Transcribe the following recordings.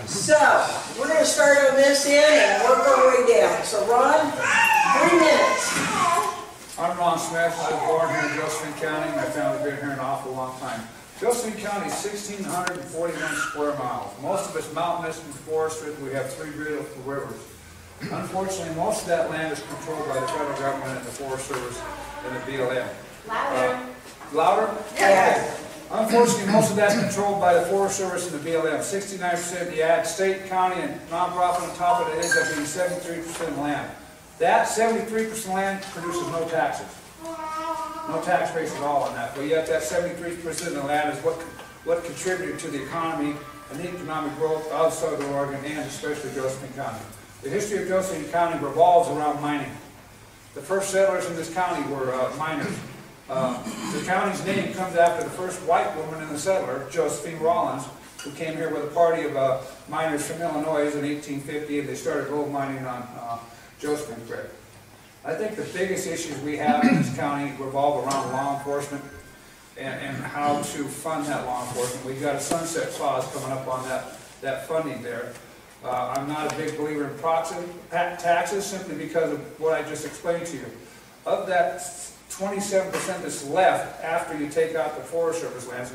So, we're going to start on this end and work our way down. So, Ron, 3 minutes. I'm Ron Smith. I was born here in Josephine County. My family's been here an awful long time. Josephine County is 1,641 square miles. Most of it's mountainous and forested. We have 3 beautiful rivers. Unfortunately, most of that land is controlled by the federal government and the Forest Service and the BLM. Louder. Louder? Yeah. Unfortunately, most of that's controlled by the Forest Service and the BLM. 69%, you add state, county, and nonprofit on top of it, it ends up being 73% of land. That 73% land produces no taxes. No tax base at all on that. But yet that 73% of the land is what contributed to the economy and the economic growth of Southern Oregon and especially Josephine County. The history of Josephine County revolves around mining. The first settlers in this county were miners. The county's name comes after the first white woman in the settler, Josephine Rollins, who came here with a party of miners from Illinois in 1850, and they started gold mining on Josephine Creek. I think the biggest issues we have in this county revolve around law enforcement and how to fund that law enforcement. We've got a sunset clause coming up on that funding there. I'm not a big believer in taxes simply because of what I just explained to you. Of that 27% that's left after you take out the Forest Service lands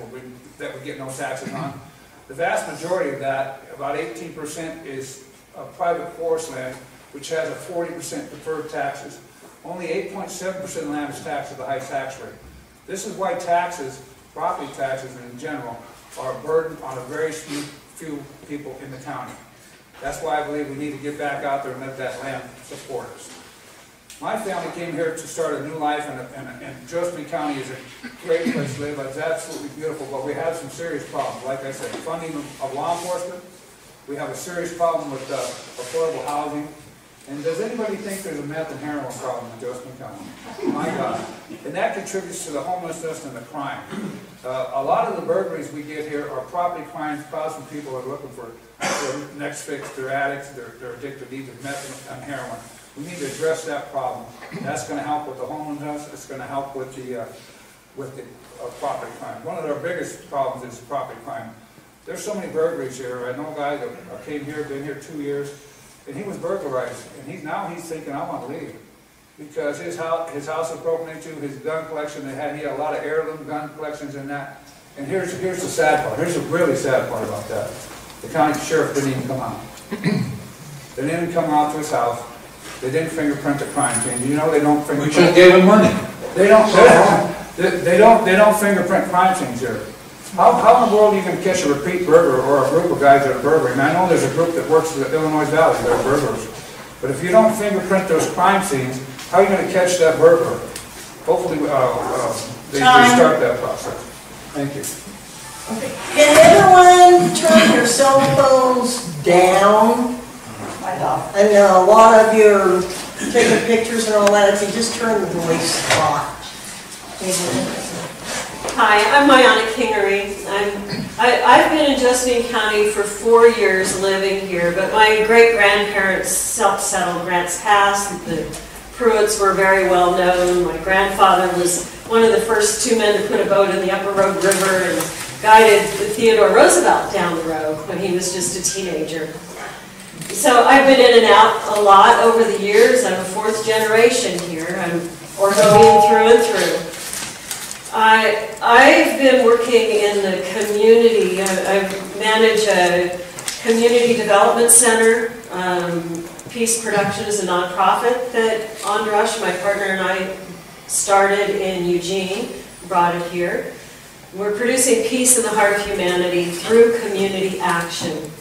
that we get no taxes on, the vast majority of that, about 18%, is private forest land, which has a 40% deferred taxes. Only 8.7% of the land is taxed at the high tax rate. This is why taxes, property taxes in general, are a burden on a very few people in the county. That's why I believe we need to get back out there and let that land support us. My family came here to start a new life, and Josephine County is a great place to live. It's absolutely beautiful, but we have some serious problems. Like I said, funding of law enforcement. We have a serious problem with affordable housing. And does anybody think there's a meth and heroin problem in Josephine County? My God. And that contributes to the homelessness and the crime. A lot of the burglaries we get here are property crimes caused from people who are looking for their next fix. They're addicts, they're addicted to either meth and heroin. We need to address that problem. That's going to help with the homelessness. It's going to help with the property crime. One of our biggest problems is property crime. There's so many burglaries here. I know a guy that came here, been here 2 years, and he was burglarized. And now he's thinking, I want to leave. Because his house was broken into, his gun collection, he had a lot of heirloom gun collections in that. And here's the sad part. Here's the really sad part about that. The county sheriff didn't even come out. They didn't come out to his house. They didn't fingerprint the crime scene. You know they don't fingerprint. We just gave him money. They don't fingerprint crime scenes here. How in the world are you going to catch a repeat burglar or a group of guys that are burglaring? I know there's a group that works in the Illinois Valley that are burglars. But if you don't fingerprint those crime scenes, how are you going to catch that burglar? Hopefully they start that process. Thank you. Okay. Can everyone turn your cell phones down? I know a lot of you are taking pictures and all that. If you just turn the voice off. Hi, I'm Mayana Kingery. I've been in Josephine County for 4 years living here, but my great-grandparents self-settled Grants Pass. The Pruitts were very well known. My grandfather was one of the first 2 men to put a boat in the Upper Rogue River and guided Theodore Roosevelt down the road when he was just a teenager. So I've been in and out a lot over the years. I'm a 4th generation here. I'm Oregonian through and through. I've been working in the community. I manage a community development center. Peace Production is a nonprofit that Andras, my partner, and I started in Eugene, brought it here. We're producing peace in the heart of humanity through community action.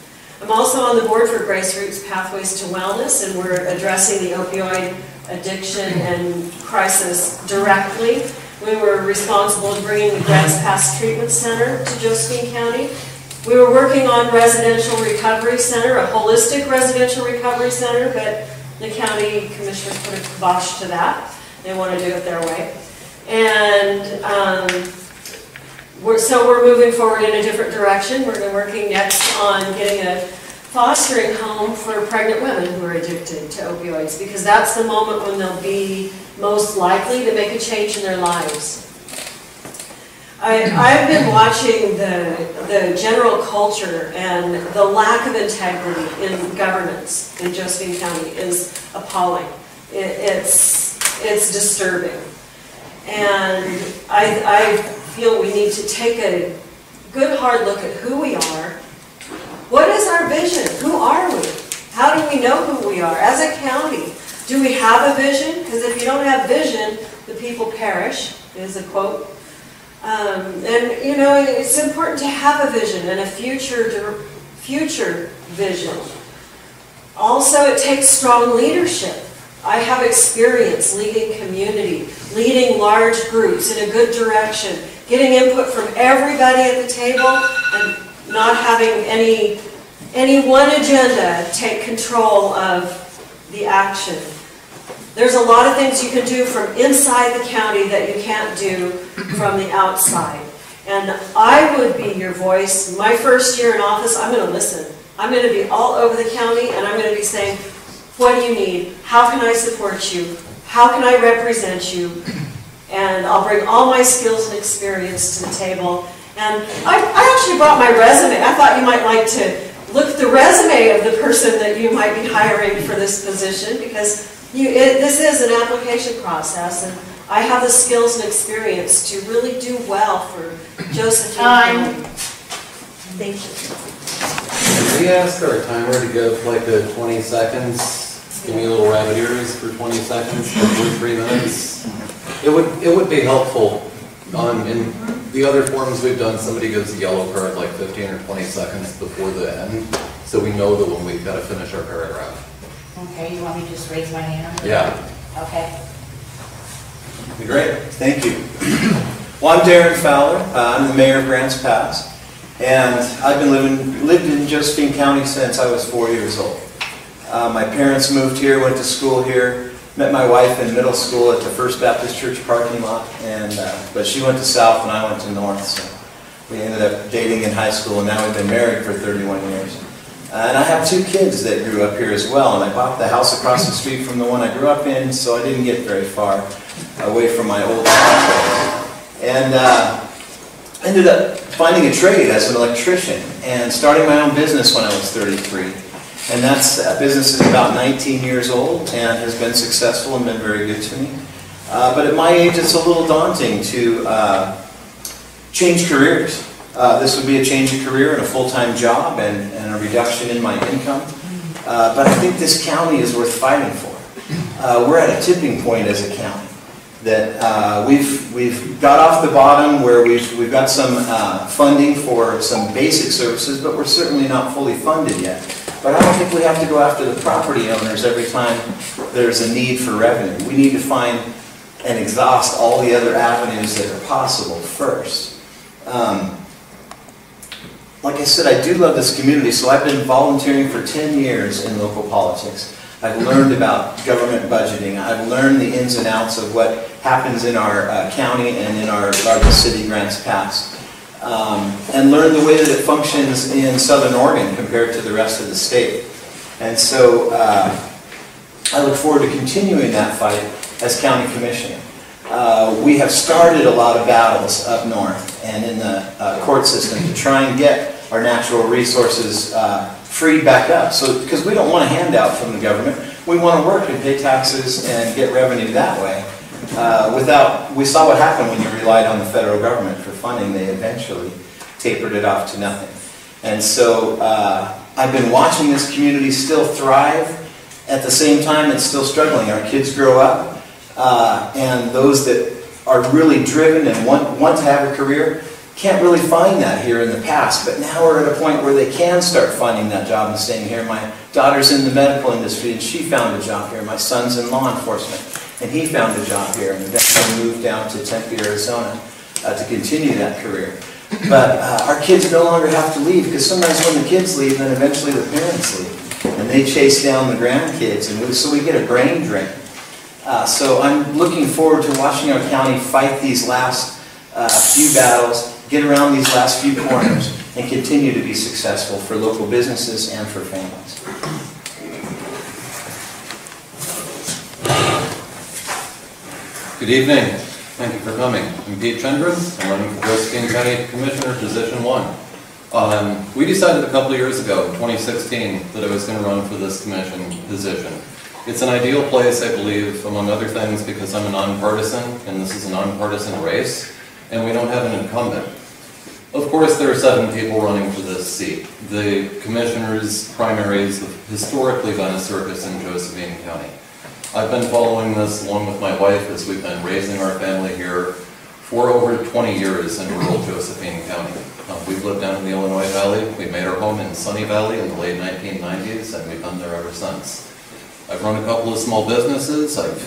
I'm also on the board for Grassroots Pathways to Wellness, and we're addressing the opioid addiction and crisis directly. We were responsible in bringing the Grants Pass Treatment Center to Josephine County. We were working on residential recovery center, a holistic residential recovery center, but the county commissioners put a kibosh to that. They want to do it their way. And so we're moving forward in a different direction. We're working next on getting a fostering home for pregnant women who are addicted to opioids, because that's the moment when they'll be most likely to make a change in their lives. I've been watching the general culture and the lack of integrity in governance in Josephine County is appalling. It's disturbing. And I feel we need to take a good hard look at who we are. What is our vision? Who are we? How do we know who we are? As a county, do we have a vision? Because if you don't have vision, the people perish, is a quote. And you know, it's important to have a vision and a future vision. Also, it takes strong leadership. I have experience leading community, leading large groups in a good direction, getting input from everybody at the table, and not having any one agenda take control of the action. There's a lot of things you can do from inside the county that you can't do from the outside. And I would be your voice. My first year in office, I'm going to listen. I'm going to be all over the county, and I'm going to be saying, what do you need? How can I support you? How can I represent you? And I'll bring all my skills and experience to the table. And I actually brought my resume. I thought you might like to look at the resume of the person that you might be hiring for this position, because this is an application process, and I have the skills and experience to really do well for Josephine County. Thank you. Can we ask our timer to give like a 20 seconds? Give me a little rabbit ears for 20 seconds, for 3 minutes. It would be helpful. In the other forums we've done, somebody gives a yellow card like 15 or 20 seconds before the end, so we know that when we've got to finish our paragraph. Okay, you want me to just raise my hand? Yeah. Okay. Great, thank you. Well, I'm Darren Fowler. I'm the mayor of Grants Pass, and I've been lived in Josephine County since I was 4 years old. My parents moved here, went to school here. Met my wife in middle school at the First Baptist Church parking lot, but she went to South and I went to North, so we ended up dating in high school, and now we've been married for 31 years. And I have 2 kids that grew up here as well, and I bought the house across the street from the one I grew up in, so I didn't get very far away from my old house. And ended up finding a trade as an electrician and starting my own business when I was 33. And that business is about 19 years old and has been successful and been very good to me. But at my age, it's a little daunting to change careers. This would be a change of career and a full-time job and a reduction in my income. But I think this county is worth fighting for. We're at a tipping point as a county. That we've got off the bottom where we've got some funding for some basic services, but we're certainly not fully funded yet. But I don't think we have to go after the property owners every time there's a need for revenue. We need to find and exhaust all the other avenues that are possible first. Like I said, I do love this community, so I've been volunteering for 10 years in local politics. I've learned about government budgeting. I've learned the ins and outs of what happens in our county and in our largest city, Grants Pass. And learned the way that it functions in Southern Oregon compared to the rest of the state. And so I look forward to continuing that fight as county commissioner. We have started a lot of battles up north and in the court system to try and get our natural resources freed back up. So, because we don't want a handout from the government, we want to work and pay taxes and get revenue that way. We saw what happened when you relied on the federal government for funding. They eventually tapered it off to nothing. And so I've been watching this community still thrive. At the same time, it's still struggling. Our kids grow up, and those that are really driven and want to have a career can't really find that here in the past. But now we're at a point where they can start finding that job and staying here. My daughter's in the medical industry, and she found a job here. My son's in law enforcement, and he found a job here, and eventually moved down to Tempe, Arizona to continue that career. But our kids no longer have to leave, because sometimes when the kids leave, then eventually the parents leave. And they chase down the grandkids, and so we get a brain drain. So I'm looking forward to watching our county fight these last few battles, get around these last few corners, and continue to be successful for local businesses and for families. Good evening. Thank you for coming. I'm Pete Chandran. I'm running for Josephine County Commissioner, Position 1. We decided a couple of years ago, in 2016, that I was going to run for this commission position. It's an ideal place, I believe, among other things, because I'm a nonpartisan, and this is a nonpartisan race, and we don't have an incumbent. Of course, there are 7 people running for this seat. The commissioner's primaries have historically been a circus in Josephine County. I've been following this along with my wife as we've been raising our family here for over 20 years in rural Josephine County. We've lived down in the Illinois Valley. We made our home in Sunny Valley in the late 1990s, and we've been there ever since. I've run a couple of small businesses. I've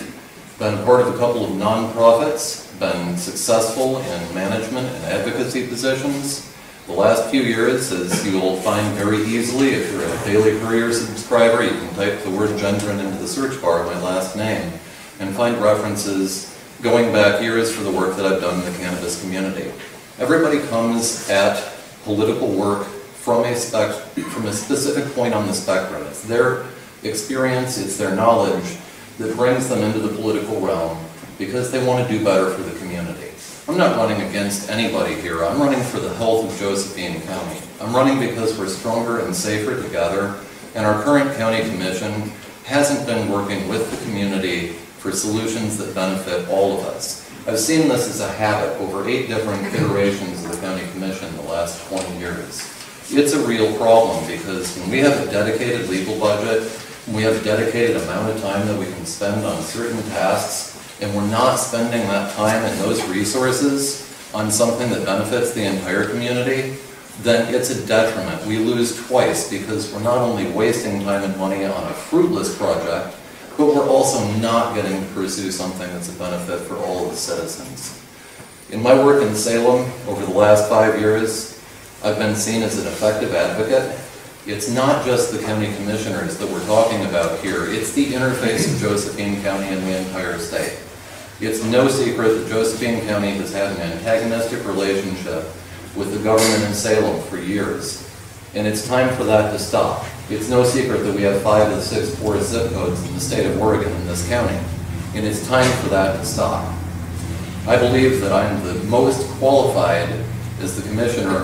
been part of a couple of nonprofits, been successful in management and advocacy positions. The last few years, as you will find very easily, if you're a Daily Courier subscriber, you can type the word Gendron into the search bar, my last name, and find references going back years for the work that I've done in the cannabis community. Everybody comes at political work from a specific point on the spectrum. It's their experience, it's their knowledge that brings them into the political realm because they want to do better for the community. I'm not running against anybody here. I'm running for the health of Josephine County. I'm running because we're stronger and safer together, and our current county commission hasn't been working with the community for solutions that benefit all of us. I've seen this as a habit over 8 different iterations of the county commission in the last 20 years. It's a real problem because when we have a dedicated legal budget, we have a dedicated amount of time that we can spend on certain tasks, and we're not spending that time and those resources on something that benefits the entire community, then it's a detriment. We lose twice because we're not only wasting time and money on a fruitless project, but we're also not getting to pursue something that's a benefit for all of the citizens. In my work in Salem over the last 5 years, I've been seen as an effective advocate. It's not just the county commissioners that we're talking about here, it's the interface of Josephine County and the entire state. It's no secret that Josephine County has had an antagonistic relationship with the government in Salem for years, and it's time for that to stop. It's no secret that we have 5 of the 6 poorest zip codes in the state of Oregon in this county, and it's time for that to stop. I believe that I'm the most qualified as the Commissioner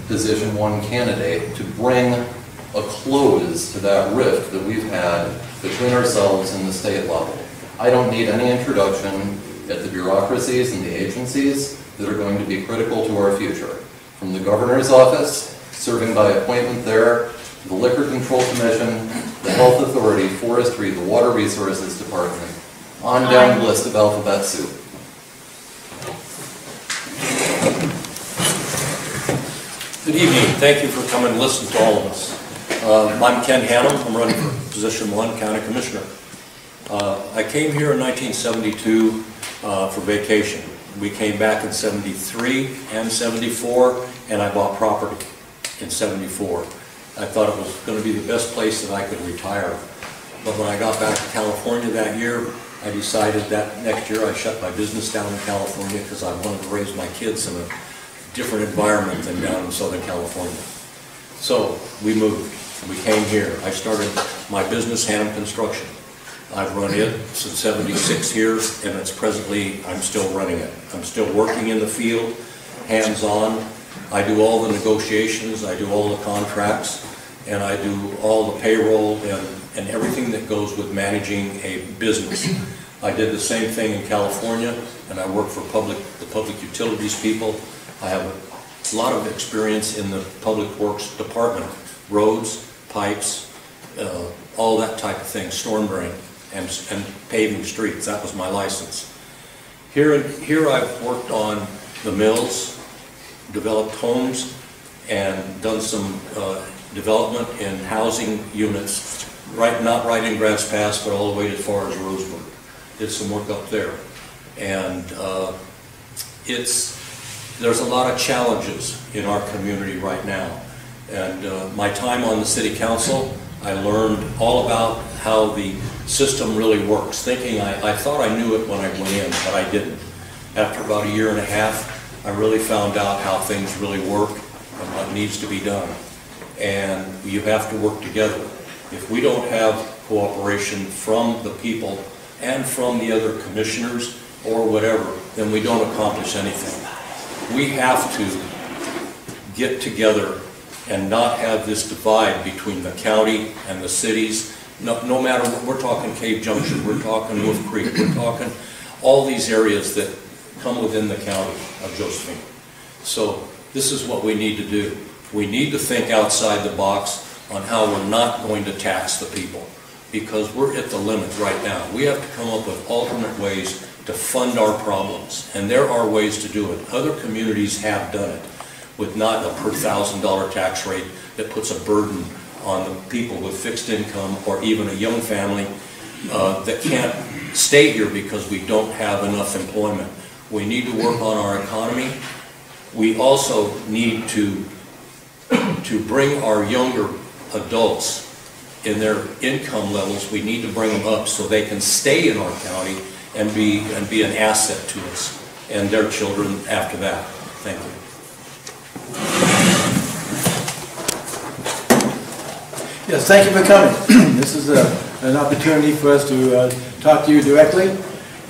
Position 1 candidate to bring a close to that rift that we've had between ourselves and the state level. I don't need any introduction at the bureaucracies and the agencies that are going to be critical to our future. From the governor's office, serving by appointment there, the Liquor Control Commission, the Health Authority, Forestry, the Water Resources Department, on down the list of alphabet soup. Good evening. Thank you for coming and listening to all of us. I'm Ken Hannum. I'm running for Position 1 County Commissioner. I came here in 1972 for vacation. We came back in 73 and 74, and I bought property in 74. I thought it was going to be the best place that I could retire. But when I got back to California that year, I decided that next year I shut my business down in California because I wanted to raise my kids in a different environment than down in Southern California. So we moved. We came here. I started my business, Hannum Construction. I've run it since 76 here, and it's presently, I'm still running it. I'm still working in the field, hands-on. I do all the negotiations, I do all the contracts, and I do all the payroll and everything that goes with managing a business. I did the same thing in California, and I work for the public utilities people. I have a lot of experience in the public works department, roads, pipes, all that type of thing, storm drain, and paving streets. That was my license. Here I've worked on the mills, developed homes, and done some development in housing units, not right in Grass Pass, but all the way as far as Roseburg. Did some work up there. And there's a lot of challenges in our community right now. And my time on the city council, I learned all about how the system really works. I thought I knew it when I went in, but I didn't. After about a year and a half, I really found out how things really work and what needs to be done. And you have to work together. If we don't have cooperation from the people and from the other commissioners or whatever, then we don't accomplish anything. We have to get together and not have this divide between the county and the cities. No matter what, we're talking Cave Junction, we're talking Wolf Creek, we're talking all these areas that come within the county of Josephine. So this is what we need to do. We need to think outside the box on how we're not going to tax the people, because we're at the limit right now. We have to come up with alternate ways to fund our problems, and there are ways to do it. Other communities have done it with not a per $1,000 tax rate that puts a burden on the people with fixed income or even a young family that can't stay here because we don't have enough employment. We need to work on our economy. We also need to bring our younger adults in their income levels. We need to bring them up so they can stay in our county and be an asset to us and their children after that. Thank you. Yes, thank you for coming. This is an opportunity for us to talk to you directly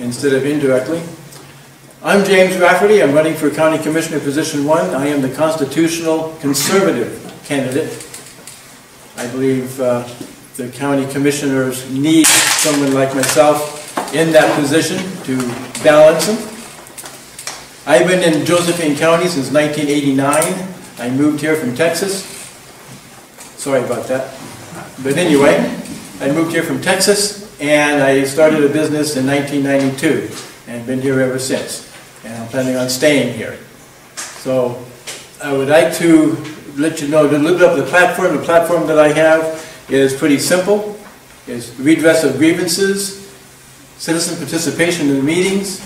instead of indirectly. I'm James Rafferty. I'm running for County Commissioner Position 1. I am the constitutional conservative candidate. I believe the county commissioners need someone like myself in that position to balance them. I've been in Josephine County since 1989. I moved here from Texas. Sorry about that. But anyway, I moved here from Texas and I started a business in 1992 and been here ever since. And I'm planning on staying here. So I would like to let you know a little bit of the platform. The platform that I have is pretty simple. It's redress of grievances, citizen participation in the meetings,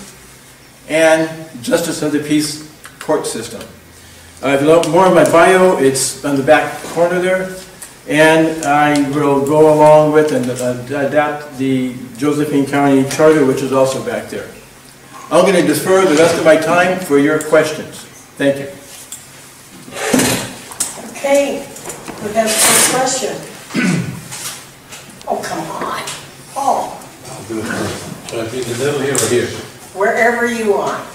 and justice of the peace court system. If you look more of my bio, it's on the back corner there. And I will go along with and adapt the Josephine County Charter, which is also back there. I'm going to defer the rest of my time for your questions. Thank you. Okay, we have a question. Oh, come on. Oh. I'll do it first. Should I be in the middle here or here? Wherever you want.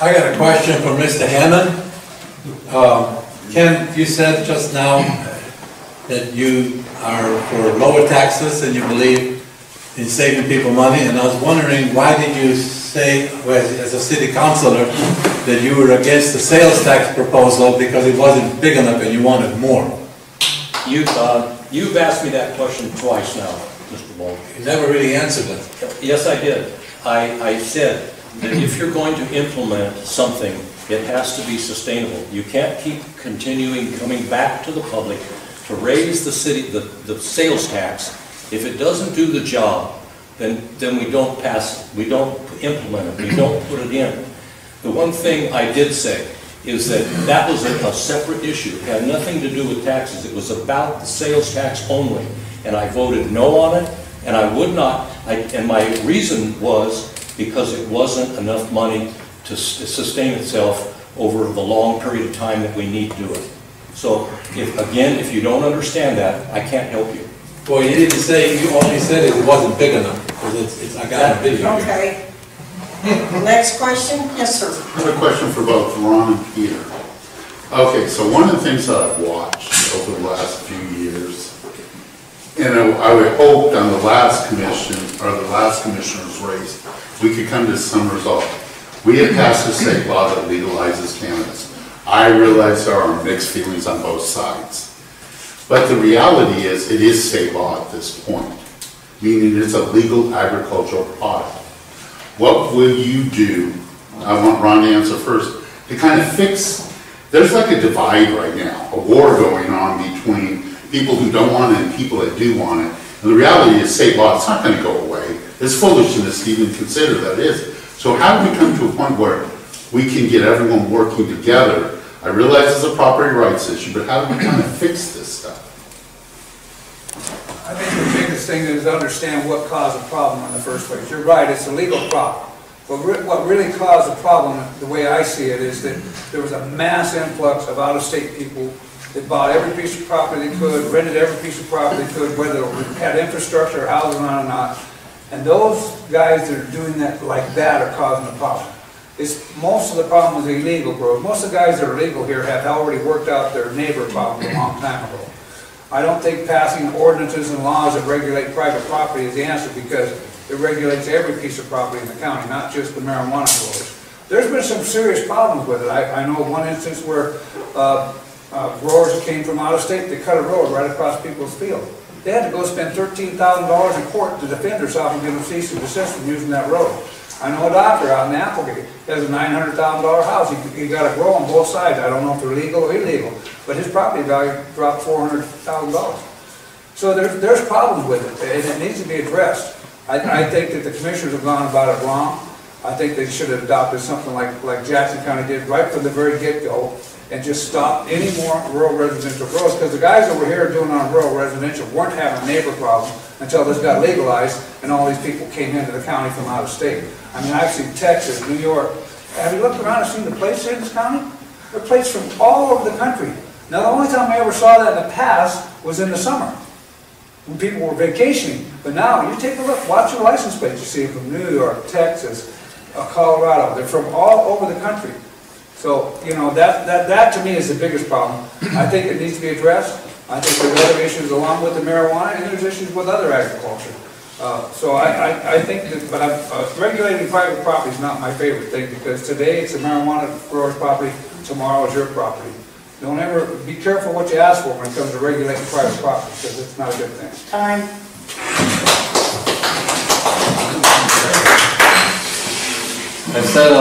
I got a question for Mr. Hammond. Ken, you said just now that you are for lower taxes and you believe in saving people money, and I was wondering, why did you say, well, as a city councilor, that you were against the sales tax proposal because it wasn't big enough and you wanted more? You've asked me that question twice now, Mr. Ball. You never really answered it. Yes, I did. I said that if you're going to implement something, it has to be sustainable. You can't keep continuing coming back to the public to raise the sales tax. If it doesn't do the job, then we don't pass it. We don't implement it. We don't put it in. The one thing I did say is that was a separate issue. It had nothing to do with taxes. It was about the sales tax only. And I voted no on it, and I would not. And my reason was because it wasn't enough money to sustain itself over the long period of time that we need to do it. So, if you don't understand that, I can't help you. Well, you didn't say, you only said it wasn't big enough, because I got a video here. Okay. Next question? Yes, sir. I have a question for both Ron and Peter. Okay, so one of the things that I've watched over the last few years, and I would hope on the last commission, or the last commissioner's race, we could come to some result. We have passed a state law that legalizes cannabis. I realize there are mixed feelings on both sides. But the reality is, it is state law at this point, meaning it's a legal agricultural product. What will you do, I want Ron to answer first, to kind of fix, there's like a divide right now, a war going on between people who don't want it and people that do want it. And the reality is state law, it's not going to go away. It's foolishness to even consider that it is. So how do we come to a point where we can get everyone working together? I realize it's a property rights issue, but how do we kind of fix this stuff? I think the biggest thing is to understand what caused the problem in the first place. You're right, it's a legal problem. But what really caused the problem, the way I see it, is that there was a mass influx of out-of-state people that bought every piece of property they could, rented every piece of property they could, whether it had infrastructure or housing on or not. And those guys that are doing that like that are causing the problem. Most of the problem is illegal growth. Most of the guys that are legal here have already worked out their neighbor problem a long time ago. I don't think passing ordinances and laws that regulate private property is the answer, because it regulates every piece of property in the county, not just the marijuana growers. There's been some serious problems with it. I know of one instance where growers came from out of state, they cut a road right across people's field. They had to go spend $13,000 in court to defend themselves and give them cease and desist from using that road. I know a doctor out in Applegate has a $900,000 house. He got to grow on both sides. I don't know if they're legal or illegal, but his property value dropped $400,000. So there's problems with it, and it needs to be addressed. I think that the commissioners have gone about it wrong. I think they should have adopted something like Jackson County did right from the very get-go, and just stop any more rural residential growth, because the guys over here doing on rural residential weren't having a neighbor problem until this got legalized and all these people came into the county from out of state. I mean, I've seen Texas, New York. Have you looked around and seen the plates in this county? There are plates from all over the country. Now, the only time I ever saw that in the past was in the summer, when people were vacationing. But now, you take a look, watch your license plates. You see them from New York, Texas, Colorado. They're from all over the country. So, you know, that to me is the biggest problem. I think it needs to be addressed. I think there's other issues along with the marijuana, and there's issues with other agriculture. So I think that, but regulating private property is not my favorite thing, because today it's a marijuana grower's property, tomorrow is your property. Don't ever, be careful what you ask for when it comes to regulating private property, because it's not a good thing. Time. I said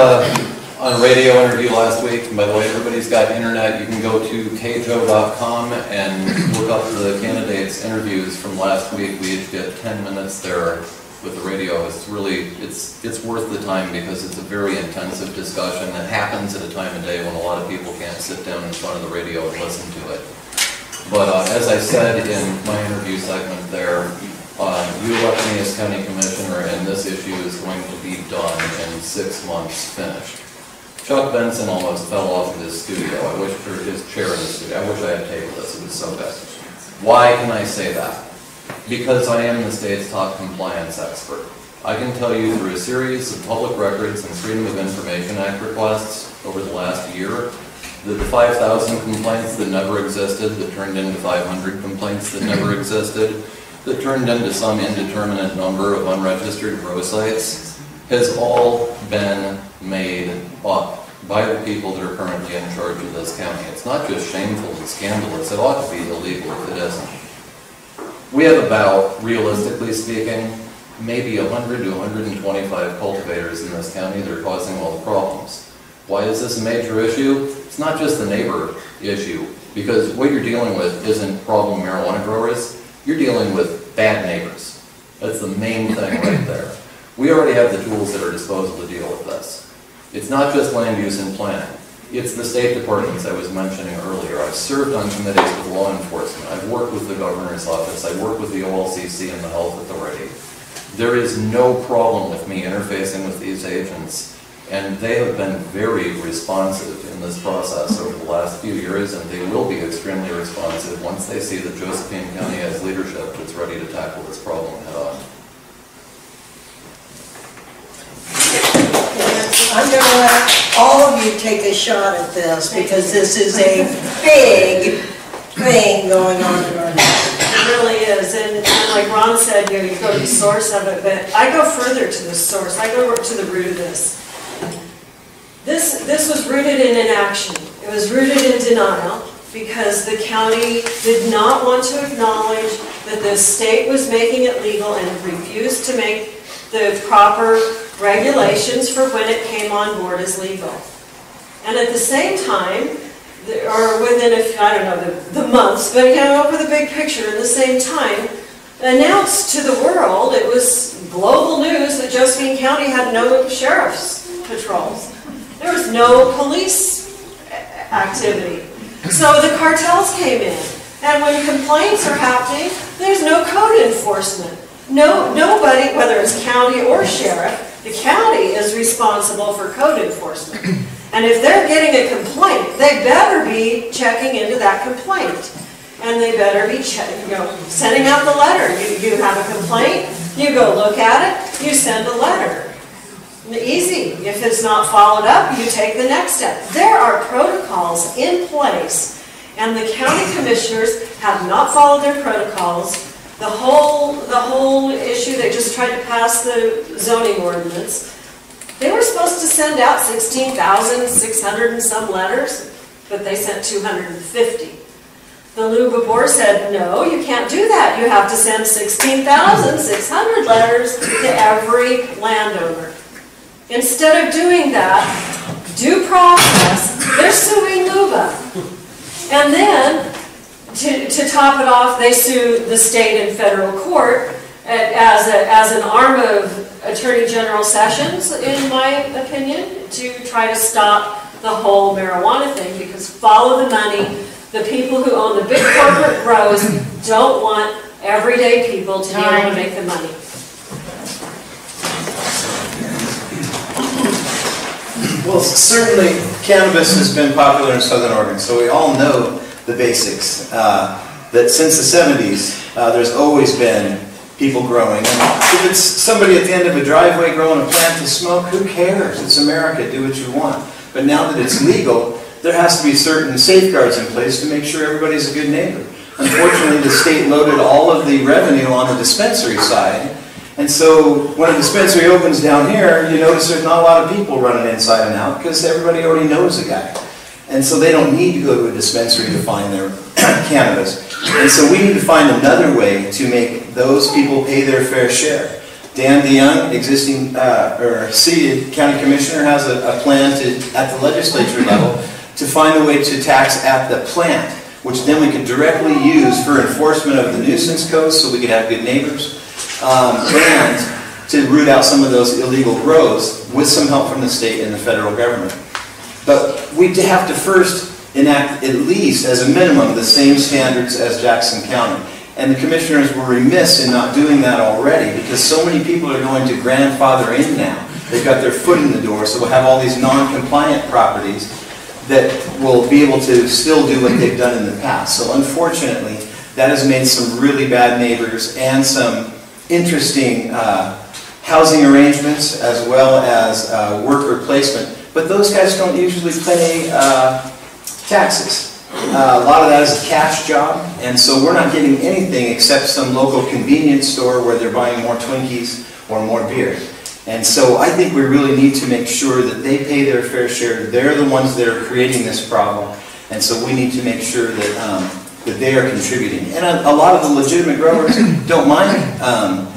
on a radio interview last week, and by the way, everybody's got internet, you can go to kjo.com and look up the candidates' interviews from last week. We each get 10 minutes there with the radio. It's really, it's worth the time, because it's a very intensive discussion that happens at a time of day when a lot of people can't sit down in front of the radio and listen to it. But as I said in my interview segment there, you elect me as county commissioner, and this issue is going to be done in 6 months finished. Chuck Benson almost fell off of his studio. I wish, or his chair in the studio. I wish I had tabled this. It was so bad. Why can I say that? Because I am the state's top compliance expert. I can tell you through a series of public records and Freedom of Information Act requests over the last year, that the 5,000 complaints that never existed, that turned into 500 complaints that never existed, that turned into some indeterminate number of unregistered grow sites, has all been made up by the people that are currently in charge of this county. It's not just shameful and scandalous, it ought to be illegal if it isn't. We have about, realistically speaking, maybe 100 to 125 cultivators in this county that are causing all the problems. Why is this a major issue? It's not just the neighbor issue, because what you're dealing with isn't problem marijuana growers, you're dealing with bad neighbors. That's the main thing right there. We already have the tools at our disposal to deal with this. It's not just land use and planning. It's the state departments I was mentioning earlier. I've served on committees with law enforcement. I've worked with the governor's office. I work with the OLCC and the health authority. There is no problem with me interfacing with these agents, and they have been very responsive in this process over the last few years, and they will be extremely responsive once they see that Josephine County has leadership that's ready to tackle this problem head on. I'm going to let all of you take a shot at this, because this is a big thing going on in our nation. It really is, and like Ron said, you go to the source of it, but I go further to the source. I go to the root of this. This was rooted in inaction. It was rooted in denial, because the county did not want to acknowledge that the state was making it legal and refused to make the proper regulations for when it came on board as legal. And at the same time, or within, I don't know the months, but you know, over the big picture, at the same time, announced to the world, it was global news that Josephine County had no sheriff's patrols. There was no police activity. So the cartels came in, and when complaints are happening, there's no code enforcement. Nobody, whether it's county or sheriff, the county is responsible for code enforcement. And if they're getting a complaint, they better be checking into that complaint. And they better be sending out the letter. You have a complaint, you go look at it, you send a letter. Easy. If it's not followed up, you take the next step. There are protocols in place, and the county commissioners have not followed their protocols. The whole issue, they just tried to pass the zoning ordinance. They were supposed to send out 16,600 and some letters, but they sent 250. The Luba Board said, no, you can't do that. You have to send 16,600 letters to every landowner. Instead of doing that, due process, they're suing Luba. And then, to top it off, they sue the state and federal court as an arm of Attorney General Sessions, in my opinion, to try to stop the whole marijuana thing, because follow the money. The people who own the big corporate grows don't want everyday people to be able to make the money. Well, certainly cannabis has been popular in Southern Oregon, so we all know the basics. That since the 70s, there's always been people growing. And if it's somebody at the end of a driveway growing a plant to smoke, who cares? It's America, do what you want. But now that it's legal, there has to be certain safeguards in place to make sure everybody's a good neighbor. Unfortunately, the state loaded all of the revenue on the dispensary side. And so when a dispensary opens down here, you notice there's not a lot of people running inside and out because everybody already knows a guy. And so they don't need to go to a dispensary to find their cannabis. And so we need to find another way to make those people pay their fair share. Dan DeYoung, existing or seated county commissioner, has a plan at the legislature level to find a way to tax at the plant, which then we could directly use for enforcement of the nuisance codes so we could have good neighbors, and to root out some of those illegal grows with some help from the state and the federal government. But we have to first enact, at least as a minimum, the same standards as Jackson County. And the commissioners were remiss in not doing that already, because so many people are going to grandfather in now. They've got their foot in the door, so we'll have all these non-compliant properties that will be able to still do what they've done in the past. So unfortunately, that has made some really bad neighbors and some interesting housing arrangements as well as worker placement. But those guys don't usually pay taxes. A lot of that is a cash job, and so we're not getting anything except some local convenience store where they're buying more Twinkies or more beer. And so I think we really need to make sure that they pay their fair share. They're the ones that are creating this problem, and so we need to make sure that, that they are contributing. And a lot of the legitimate growers don't mind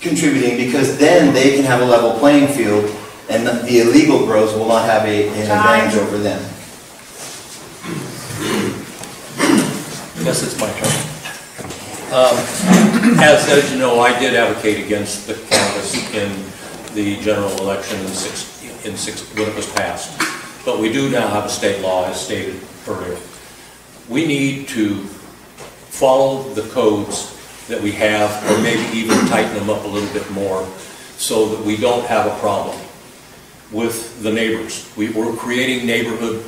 contributing, because then they can have a level playing field, and the illegal grows will not have an advantage over them. Yes, it's my turn. As you know, I did advocate against the cannabis in the general election when it was passed. But we do now have a state law, as stated earlier. We need to follow the codes that we have, or maybe even tighten them up a little bit more, so that we don't have a problem with the neighbors. We're creating neighborhood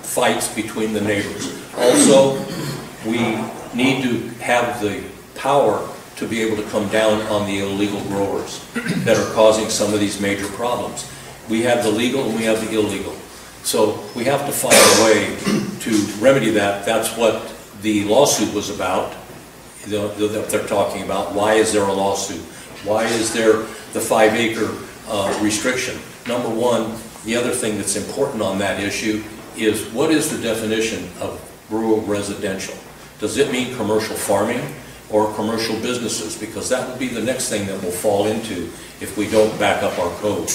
fights between the neighbors. Also, we need to have the power to be able to come down on the illegal growers that are causing some of these major problems. We have the legal and we have the illegal. So we have to find a way to remedy that. That's what the lawsuit was about, that they're talking about. Why is there a lawsuit? Why is there the 5-acre restriction? Number one, the other thing that's important on that issue is, what is the definition of rural residential? Does it mean commercial farming or commercial businesses? Because that would be the next thing that we'll fall into if we don't back up our code.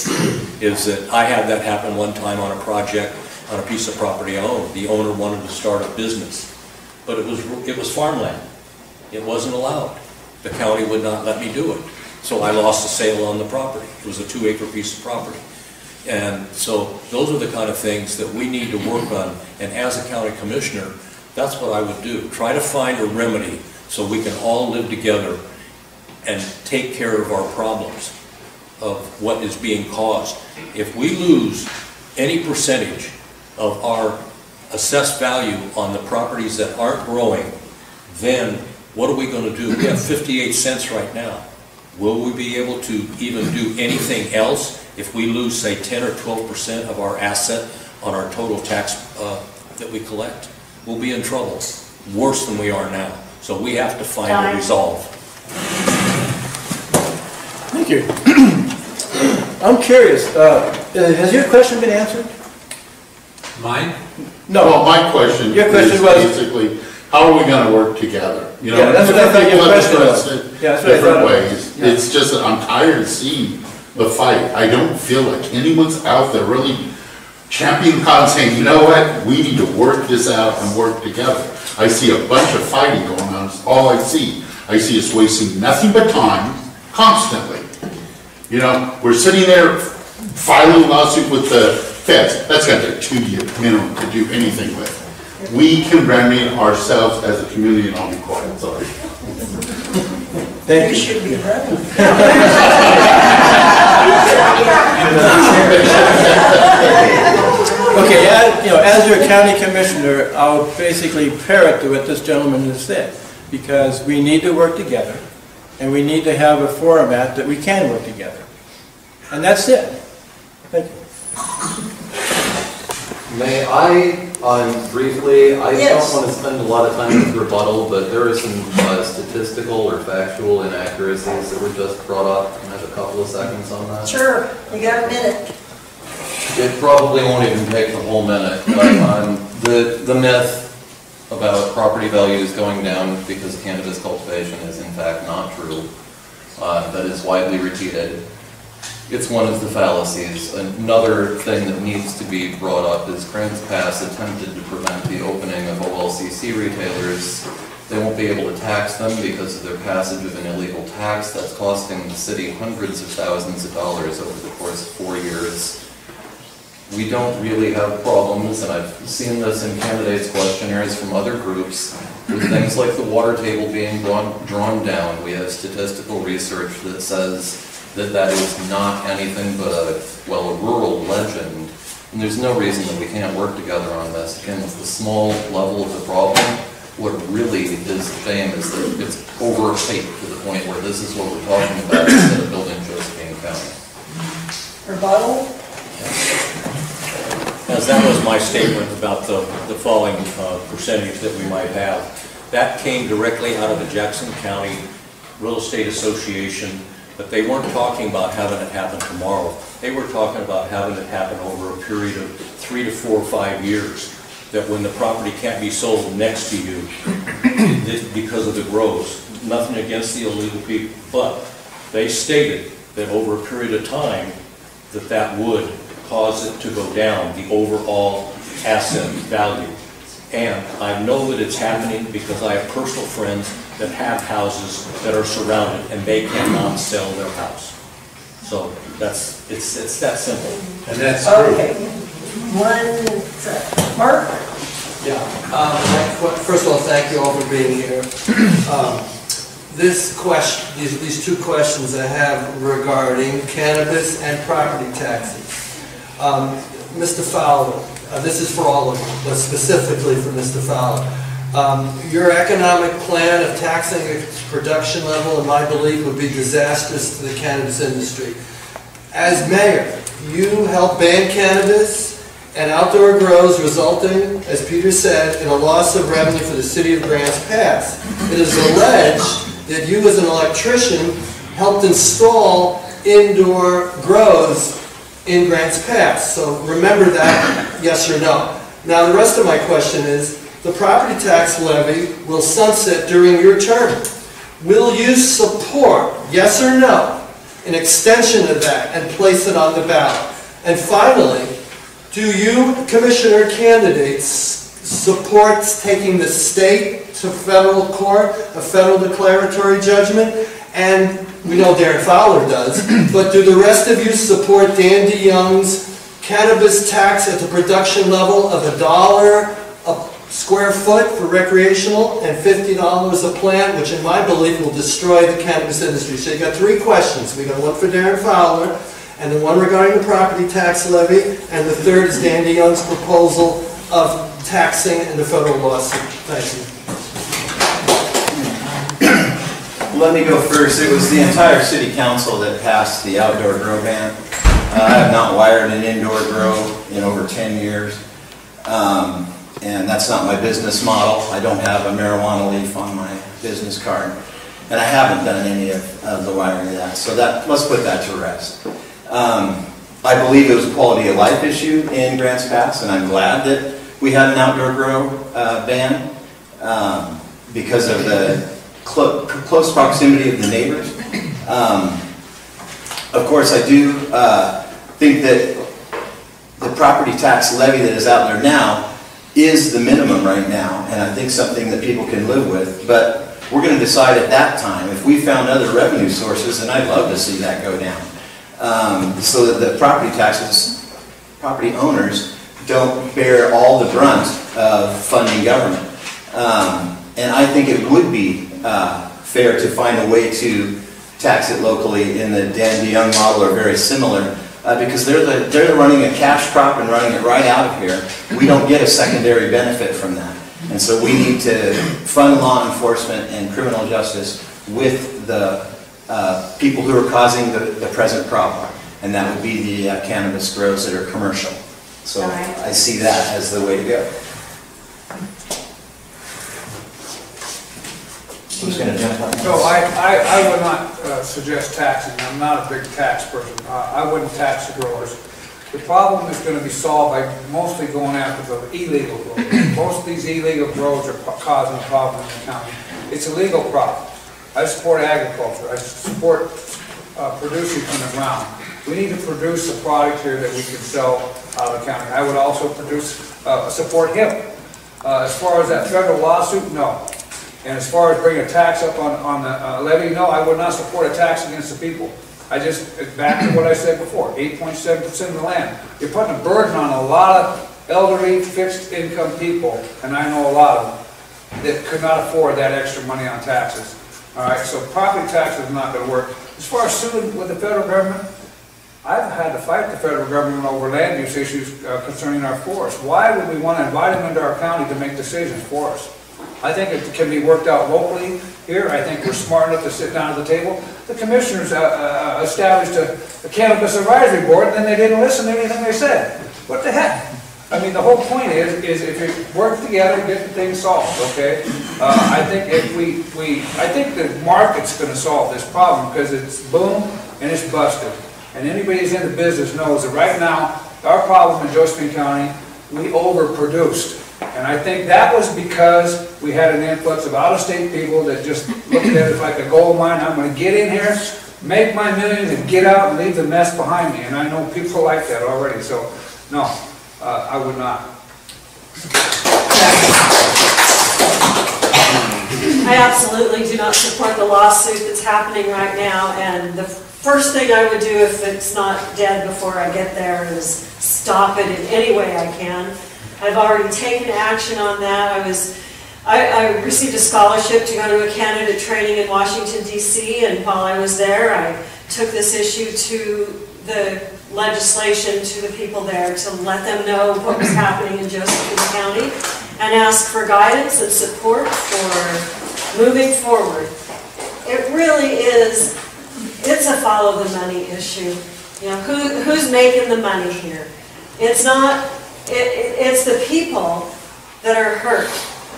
Is that I had that happen one time on a project, on a piece of property I owned. The owner wanted to start a business, but it was farmland. It wasn't allowed. The county would not let me do it. So I lost the sale on the property. It was a 2-acre piece of property. And so those are the kind of things that we need to work on. And as a county commissioner, that's what I would do. Try to find a remedy so we can all live together and take care of our problems of what is being caused. If we lose any percentage of our assessed value on the properties that aren't growing, then what are we going to do? We have 58 cents right now. Will we be able to even do anything else if we lose, say, 10 or 12% of our asset on our total tax that we collect? We'll be in trouble, worse than we are now. So we have to find a resolve. Thank you. I'm curious, has your question been answered? Mine? No. Well, my question Your is question was- basically, how are we gonna work together? You know, Yeah, that's what I thought your people have question was. addressed it Yeah, that's what I different thought it was. ways. Yeah. It's just that I'm tired of seeing the fight. I don't feel like anyone's out there really championing the cause, saying, you know what, we need to work this out and work together. I see a bunch of fighting going on, that's all I see. I see us wasting nothing but time, constantly. You know, we're sitting there filing a lawsuit with the feds. That's got their 2-year minimum to do anything with. We can remedy ourselves as a community, and I'll be quiet, sorry. Thank You you. should be running. Okay, as your county commissioner, I'll basically parrot to what this gentleman has said, because we need to work together, and we need to have a format that we can work together. And that's it. Thank you. May I, briefly, I Yes. don't want to spend a lot of time with rebuttal, but there are some statistical or factual inaccuracies that were just brought up. Can I have a couple of seconds on that? Sure, you got a minute. It probably won't even take the whole minute, but the myth about property values going down because of cannabis cultivation is in fact not true. That is widely repeated. It's one of the fallacies. Another thing that needs to be brought up is Grants Pass attempted to prevent the opening of OLCC retailers. They won't be able to tax them because of their passage of an illegal tax that's costing the city hundreds of thousands of dollars over the course of 4 years. We don't really have problems, and I've seen this in candidates' questionnaires from other groups, with things like the water table being drawn down. We have statistical research that says that that is not anything but a rural legend, and there's no reason that we can't work together on this. Again, it's the small level of the problem. What really is the shame is that it's overhyped to the point where this is what we're talking about instead of building Josephine County. Rebuttal? As that was my statement about the falling percentage that we might have. That came directly out of the Jackson County Real Estate Association, but they weren't talking about having it happen tomorrow. They were talking about having it happen over a period of 3 to 4 or 5 years, that when the property can't be sold next to you because of the grows. Nothing against the illegal people, but they stated that over a period of time that would cause it to go down, the overall asset value. And I know that it's happening because I have personal friends that have houses that are surrounded and they cannot sell their house. So it's that simple. And that's true. Okay. Mark? Yeah. First of all, thank you all for being here. This question, these two questions I have regarding cannabis and property taxes. Mr. Fowler, this is for all of you, but specifically for Mr. Fowler. Your economic plan of taxing its production level, in my belief, would be disastrous to the cannabis industry. As mayor, you helped ban cannabis and outdoor grows, resulting, as Peter said, in a loss of revenue for the city of Grants Pass. It is alleged that you, as an electrician, helped install indoor grows in Grants Pass. So remember that, yes or no. Now the rest of my question is, the property tax levy will sunset during your term. Will you support, yes or no, an extension of that and place it on the ballot? And finally, do you, commissioner candidates, support taking the state to federal court, a federal declaratory judgment? And we know Darren Fowler does, but do the rest of you support Dan DeYoung's cannabis tax at the production level of $1 a square foot for recreational and $50 a plant, which in my belief will destroy the cannabis industry? So you got 3 questions. We got one for Darren Fowler, and the one regarding the property tax levy, and the third is Dan DeYoung's proposal of taxing in the federal lawsuit. Thank you. Let me go first. It was the entire city council that passed the outdoor grow ban. I have not wired an indoor grow in over 10 years. And that's not my business model. I don't have a marijuana leaf on my business card. And I haven't done any of the wiring of that. So let's put that to rest. I believe it was a quality of life issue in Grants Pass, and I'm glad that we had an outdoor grow ban because of the close proximity of the neighbors. Of course, I do think that the property tax levy that is out there now is the minimum right now, and I think something that people can live with. But we're going to decide at that time. If we found other revenue sources, and I'd love to see that go down, so that the property owners don't bear all the brunt of funding government. And I think it would be fair to find a way to tax it locally in the Dan DeYoung model or very similar, because they're running a cash crop and running it right out of here. We don't get a secondary benefit from that. And so we need to fund law enforcement and criminal justice with the people who are causing the present problem. And that would be the cannabis grows that are commercial. So I see that as the way to go. Who's going to jump on? No, I would not suggest taxing. I'm not a big tax person. I wouldn't tax the growers. The problem is going to be solved by mostly going after the illegal growers. Most of these illegal growers are causing a problem in the county. It's a legal problem. I support agriculture. I support producing from the ground. We need to produce a product here that we can sell out of the county. I would also support hemp. As far as that federal lawsuit, no. And as far as bringing a tax up on the levy, no, I would not support a tax against the people. Back to what I said before, 8.7% of the land. You're putting a burden on a lot of elderly, fixed income people, and I know a lot of them, that could not afford that extra money on taxes. All right, so property tax is not going to work. As far as suing with the federal government, I've had to fight the federal government over land use issues concerning our forests. Why would we want to invite them into our county to make decisions for us? I think it can be worked out locally here. I think we're smart enough to sit down at the table. The commissioners established a cannabis advisory board, and then they didn't listen to anything they said. What the heck? I mean, the whole point is if you work together, get the thing solved, okay? I think I think the market's going to solve this problem because it's boom and it's busted. And anybody who's in the business knows that right now, our problem in Josephine County, we overproduced. And I think that was because we had an influx of out-of-state people that just looked at it like a gold mine. I'm going to get in here, make my millions, and get out and leave the mess behind me. And I know people like that already. So, no, I would not. I absolutely do not support the lawsuit that's happening right now. And the first thing I would do if it's not dead before I get there is stop it in any way I can. I've already taken action on that. I received a scholarship to go to a candidate training in Washington, D.C., and while I was there, I took this issue to the legislation, to the people there, to let them know what was happening in Josephine County, and ask for guidance and support for moving forward. It really is, it's a follow the money issue. You know, who's making the money here? It's not. It's the people that are hurt.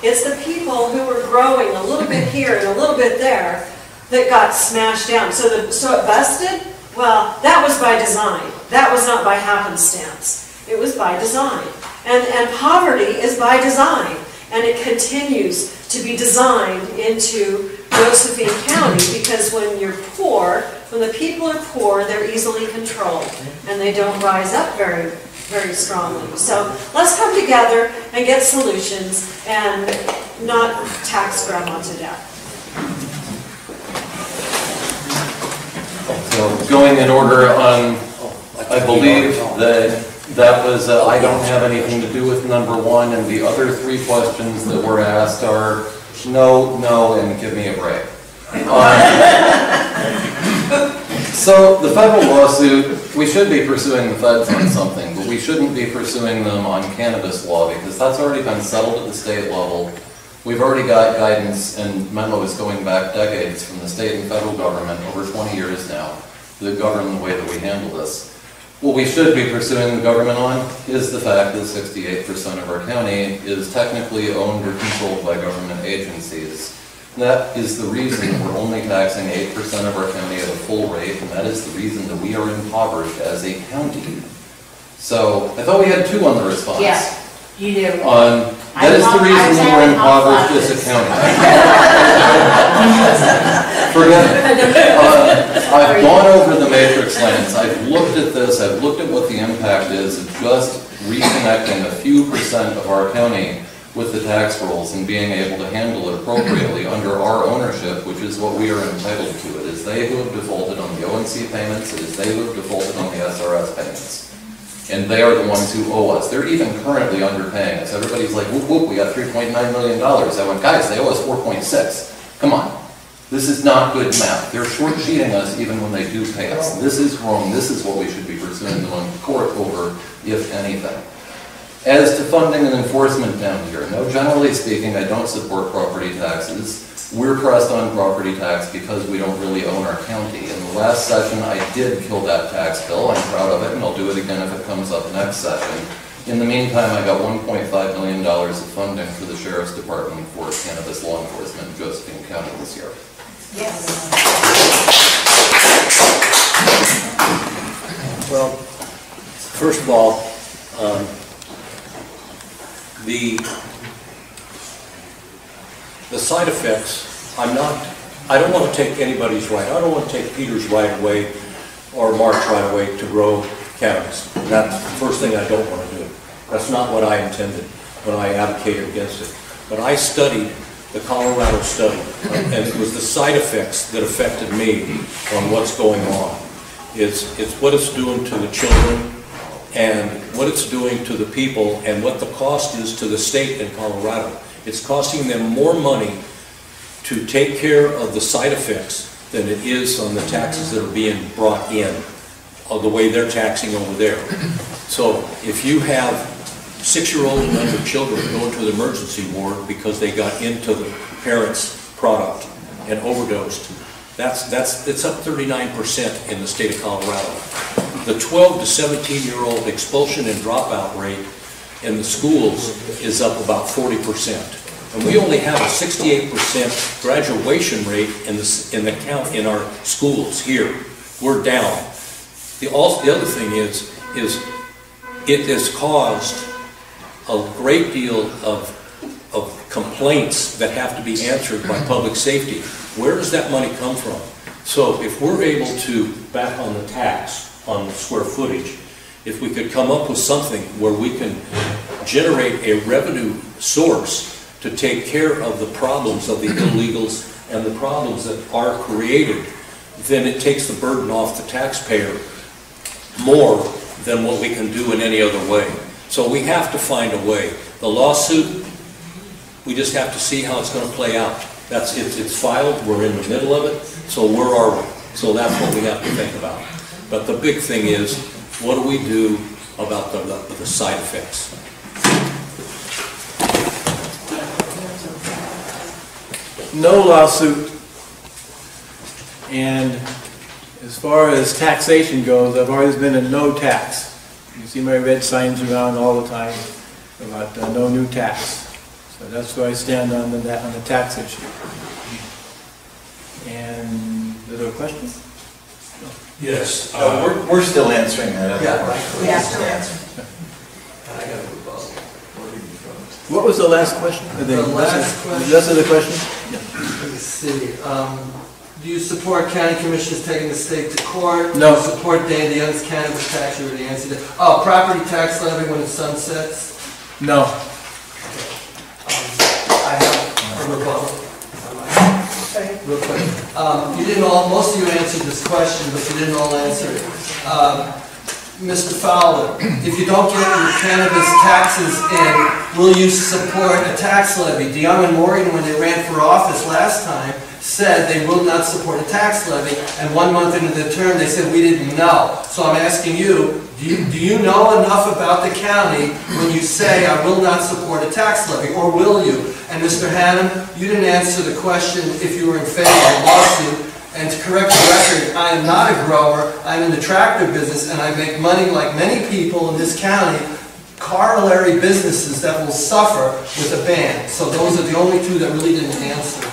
It's the people who were growing a little bit here and a little bit there that got smashed down. So it busted? Well, that was by design. That was not by happenstance. It was by design. And poverty is by design. And it continues to be designed into Josephine County because when you're poor, when the people are poor, they're easily controlled. And they don't rise up very strongly. So let's come together and get solutions and not tax grandma to death. So going in order on, I believe that was, I don't have anything to do with number one, and the other three questions that were asked are no, no, and give me a break. So the federal lawsuit, we should be pursuing the feds on something, but we shouldn't be pursuing them on cannabis law because that's already been settled at the state level. We've already got guidance and memos going back decades from the state and federal government, over 20 years now, that govern the way that we handle this. What we should be pursuing the government on is the fact that 68% of our county is technically owned or controlled by government agencies. That is the reason we're only taxing 8% of our county at a full rate, and that is the reason that we are impoverished as a county. So, I thought we had 2 on the response. Yeah, you do. That is the reason that we're impoverished as a county. Forget it. I've gone over the matrix lands. I've looked at this. I've looked at what the impact is of just reconnecting a few percent of our county with the tax rolls and being able to handle it appropriately under our ownership, which is what we are entitled to. It is they who have defaulted on the ONC payments. It is they who have defaulted on the SRS payments. And they are the ones who owe us. They're even currently underpaying us. Everybody's like, whoop, whoop, we got $3.9 million. I went, guys, they owe us 4.6. Come on. This is not good math. They're short-sheeting us even when they do pay us. This is wrong. This is what we should be pursuing them on court over, if anything. As to funding and enforcement down here, no, generally speaking, I don't support property taxes. We're pressed on property tax because we don't really own our county. In the last session, I did kill that tax bill. I'm proud of it, and I'll do it again if it comes up next session. In the meantime, I got $1.5 million of funding for the Sheriff's Department for cannabis law enforcement in Josephine County this year. Yes. Well, first of all, the side effects, I don't want to take anybody's right. I don't want to take Peter's right away or Mark's right away to grow cannabis. That's the first thing I don't want to do. That's not what I intended when I advocated against it. But I studied the Colorado study, and it was the side effects that affected me on what's going on. It's what it's doing to the children and what it's doing to the people and what the cost is to the state in Colorado. It's costing them more money to take care of the side effects than it is on the taxes that are being brought in, of the way they're taxing over there. So if you have 6-year-old and under children going to the emergency ward because they got into the parents' product and overdosed, it's up 39% in the state of Colorado. The 12 to 17-year-old expulsion and dropout rate in the schools is up about 40%. And we only have a 68% graduation rate in our schools here. We're down. The other thing is it has caused a great deal of complaints that have to be answered by public safety. Where does that money come from? So if we're able to, back on the tax, on the square footage, if we could come up with something where we can generate a revenue source to take care of the problems of the illegals and the problems that are created, then it takes the burden off the taxpayer more than what we can do in any other way. So we have to find a way. The lawsuit, we just have to see how it's going to play out. It's filed, we're in the middle of it, so where are we? So that's what we have to think about. But the big thing is, what do we do about the side effects? No lawsuit, and as far as taxation goes, I've always been a no tax. You see my red signs around all the time about no new tax. So that's where I stand on the tax issue. And is there a question? Yes. We're still answering that. Yeah, still answering. I got a rebuttal. What was the last question? The last question. The rest of the question? Let me see. Do you support county commissioners taking the state to court? No. Do you support Dane DeYoung's cannabis tax? You already answered it. Oh, property tax levy when it sunsets? No. I have a rebuttal. Real quick. Most of you answered this question, but you didn't all answer it. Mr. Fowler, if you don't get your cannabis taxes in, will you support a tax levy? DeYoung and Morgan, when they ran for office last time, said they will not support a tax levy, and 1 month into the term, they said we didn't know. So I'm asking you, do you know enough about the county when you say I will not support a tax levy, or will you? And Mr. Hannum, you didn't answer the question if you were in favor of a lawsuit. And to correct the record, I am not a grower, I'm in the tractor business, and I make money like many people in this county, corollary businesses that will suffer with a ban. So those are the only two that really didn't answer.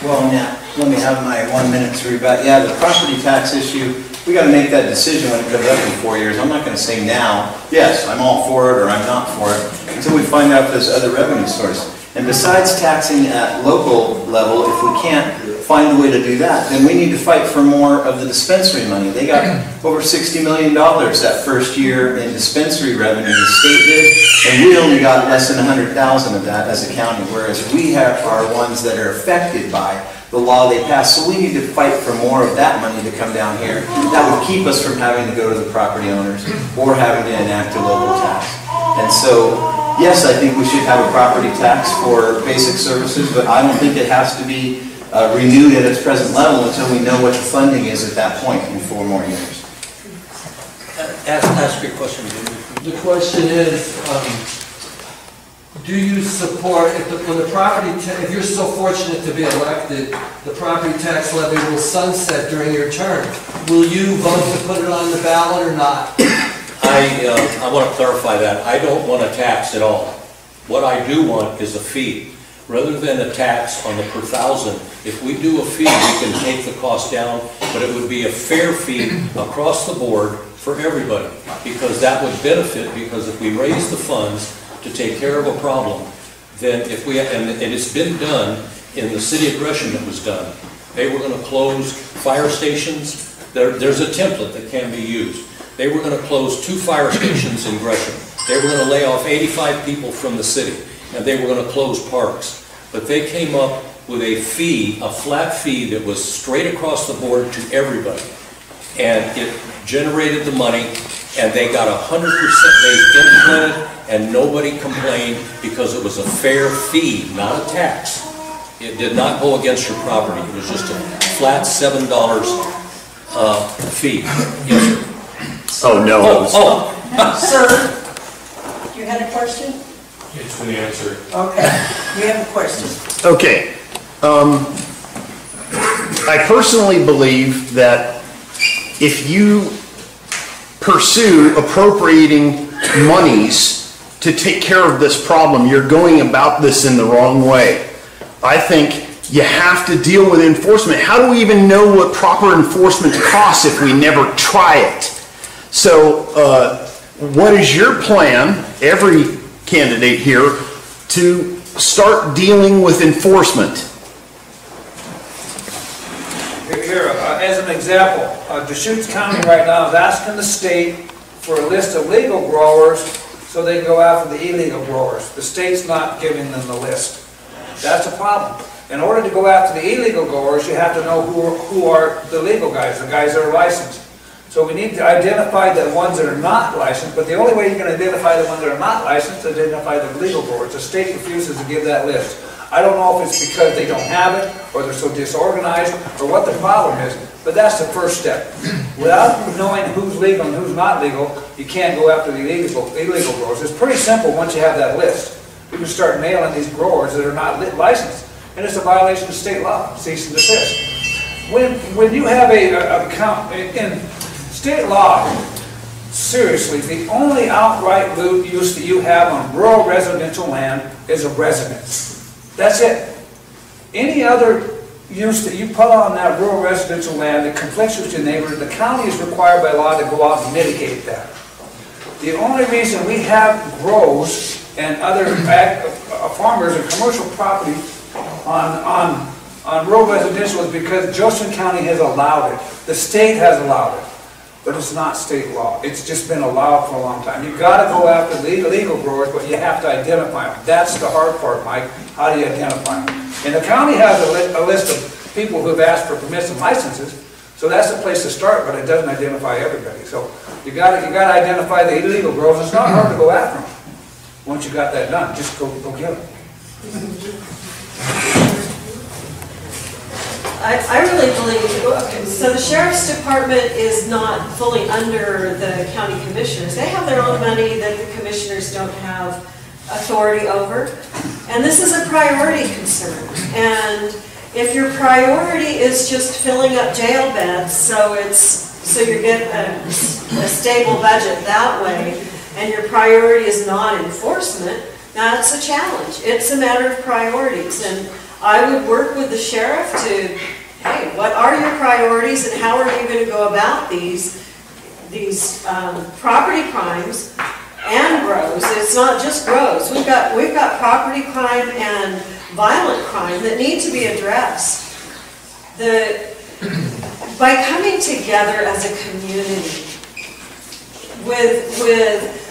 Well, now, let me have my 1 minute to rebut. Yeah, the property tax issue, we got to make that decision when it comes up in 4 years. I'm not going to say now, yes, I'm all for it or I'm not for it, until we find out if there's other revenue source. And besides taxing at local level, if we can't find a way to do that, then we need to fight for more of the dispensary money. They got over $60 million that first year in dispensary revenue, the state did, and we only got less than 100,000 of that as a county, whereas we are ones that are affected by the law they passed. So we need to fight for more of that money to come down here. That would keep us from having to go to the property owners or having to enact a local tax. And so, yes, I think we should have a property tax for basic services, but I don't think it has to be renewed at its present level until we know what the funding is at that point in 4 more years. Ask your question. The question is, do you support, if you're so fortunate to be elected, the property tax levy will sunset during your term. Will you vote to put it on the ballot or not? I want to clarify that. I don't want a tax at all. What I do want is a fee. Rather than a tax on the per thousand, if we do a fee, we can take the cost down, but it would be a fair fee across the board for everybody, because that would benefit, because if we raise the funds to take care of a problem, then if we, and it's been done in the city of Gresham, it was done. They were going to close fire stations. There's a template that can be used. They were going to close 2 fire stations in Gresham. They were going to lay off 85 people from the city, and they were going to close parks. But they came up with a fee, a flat fee that was straight across the board to everybody. And it generated the money, and they got 100%, they implemented, and nobody complained because it was a fair fee, not a tax. It did not go against your property. It was just a flat $7 fee. Yes, sir. Oh, no. Sir, you had a question? It's been answered. Okay, you have a question. Okay. I personally believe that if you pursue appropriating monies to take care of this problem, you're going about this in the wrong way. I think you have to deal with enforcement. How do we even know what proper enforcement costs if we never try it? So what is your plan, every candidate here, to start dealing with enforcement? Here, as an example, Deschutes County right now is asking the state for a list of legal growers so they can go after the illegal growers. The state's not giving them the list. That's a problem. In order to go after the illegal growers, you have to know who are the legal guys, the guys that are licensed. So we need to identify the ones that are not licensed, but the only way you can identify the ones that are not licensed is identify the legal growers. The state refuses to give that list. I don't know if it's because they don't have it, or they're so disorganized, or what the problem is, but that's the first step. Without knowing who's legal and who's not legal, you can't go after the illegal growers. It's pretty simple once you have that list. You can start nailing these growers that are not licensed, and it's a violation of state law, cease and desist. When you have a count in state law, seriously, the only outright use that you have on rural residential land is a residence. That's it. Any other use that you put on that rural residential land that conflicts with your neighbor, the county is required by law to go out and mitigate that. The only reason we have grows and other farmers or commercial property on rural residential is because Josephine County has allowed it. The state has allowed it. But it's not state law. It's just been allowed for a long time. You've got to go after the illegal growers, but you have to identify them. That's the hard part, Mike. How do you identify them? And the county has a list of people who've asked for permits and licenses, so that's the place to start, but it doesn't identify everybody. So you got to identify the illegal growers. It's not hard to go after them. Once you got that done, just go get them. I really believe, okay, so the sheriff's department is not fully under the county commissioners. They have their own money that the commissioners don't have authority over. And this is a priority concern. And if your priority is just filling up jail beds, so you get a stable budget that way, and your priority is not enforcement, that's a challenge. It's a matter of priorities. And I would work with the sheriff to, hey, what are your priorities and how are you going to go about these property crimes and grows? It's not just grows. We've got property crime and violent crime that need to be addressed. By coming together as a community with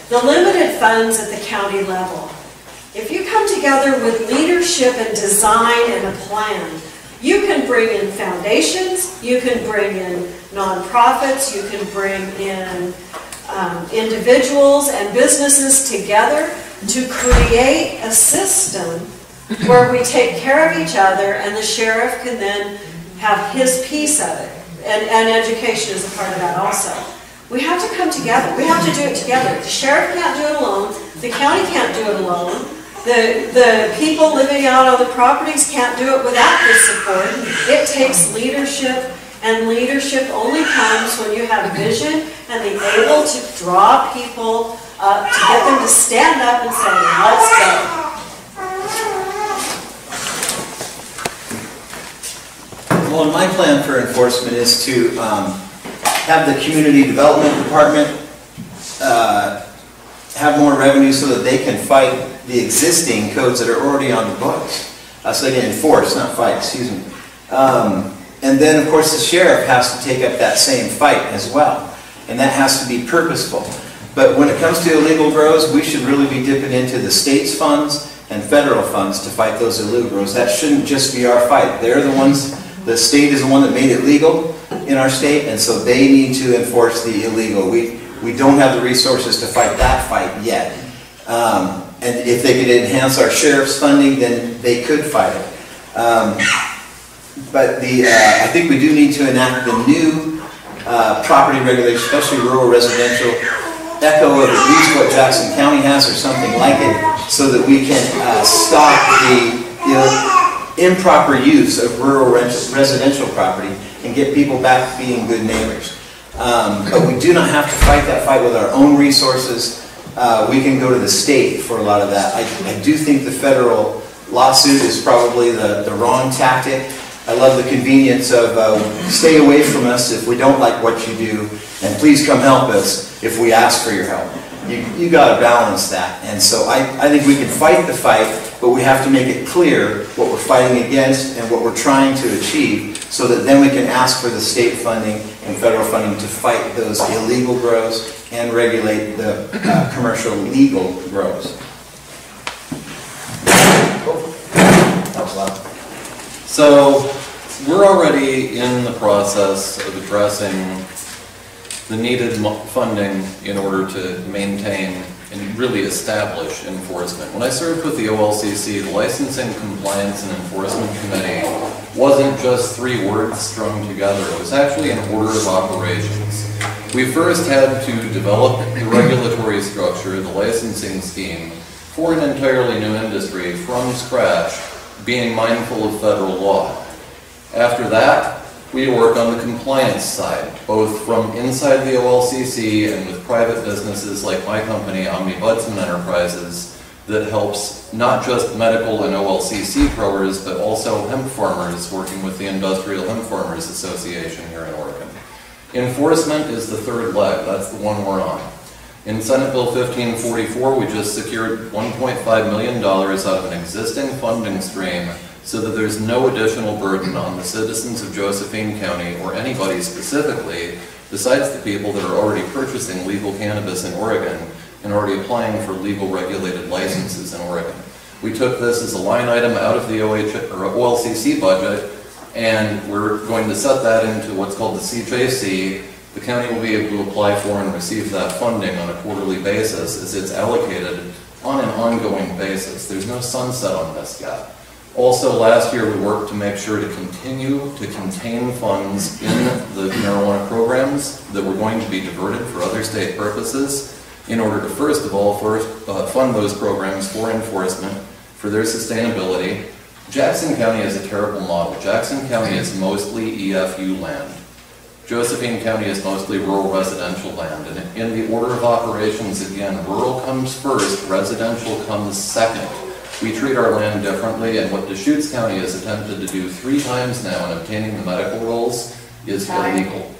the limited funds at the county level, if you come together with leadership and design and a plan, you can bring in foundations, you can bring in nonprofits, you can bring in individuals and businesses together to create a system where we take care of each other and the sheriff can then have his piece of it. And education is a part of that also. We have to come together. We have to do it together. The sheriff can't do it alone. The county can't do it alone. The people living out on the properties can't do it without this support. It takes leadership, and leadership only comes when you have a vision and be able to draw people up, to get them to stand up and say, let's go. Well, my plan for enforcement is to have the community development department have more revenue so that they can fight the existing codes that are already on the books. So they can enforce, not fight, excuse me. And then, of course, the sheriff has to take up that same fight as well. And that has to be purposeful. But when it comes to illegal grows, we should really be dipping into the state's funds and federal funds to fight those illegal grows. That shouldn't just be our fight. They're the ones, the state is the one that made it legal in our state, and so they need to enforce the illegal. We don't have the resources to fight that fight yet. And if they could enhance our sheriff's funding, then they could fight it. But I think we do need to enact the new property regulation, especially rural residential, echo of at least what Jackson County has or something like it, so that we can stop the improper use of rural residential property and get people back to being good neighbors. But we do not have to fight that fight with our own resources. We can go to the state for a lot of that. I do think the federal lawsuit is probably the wrong tactic. I love the convenience of stay away from us if we don't like what you do, and please come help us if we ask for your help. You got to balance that. And so I think we can fight the fight, but we have to make it clear what we're fighting against and what we're trying to achieve, so that then we can ask for the state funding and federal funding to fight those illegal grows and regulate the commercial legal grows. So we're already in the process of addressing the needed funding in order to maintain and really establish enforcement. When I served with the OLCC, the Licensing, Compliance, and Enforcement Committee wasn't just 3 words strung together. It was actually an order of operations. We first had to develop the regulatory structure, the licensing scheme, for an entirely new industry from scratch, being mindful of federal law. After that, we worked on the compliance side, both from inside the OLCC and with private businesses like my company, Omni-Budson Enterprises, that helps not just medical and OLCC growers, but also hemp farmers, working with the Industrial Hemp Farmers Association here in Oregon. Enforcement is the third leg. That's the one we're on. In Senate Bill 1544, we just secured $1.5 million out of an existing funding stream so that there's no additional burden on the citizens of Josephine County, or anybody specifically, besides the people that are already purchasing legal cannabis in Oregon and already applying for legal regulated licenses in Oregon. We took this as a line item out of the OLCC budget, and we're going to set that into what's called the CJC. The county will be able to apply for and receive that funding on a quarterly basis as it's allocated on an ongoing basis. There's no sunset on this yet. Also, last year, we worked to make sure to continue to contain funds in the marijuana programs that were going to be diverted for other state purposes in order to, first of all, fund those programs for enforcement, for their sustainability. Jackson County is a terrible model. Jackson County is mostly EFU land. Josephine County is mostly rural residential land. And in the order of operations, again, rural comes first, residential comes second. We treat our land differently, and what Deschutes County has attempted to do 3 times now in obtaining the medical rolls is illegal.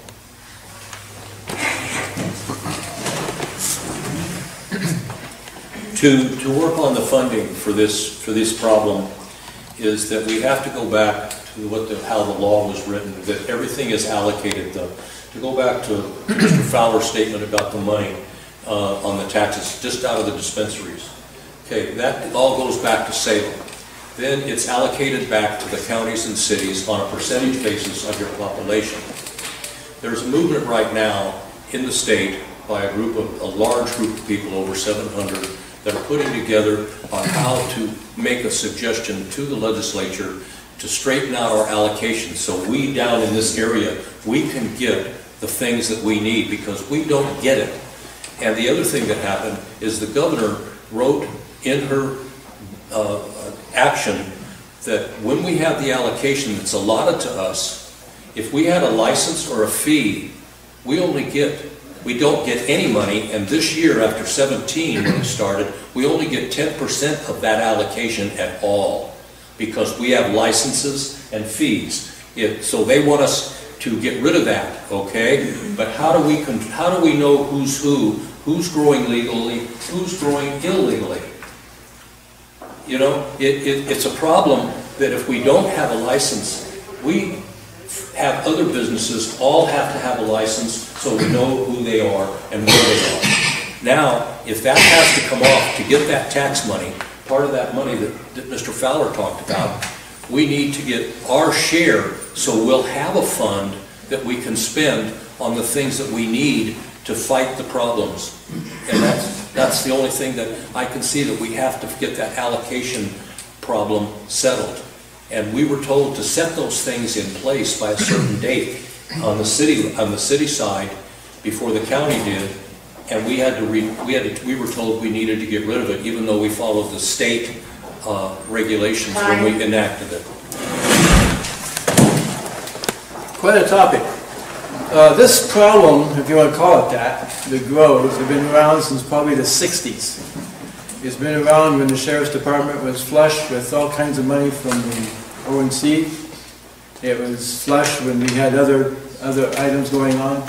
To work on the funding for this problem is that we have to go back to how the law was written, that everything is allocated. To go back to Mr. Fowler's statement about the money on the taxes, just out of the dispensaries. Okay, that all goes back to Salem. Then it's allocated back to the counties and cities on a percentage basis of your population. There's a movement right now in the state by a large group of people, over 700, that are putting together on how to make a suggestion to the legislature to straighten out our allocations so we down in this area, we can get the things that we need, because we don't get it. And the other thing that happened is the governor wrote in her action that when we have the allocation that's allotted to us, if we had a license or a fee, we don't get any money, and this year after 17 when it started, we only get 10% of that allocation at all, because we have licenses and fees. So they want us to get rid of that, okay? But how do we know who's growing legally, who's growing illegally? You know, it's a problem that if we don't have a license, we have other businesses all have to have a license so we know who they are and where they are. Now, if that has to come off to get that tax money, part of that money that Mr. Fowler talked about, we need to get our share so we'll have a fund that we can spend on the things that we need to fight the problems. And that's the only thing that I can see, that we have to get that allocation problem settled. And we were told to set those things in place by a certain date on the city side before the county did, and we were told we needed to get rid of it, even though we followed the state regulations when we enacted it. Quite a topic. This problem, if you want to call it that, the grows, have been around since probably the 60s. It's been around when the Sheriff's Department was flush with all kinds of money from the ONC. It was flush when we had other items going on.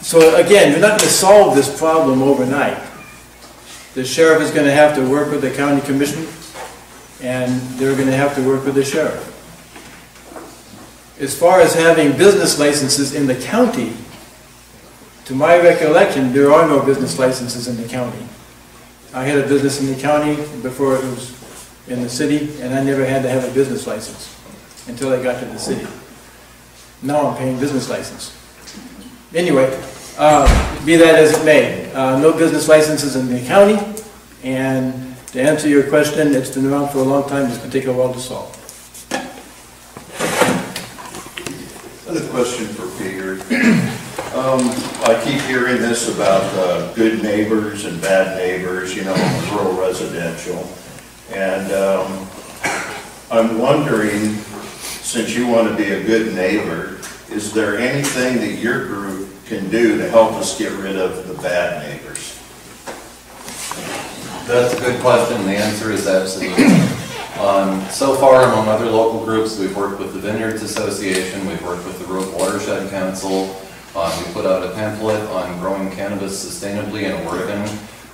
So again, you're not going to solve this problem overnight. The sheriff is going to have to work with the county commission, and they're going to have to work with the sheriff. As far as having business licenses in the county, to my recollection, there are no business licenses in the county. I had a business in the county before it was in the city, and I never had to have a business license until I got to the city. Now I'm paying business license. Anyway, be that as it may, no business licenses in the county, and to answer your question, it's been around for a long time, it's going to take a while to solve. Another question for Peter. I keep hearing this about good neighbors and bad neighbors, you know, rural residential. And I'm wondering, since you want to be a good neighbor, is there anything that your group can do to help us get rid of the bad neighbors? That's a good question. The answer is absolutely. So far, among other local groups, we've worked with the Vineyards Association, we've worked with the Rogue Watershed Council, we put out a pamphlet on growing cannabis sustainably in Oregon.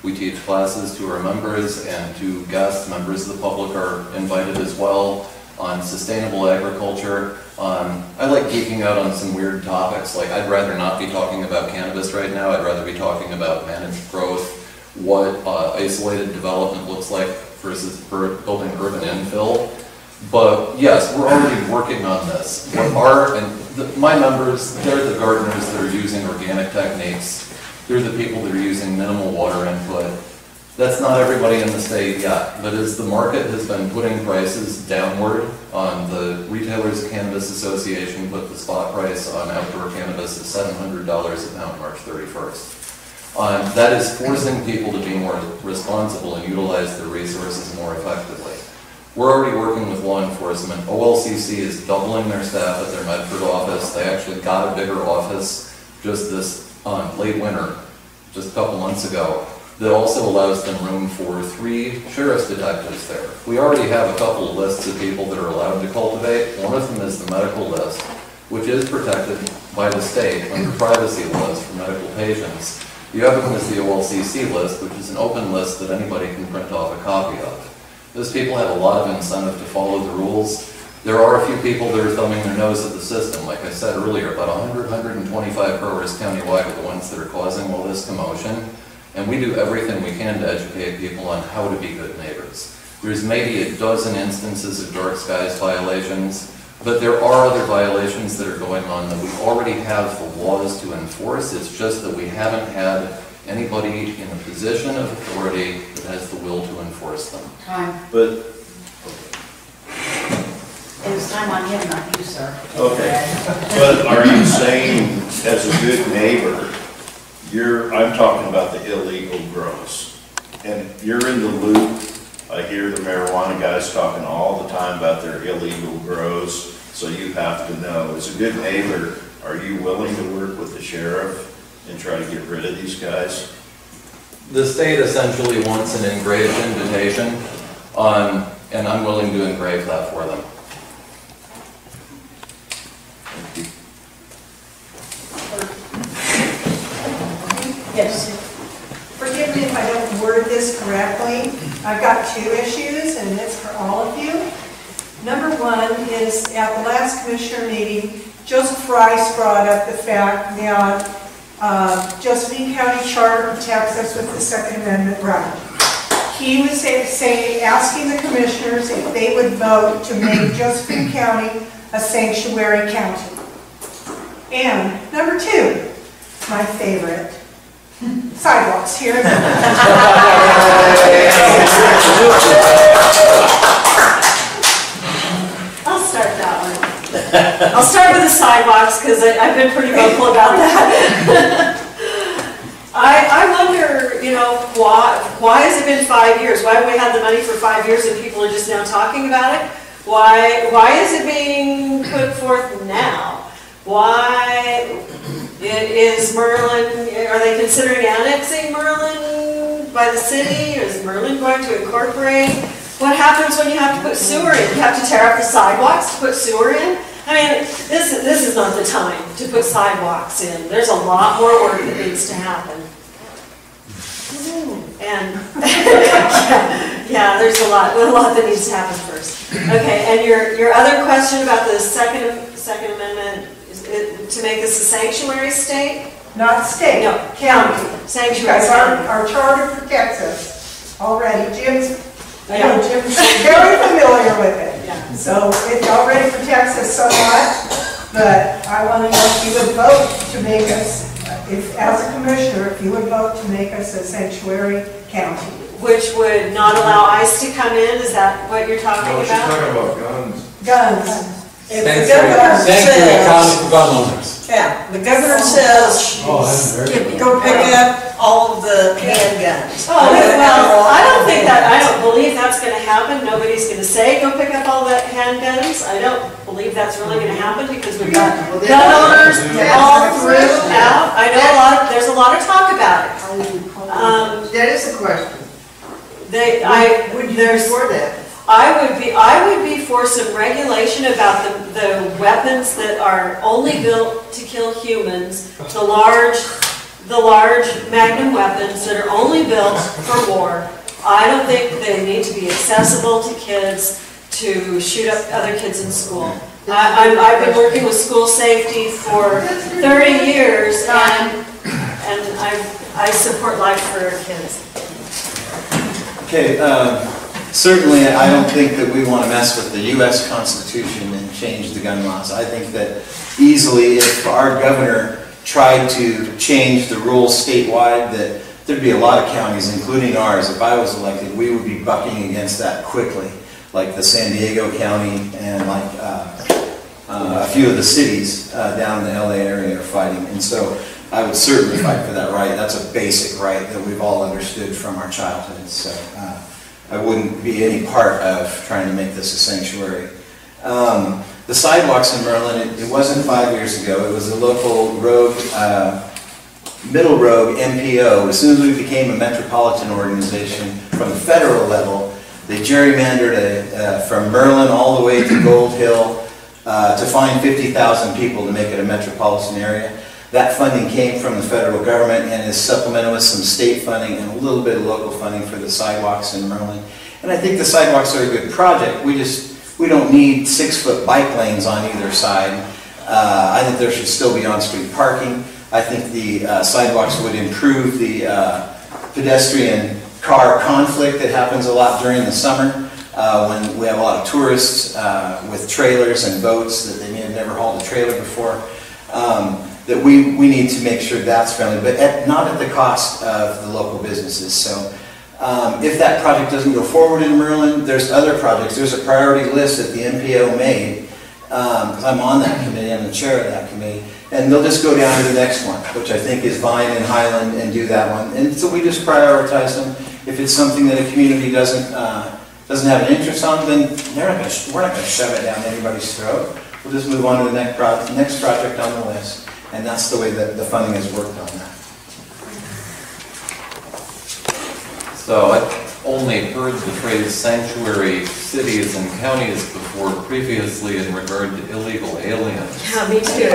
We teach classes to our members, and to guests. Members of the public are invited as well on sustainable agriculture. I like geeking out on some weird topics. Like, I'd rather not be talking about cannabis right now. I'd rather be talking about managed growth, what isolated development looks like versus building urban infill. But yes, we're already working on this. My members, they're the gardeners that are using organic techniques. They're the people that are using minimal water input. That's not everybody in the state yet, but as the market has been putting prices downward on the Retailers Cannabis Association put the spot price on outdoor cannabis at $700 a pound March 31st. That is forcing people to be more responsible and utilize their resources more effectively. We're already working with law enforcement. OLCC is doubling their staff at their Medford office. They actually got a bigger office just this late winter, just a couple months ago. That also allows them room for 3 sheriff's detectives there. We already have a couple of lists of people that are allowed to cultivate. One of them is the medical list, which is protected by the state under privacy laws for medical patients. The other one is the OLCC list, which is an open list that anybody can print off a copy of. Those people have a lot of incentive to follow the rules. There are a few people that are thumbing their nose at the system. Like I said earlier, about 125 growers countywide are the ones that are causing all this commotion. And we do everything we can to educate people on how to be good neighbors. There's maybe a dozen instances of dark skies violations, but there are other violations that are going on that we already have the laws to enforce. It's just that we haven't had anybody in a position of authority that has the will to enforce them. Time. But, It was time on him, not you, sir. okay, but are you saying, as a good neighbor, I'm talking about the illegal grows, and you're in the loop. I hear the marijuana guys talking all the time about their illegal grows, so you have to know, as a good neighbor, are you willing to work with the sheriff and try to get rid of these guys? The state essentially wants an engraved invitation, and I'm willing to engrave that for them. Yes. Forgive me if I don't word this correctly. I've got 2 issues, and it's for all of you. Number 1 is, at the last commissioner meeting, Joseph Rice brought up the fact that Josephine County Charter protects us with the Second Amendment right. He was asking the commissioners if they would vote to make Josephine County a sanctuary county. And number 2, my favorite, sidewalks here. I'll start that one. I'll start with the sidewalks because I've been pretty vocal about that. I wonder, why has it been 5 years? Why have we had the money for 5 years and people are just now talking about it? Why is it being put forth now? Why is Merlin, are they considering annexing Merlin by the city? Or is Merlin going to incorporate? What happens when you have to put sewer in? You have to tear up the sidewalks to put sewer in? I mean, this is not the time to put sidewalks in. There's a lot more work that needs to happen. And yeah, there's a lot that needs to happen first. Okay, and your other question about the Second Amendment, to make this a sanctuary state? Not state. No, county. Sanctuary. Because our charter protects us already. Jim's very familiar with it. Yeah. So it already protects us somewhat, but I want to know if you would vote to make us, as a commissioner, if you would vote to make us a sanctuary county. Which would not allow ICE to come in? Is that what you're talking about? No, she's talking about guns. Guns. If the governor Sanctuary county says, for gun owners. yeah, the governor says, go pick up all of the handguns. Oh, well, I don't believe that's going to happen. Nobody's going to say, go pick up all the handguns. I don't believe that's really going to happen because we've got gun owners all throughout. I know there's a lot of talk about it. That is the question. Would you be for that? I would be for some regulation about the weapons that are only built to kill humans, the large magnum weapons that are only built for war. I don't think they need to be accessible to kids to shoot up other kids in school. I've been working with school safety for 30 years, and I support life for kids. Okay, certainly I don't think that we want to mess with the U.S. Constitution and change the gun laws. I think that easily if our governor tried to change the rules statewide, that there'd be a lot of counties, including ours, if I was elected, we would be bucking against that quickly, like the San Diego County and like a few of the cities down in the LA area are fighting. And so I would certainly fight for that right. That's a basic right that we've all understood from our childhood. So I wouldn't be any part of trying to make this a sanctuary. The sidewalks in Merlin, it wasn't 5 years ago. It was a local road, Middle Road MPO. As soon as we became a metropolitan organization from the federal level, they gerrymandered from Merlin all the way to Gold Hill to find 50,000 people to make it a metropolitan area. That funding came from the federal government and is supplemented with some state funding and a little bit of local funding for the sidewalks in Merlin. And I think the sidewalks are a good project. We don't need 6-foot bike lanes on either side. I think there should still be on-street parking. I think the sidewalks would improve the pedestrian car conflict that happens a lot during the summer when we have a lot of tourists with trailers and boats that they may have never hauled a trailer before. That we need to make sure that's friendly, but not at the cost of the local businesses. So if that project doesn't go forward in Merlin, there's other projects. There's a priority list that the MPO made, because I'm on that committee, I'm the chair of that committee, and they'll just go down to the next one, which I think is Vine and Highland, and do that one. And so we just prioritize them. If it's something that a community doesn't have an interest on, then we're not going to shove it down anybody's throat. We'll just move on to the next project on the list. And that's the way that the funding has worked on that. So I've only heard the phrase sanctuary cities and counties before previously in regard to illegal aliens. Yeah, me too.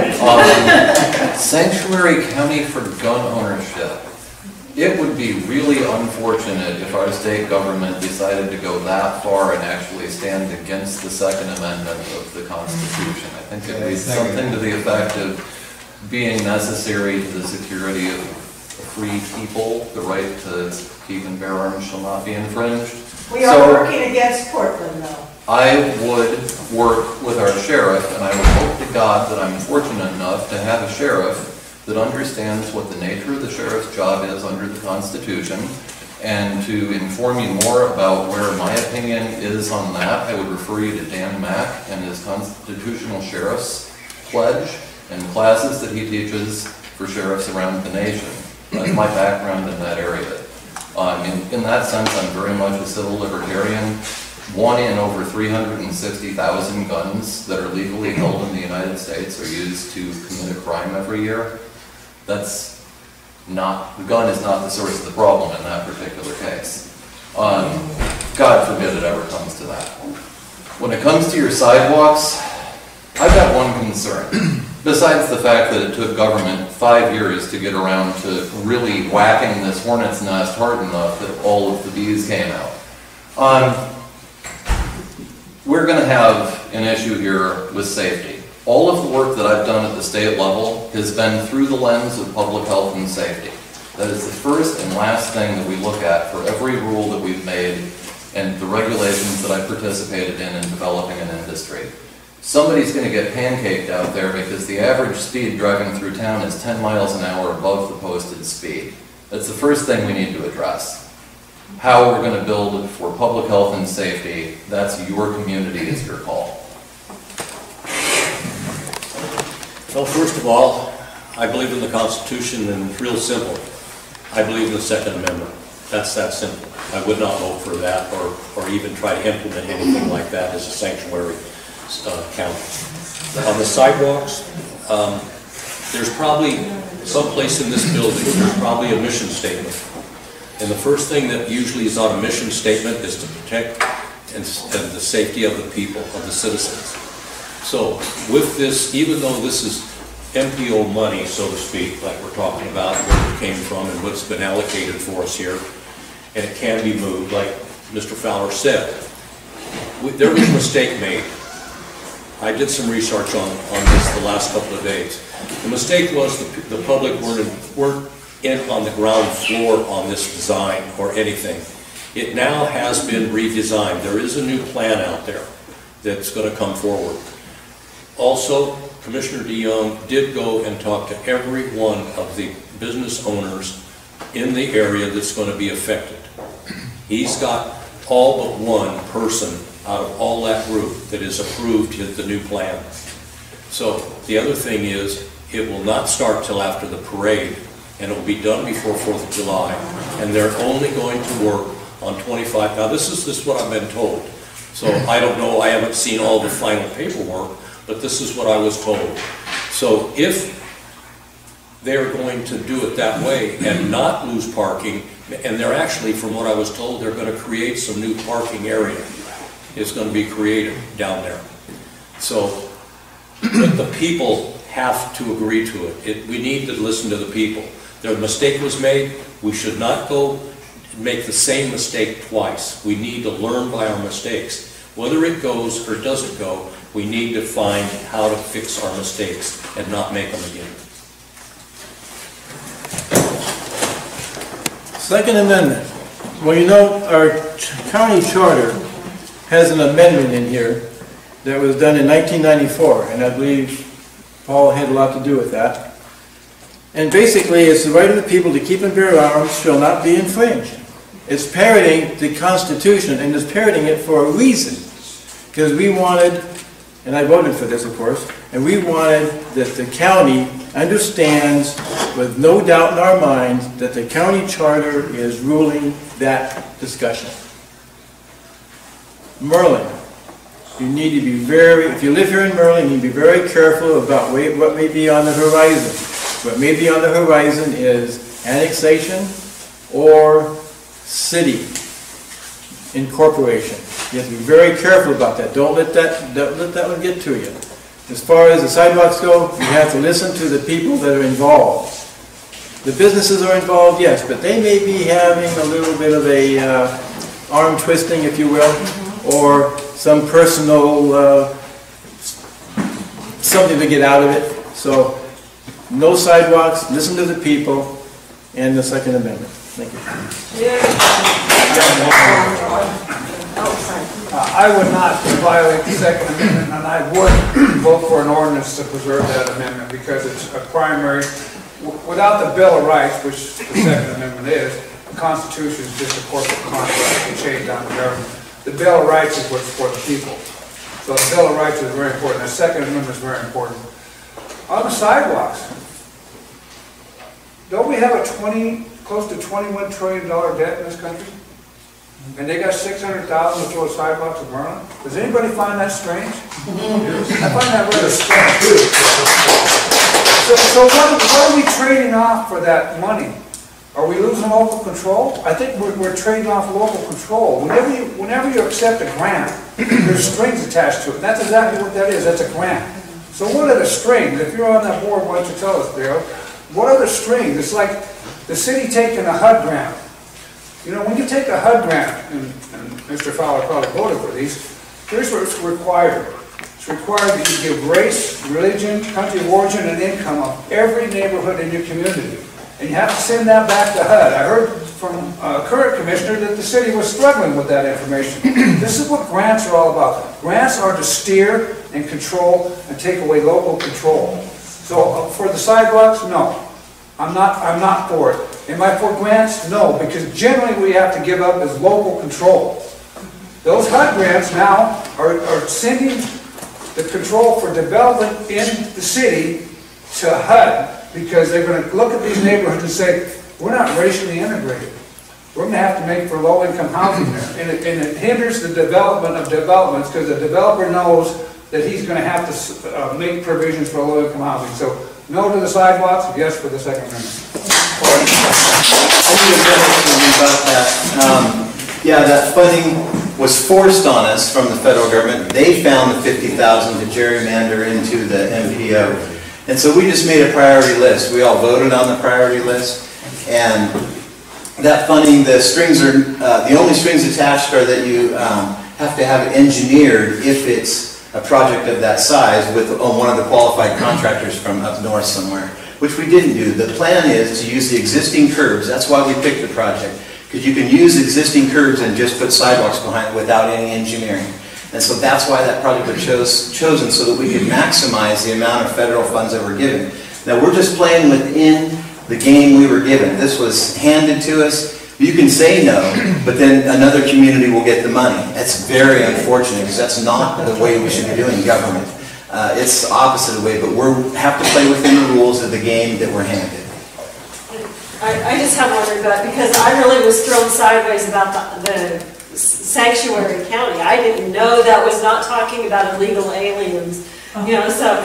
Sanctuary county for gun ownership. It would be really unfortunate if our state government decided to go that far and actually stand against the Second Amendment of the Constitution. I think it would be something to the effect of being necessary to the security of free people, the right to keep and bear arms shall not be infringed. We are working against Portland, though. I would work with our sheriff, and I would hope to God that I'm fortunate enough to have a sheriff that understands what the nature of the sheriff's job is under the Constitution, and to inform you more about where my opinion is on that, I would refer you to Dan Mack and his constitutional sheriff's pledge and classes that he teaches for sheriffs around the nation. That's my background in that area. In that sense, I'm very much a civil libertarian. 1 in over 360,000 guns that are legally held in the United States are used to commit a crime every year. That's not, the gun is not the source of the problem in that particular case. God forbid it ever comes to that. When it comes to your sidewalks, I've got one concern. Besides the fact that it took government 5 years to get around to really whacking this hornet's nest hard enough that all of the bees came out. We're going to have an issue here with safety. All of the work that I've done at the state level has been through the lens of public health and safety. That is the first and last thing that we look at for every rule that we've made and the regulations that I participated in developing an industry. Somebody's going to get pancaked out there because the average speed driving through town is 10 miles an hour above the posted speed. That's the first thing we need to address. How we're going to build for public health and safety, that's your community, it's your call. Well, first of all, I believe in the Constitution, and it's real simple. I believe in the Second Amendment. That's that simple. I would not vote for that or even try to implement anything like that as a sanctuary county. On the sidewalks, there's probably someplace in this building, there's probably a mission statement. And the first thing that usually is on a mission statement is to protect and the safety of the people, of the citizens. So with this, even though this is MPO money, so to speak, like we're talking about, where it came from and what's been allocated for us here, and it can be moved, like Mr. Fowler said, there was a mistake made. I did some research on this the last couple of days. The mistake was the public weren't in on the ground floor on this design or anything. It now has been redesigned. There is a new plan out there that's going to come forward. Also, Commissioner DeYoung did go and talk to every one of the business owners in the area that's going to be affected. He's got all but one person out of all that group that is approved the new plan. So the other thing is, it will not start till after the parade, and it will be done before 4th of July, and they're only going to work on 25. Now this is what I've been told. So I don't know, I haven't seen all the final paperwork, but this is what I was told. So if they're going to do it that way and not lose parking, and they're actually, from what I was told, they're going to create some new parking area. It's going to be created down there. So, but the people have to agree to it. We need to listen to the people. Their mistake was made. We should not go make the same mistake twice. We need to learn by our mistakes. Whether it goes or doesn't go, we need to find how to fix our mistakes and not make them again. Second Amendment. Well, you know, our county charter has an amendment in here that was done in 1994, and I believe Paul had a lot to do with that. And basically, it's the right of the people to keep and bear arms shall not be infringed. It's parroting the Constitution, and it's parroting it for a reason. Because we wanted, and I voted for this, of course, and we wanted that the county understands with no doubt in our minds that the county charter is ruling that discussion. Merlin, you need to be if you live here in Merlin, you need to be very careful about what may be on the horizon. What may be on the horizon is annexation or city incorporation. You have to be very careful about that. Don't let that one get to you. As far as the sidewalks go, you have to listen to the people that are involved. The businesses are involved, yes, but they may be having a little bit of a arm twisting, if you will, or some personal something to get out of it. So, no sidewalks, listen to the people, and the Second Amendment. Thank you. I would not violate the Second Amendment, and I would vote for an ordinance to preserve that amendment because it's a primary. Without the Bill of Rights, which the Second Amendment is, the Constitution is just a corporate contract to change down the government. The Bill of Rights is what's for the people. So the Bill of Rights is very important. The Second Amendment is very important. On the sidewalks, don't we have a close to $21 trillion debt in this country? And they got $600,000 to throw sidewalks in Merlin? Does anybody find that strange? I find that rather strange. So what are we trading off for that money? Are we losing local control? I think we're trading off local control. Whenever you accept a grant, there's strings attached to it. That's exactly what that is. That's a grant. So what are the strings? If you're on that board, why don't you tell us, Dale? What are the strings? It's like the city taking a HUD grant. You know, when you take a HUD grant, and Mr. Fowler probably voted for these, here's what's required. It's required that you give race, religion, country of origin, and income of every neighborhood in your community. And you have to send that back to HUD. I heard from a current commissioner that the city was struggling with that information. This is what grants are all about. Grants are to steer and control and take away local control. So for the sidewalks, no. I'm not for it. Am I for grants? No, because generally what you have to give up is local control. Those HUD grants now are sending the control for development in the city to HUD because they're going to look at these neighborhoods and say, we're not racially integrated. We're going to have to make for low-income housing there. And it hinders the development of developments because the developer knows that he's going to have to make provisions for low-income housing. So no to the sidewalks, yes for the Second Amendment. I need a minute about that. Yeah, that funding was forced on us from the federal government. They found the $50,000 to gerrymander into the MPO. And so we just made a priority list. We all voted on the priority list. And that funding, the strings are, the only strings attached are that you have to have it engineered if it's a project of that size with one of the qualified contractors from up north somewhere, which we didn't do. The plan is to use the existing curbs. That's why we picked the project, because you can use existing curbs and just put sidewalks behind it without any engineering. And so that's why that project was chosen, so that we could maximize the amount of federal funds that we're given. Now we're just playing within the game we were given. This was handed to us. You can say no, but then another community will get the money. That's very unfortunate because that's not the way we should be doing government. It's the opposite way, but we have to play within the rules of the game that we're handed. I just have one regret because I really was thrown sideways about the sanctuary county. I didn't know that was not talking about illegal aliens. You know, so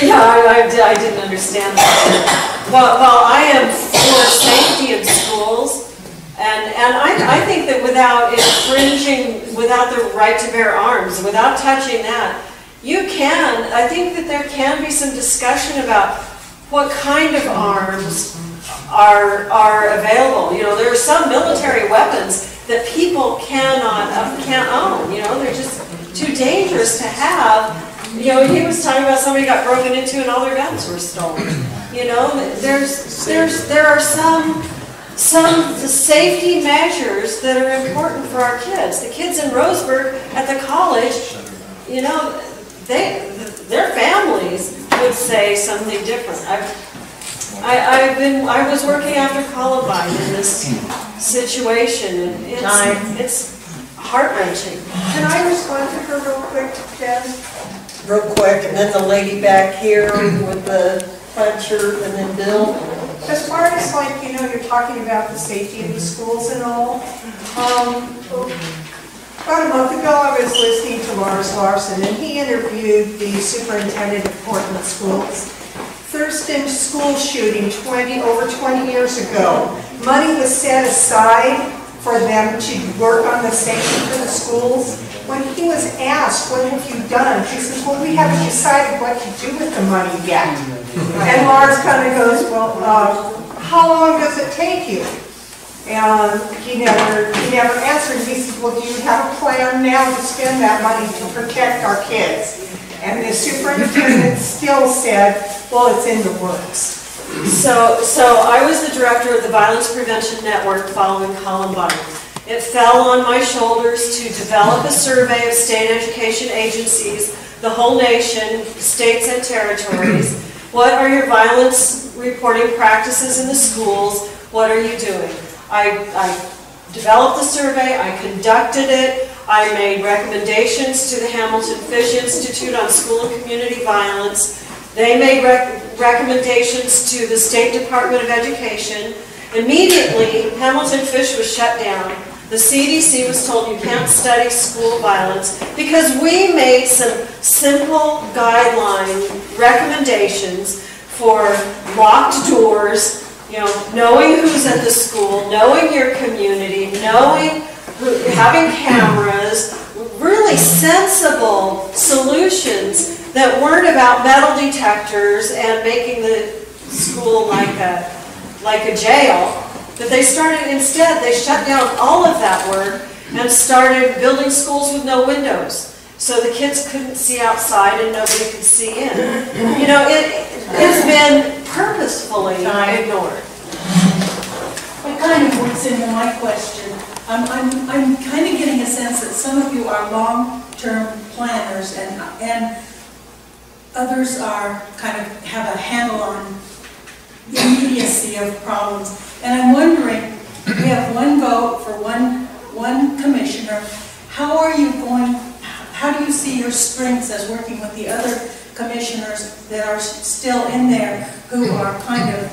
yeah, I didn't understand that. While I am for safety in schools, and I think that without infringing, without the right to bear arms, without touching that, I think that there can be some discussion about what kind of arms are available. You know, there are some military weapons that people can't own. You know, they're just too dangerous to have. You know, he was talking about somebody got broken into and all their guns were stolen. You know, there are some safety measures that are important for our kids. The kids in Roseburg at the college, you know, their families would say something different. I was working after Columbine in this situation, and it's heart-wrenching. Can I respond to her real quick, Jen? Real quick, and then the lady back here with the plaid shirt, and then Bill. As far as, like, you know, you're talking about the safety of the schools and all, about a month ago I was listening to Lars Larson, and he interviewed the superintendent of Portland Schools. Thurston school shooting over 20 years ago. Money was set aside for them to work on the safety for the schools. When he was asked, what have you done? He says, well, we haven't decided what to do with the money yet. And Lars kind of goes, well, how long does it take you? And he never answered. He says, well, do you have a plan now to spend that money to protect our kids? And the superintendent still said, well, it's in the works. So I was the director of the Violence Prevention Network following Columbine. It fell on my shoulders to develop a survey of state education agencies, the whole nation, states and territories. What are your violence reporting practices in the schools? What are you doing? I developed the survey, I conducted it, I made recommendations to the Hamilton Fish Institute on school and community violence. They made recommendations to the State Department of Education. Immediately, Hamilton Fish was shut down. The CDC was told you can't study school violence because we made some simple guideline recommendations for locked doors, you know, knowing who's at the school, knowing your community, having cameras, really sensible solutions that weren't about metal detectors and making the school like a jail. But they started, instead, they shut down all of that work and started building schools with no windows. So the kids couldn't see outside and nobody could see in. You know, it's been purposefully ignored. That kind of works into my question. I'm kind of getting a sense that some of you are long-term planners and others are kind of have a handle on the immediacy of problems. And I'm wondering, we have one vote for one commissioner. How do you see your strengths as working with the other commissioners that are still in there who are kind of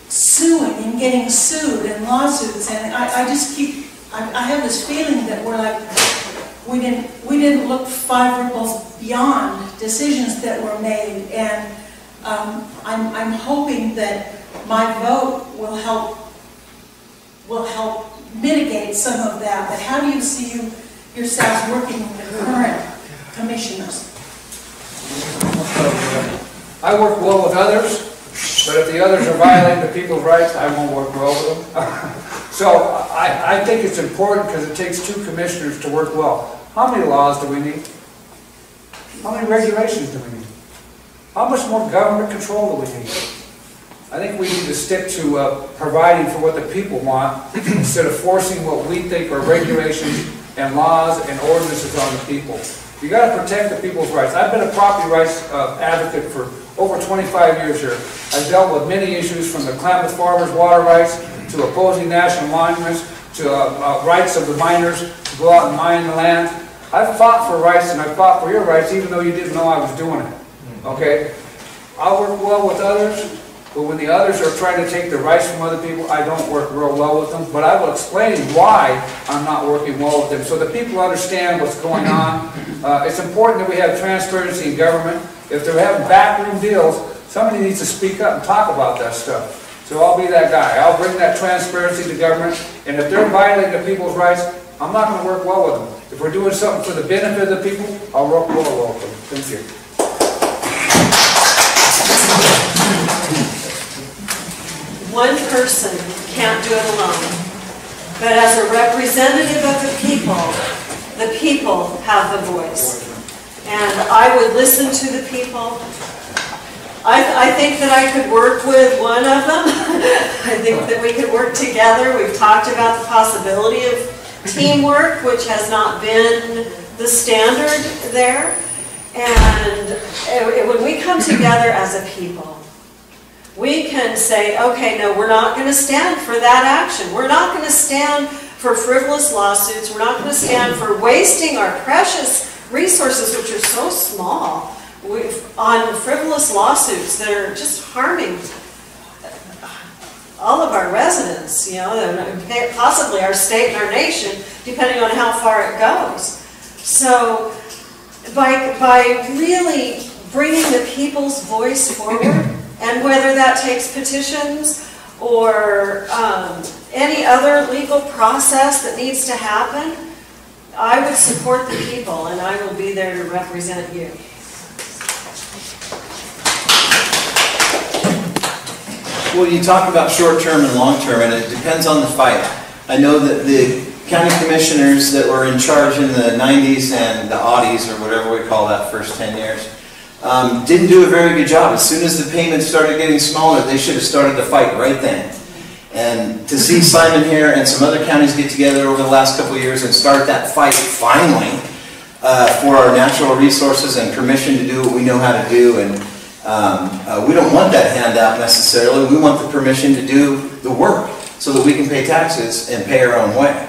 suing and getting sued in lawsuits? And I have this feeling that we're like, we didn't look 5 ripples beyond decisions that were made, and I'm hoping that my vote will help mitigate some of that. But how do you see yourselves working with the current commissioners? I work well with others, but if the others are violating the people's rights, I won't work well with them. So I think it's important because it takes 2 commissioners to work well. How many laws do we need? How many regulations do we need? How much more government control do we need? I think we need to stick to providing for what the people want instead of forcing what we think are regulations and laws and ordinances on the people. You got to protect the people's rights. I've been a property rights advocate for over 25 years here. I've dealt with many issues, from the Klamath farmers' water rights to opposing national monuments to rights of the miners to go out and mine the land. I've fought for rights, and I fought for your rights even though you didn't know I was doing it. Okay? I work well with others, but when the others are trying to take the rights from other people, I don't work real well with them. But I will explain why I'm not working well with them so that people understand what's going on. It's important that we have transparency in government. If they're having backroom deals, somebody needs to speak up and talk about that stuff. So I'll be that guy. I'll bring that transparency to government. And if they're violating the people's rights, I'm not going to work well with them. If we're doing something for the benefit of the people, I'll work well with them. Thank you. One person can't do it alone. But as a representative of the people have the voice. And I would listen to the people. I think that I could work with one of them. I think that we could work together. We've talked about the possibility of teamwork, which has not been the standard there. And when we come together as a people, we can say, okay, no, we're not going to stand for that action. We're not going to stand for frivolous lawsuits. We're not going to stand for wasting our precious resources, which are so small, on frivolous lawsuits that are just harming all of our residents, you know, and possibly our state and our nation, depending on how far it goes. So by really bringing the people's voice forward, and whether that takes petitions or any other legal process that needs to happen, I would support the people, and I will be there to represent you. Well, you talk about short-term and long-term, and it depends on the fight. I know that the county commissioners that were in charge in the 90s and the aughties, or whatever we call that, first 10 years, didn't do a very good job. As soon as the payments started getting smaller, they should have started to fight right then. And to see Simon here and some other counties get together over the last couple of years and start that fight finally for our natural resources and permission to do what we know how to do. And we don't want that handout necessarily. We want the permission to do the work so that we can pay taxes and pay our own way.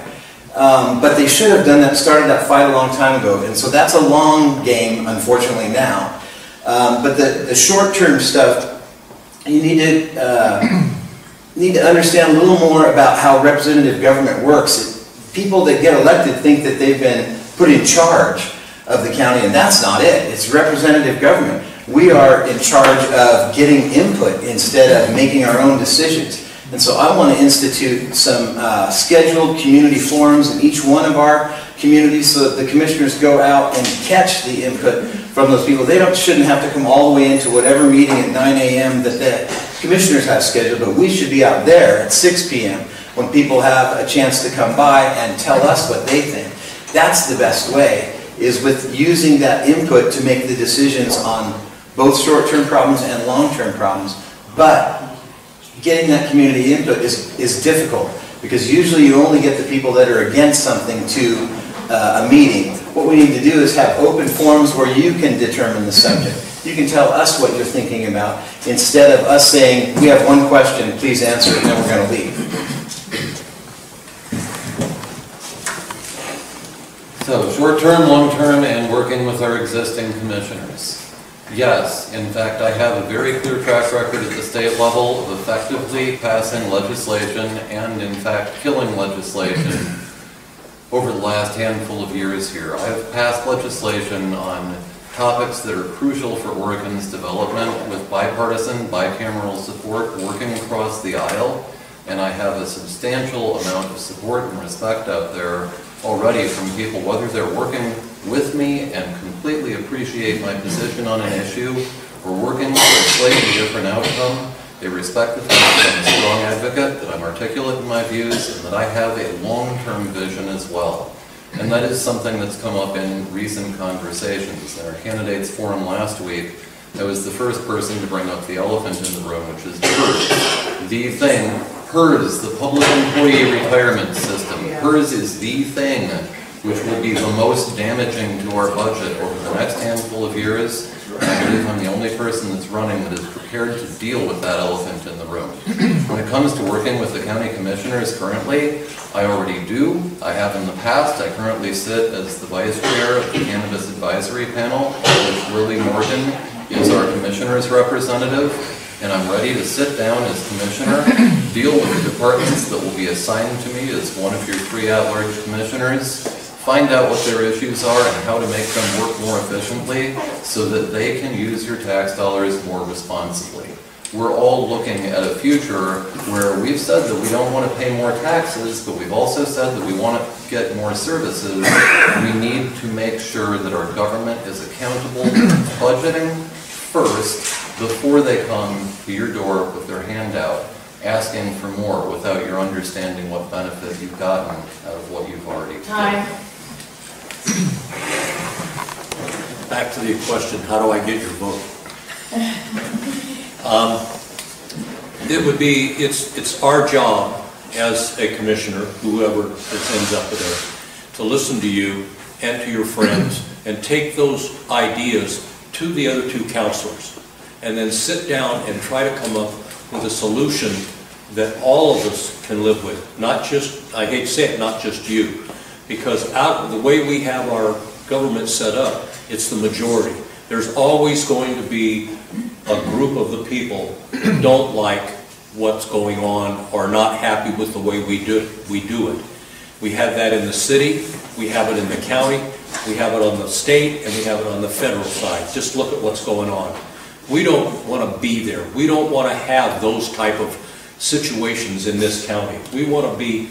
But they should have done that, started that fight a long time ago. And so that's a long game, unfortunately, now. But the short-term stuff, you need to understand a little more about how representative government works. People that get elected think that they've been put in charge of the county, and that's not it. It's representative government. We are in charge of getting input instead of making our own decisions. And so I want to institute some scheduled community forums in each one of our communities so that the commissioners go out and catch the input from those people. They shouldn't have to come all the way into whatever meeting at 9 a.m. that the commissioners have scheduled, but we should be out there at 6 p.m. when people have a chance to come by and tell us what they think. That's the best way, is with using that input to make the decisions on both short-term problems and long-term problems. But getting that community input is difficult, because usually you only get the people that are against something to a meeting. What we need to do is have open forums where you can determine the subject. You can tell us what you're thinking about, instead of us saying, we have one question, please answer it, and then we're going to leave. So, short-term, long-term, and working with our existing commissioners. Yes, in fact, I have a very clear track record at the state level of effectively passing legislation and, in fact, killing legislation over the last handful of years here. I have passed legislation on topics that are crucial for Oregon's development with bipartisan, bicameral support working across the aisle, and I have a substantial amount of support and respect out there already from people, whether they're working with me and completely appreciate my position on an issue, or working for a slightly different outcome. They respect the fact that I'm a strong advocate, that I'm articulate in my views, and that I have a long-term vision as well. And that is something that's come up in recent conversations. In our candidates forum last week, I was the first person to bring up the elephant in the room, which is PERS. The thing, PERS, the Public Employee Retirement System. PERS is the thing which will be the most damaging to our budget over the next handful of years. I believe I'm the only person that's running that is prepared to deal with that elephant in the room. When it comes to working with the county commissioners currently, I already do. I have in the past. I currently sit as the vice chair of the Cannabis Advisory Panel, which Lily Morgan is our commissioner's representative, and I'm ready to sit down as commissioner, deal with the departments that will be assigned to me as one of your 3 at-large commissioners, find out what their issues are and how to make them work more efficiently so that they can use your tax dollars more responsibly. We're all looking at a future where we've said that we don't want to pay more taxes, but we've also said that we want to get more services. We need to make sure that our government is accountable to budgeting first before they come to your door with their hand out, asking for more without your understanding what benefit you've gotten out of what you've already done. Back to the question, how do I get your vote? It would be, it's our job as a commissioner, whoever ends up there, to listen to you and to your friends and take those ideas to the other 2 counselors and then sit down and try to come up with a solution that all of us can live with. Not just, I hate to say it, not just you. Because the way we have our government set up, it's the majority. There's always going to be a group of the people that don't like what's going on or not happy with the way we do it. We have that in the city, we have it in the county, we have it on the state, and we have it on the federal side. Just look at what's going on. We don't want to be there. We don't want to have those type of situations in this county. We want to be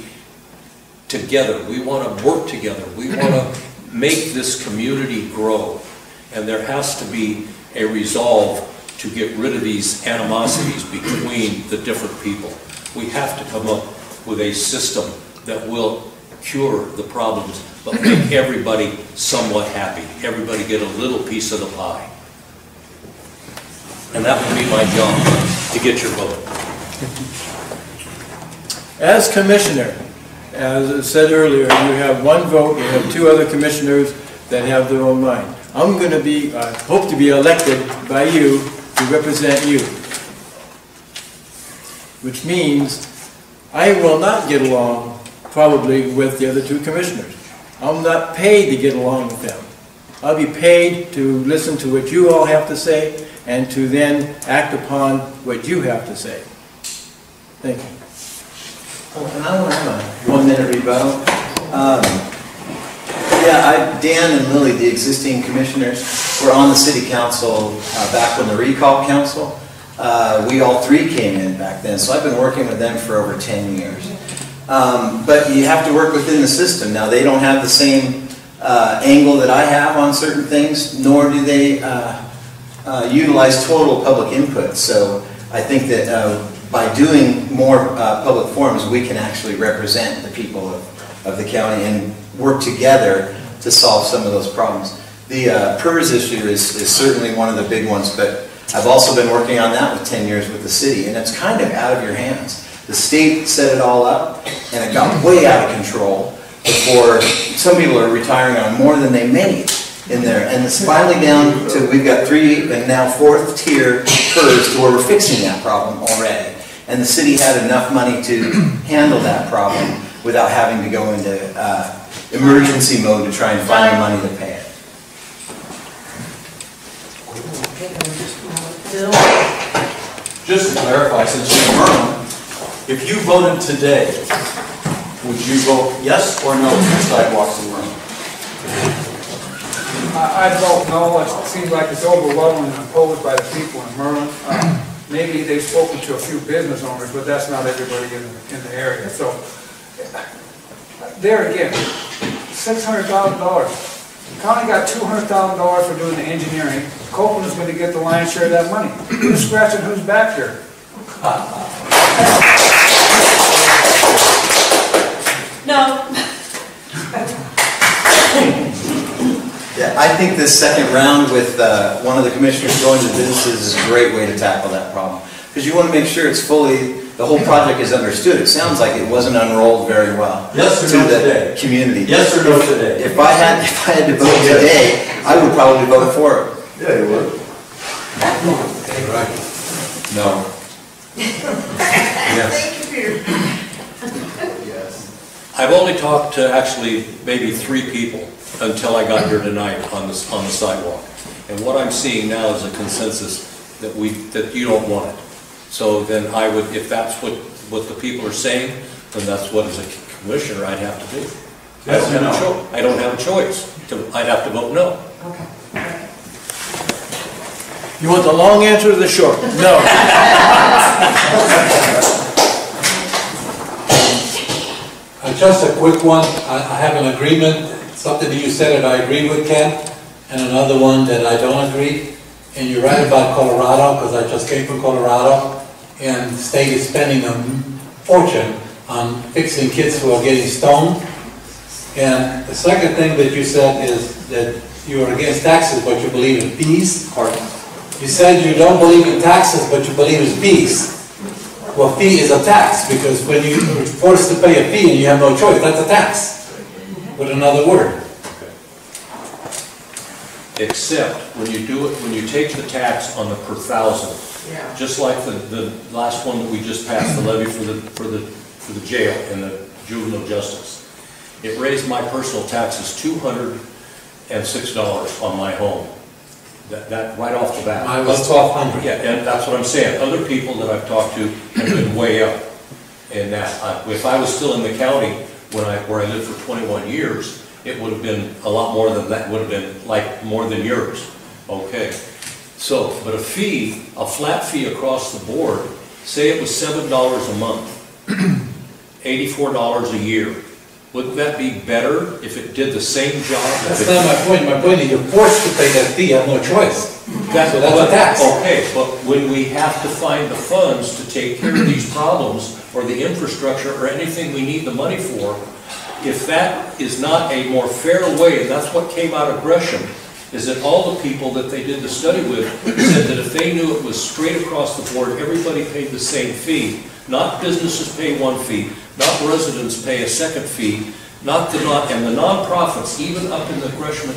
together. We want to work together. We want to make this community grow. And there has to be a resolve to get rid of these animosities between the different people. We have to come up with a system that will cure the problems, but make everybody somewhat happy. Everybody get a little piece of the pie. And that would be my job, to get your vote. As commissioner, as I said earlier, you have 1 vote, you have 2 other commissioners that have their own mind. I'm going to be, hope to be elected by you to represent you. Which means I will not get along probably with the other 2 commissioners. I'm not paid to get along with them. I'll be paid to listen to what you all have to say and to then act upon what you have to say. Thank you. And I want to have a 1-minute rebuttal. Dan and Lily, the existing commissioners, were on the city council back when the recall council. We all 3 came in back then, so I've been working with them for over 10 years. But you have to work within the system. Now, they don't have the same angle that I have on certain things, nor do they utilize total public input. So I think that by doing more public forums, we can actually represent the people of the county and work together to solve some of those problems. The PERS issue is certainly one of the big ones, but I've also been working on that with 10 years with the city, and it's kind of out of your hands. The state set it all up, and it got way out of control before some people are retiring on more than they made in there. And it's finally down to, we've got 3 and now 4th tier PERS to where we're fixing that problem already. And the city had enough money to handle that problem without having to go into emergency mode to try and find the money to pay it. Just to clarify, since you're Merlin, if you voted today, would you vote yes or no for sidewalks in Merlin? I'd vote no. It seems like it's overwhelmingly opposed by the people in Merlin. Maybe they've spoken to a few business owners, but that's not everybody in the area. So there again, $600,000. The county got $200,000 for doing the engineering. Copeland is going to get the lion's share of that money. Who's scratching who's back here? No. Yeah, I think this second round with one of the commissioners going to businesses is a great way to tackle that problem. Because you want to make sure it's fully the whole project is understood. It sounds like it wasn't unrolled very well. Yes or to no the today? Community. Yes or no today? If I had to vote today, I would probably vote for it. Yeah, you would. No. Thank you, Peter. I've only talked to actually maybe 3 people until I got here tonight on the sidewalk. And what I'm seeing now is a consensus that you don't want it. So then I would, if that's what the people are saying, then that's what as a commissioner I'd have to do. Yes or no? I don't have a choice. I'd have to vote no. Okay. You want the long answer or the short? No. Just a quick one. I have an agreement, something that you said that I agree with, Ken, and another one that I don't agree. And you're right about Colorado, because I just came from Colorado, and the state is spending a fortune on fixing kids who are getting stoned. And the second thing that you said is that you are against taxes, but you believe in fees. You said you don't believe in taxes, but you believe in fees. Well, fee is a tax, because when you're forced to pay a fee and you have no choice, that's a tax, with another word. Except when you do it, when you take the tax on the per thousand, just like the last one that we just passed, the levy for the jail and the juvenile justice. It raised my personal taxes $206 on my home. That right off the bat. Mine was $1,200. Yeah, and that's what I'm saying. Other people that I've talked to have been way up. And that, if I was still in the county where I lived for 21 years, it would have been a lot more than that. Would have been like more than yours. Okay. So, but a flat fee across the board. Say it was $7 a month, $84 a year. Wouldn't that be better if it did the same job? That's not my point. My point is you're forced to pay that fee. You have no choice. So that's a tax. Okay, but when we have to find the funds to take care of these problems, or the infrastructure, or anything we need the money for, if that is not a more fair way, and that's what came out of Gresham, is that all the people that they did the study with said that if they knew it was straight across the board, everybody paid the same fee, not businesses pay one fee, not residents pay a second fee, and the nonprofits, even up in the Gresham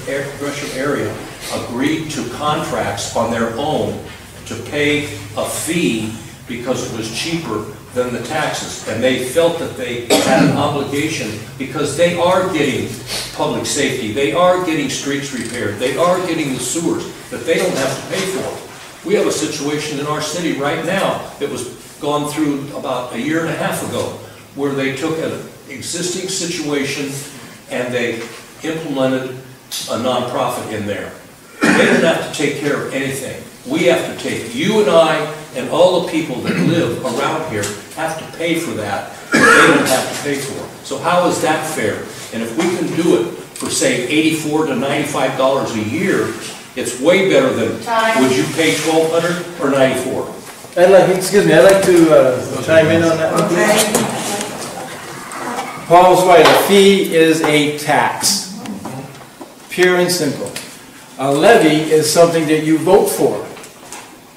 area, agreed to contracts on their own to pay a fee because it was cheaper than the taxes. And they felt that they had an obligation because they are getting public safety, they are getting streets repaired, they are getting the sewers that they don't have to pay for. We have a situation in our city right now that was gone through about a year and a half ago, where they took an existing situation and they implemented a nonprofit in there. They don't have to take care of anything. We have to take, you and I and all the people that live around here have to pay for that, but they don't have to pay for it. So how is that fair? And if we can do it for, say, $84 to $95 a year, it's way better than, would you pay $1,200 or $94? I'd like to chime in on that one. Paul's right, a fee is a tax, pure and simple. A levy is something that you vote for.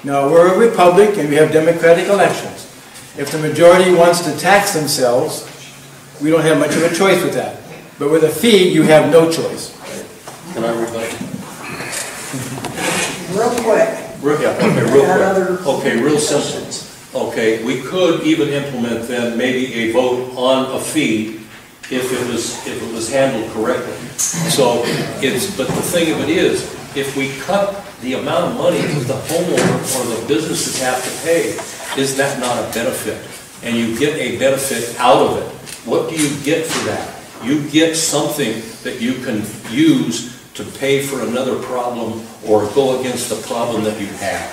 Now, we're a republic and we have democratic elections. If the majority wants to tax themselves, we don't have much of a choice with that. But with a fee, you have no choice. Can I rebut? Real quick. Real quick. Okay, real simple. Okay, we could even implement then maybe a vote on a fee if it was handled correctly. So but the thing of it is, if we cut the amount of money that the homeowner or the businesses have to pay, is that not a benefit? And you get a benefit out of it. What do you get for that? You get something that you can use to pay for another problem or go against the problem that you have.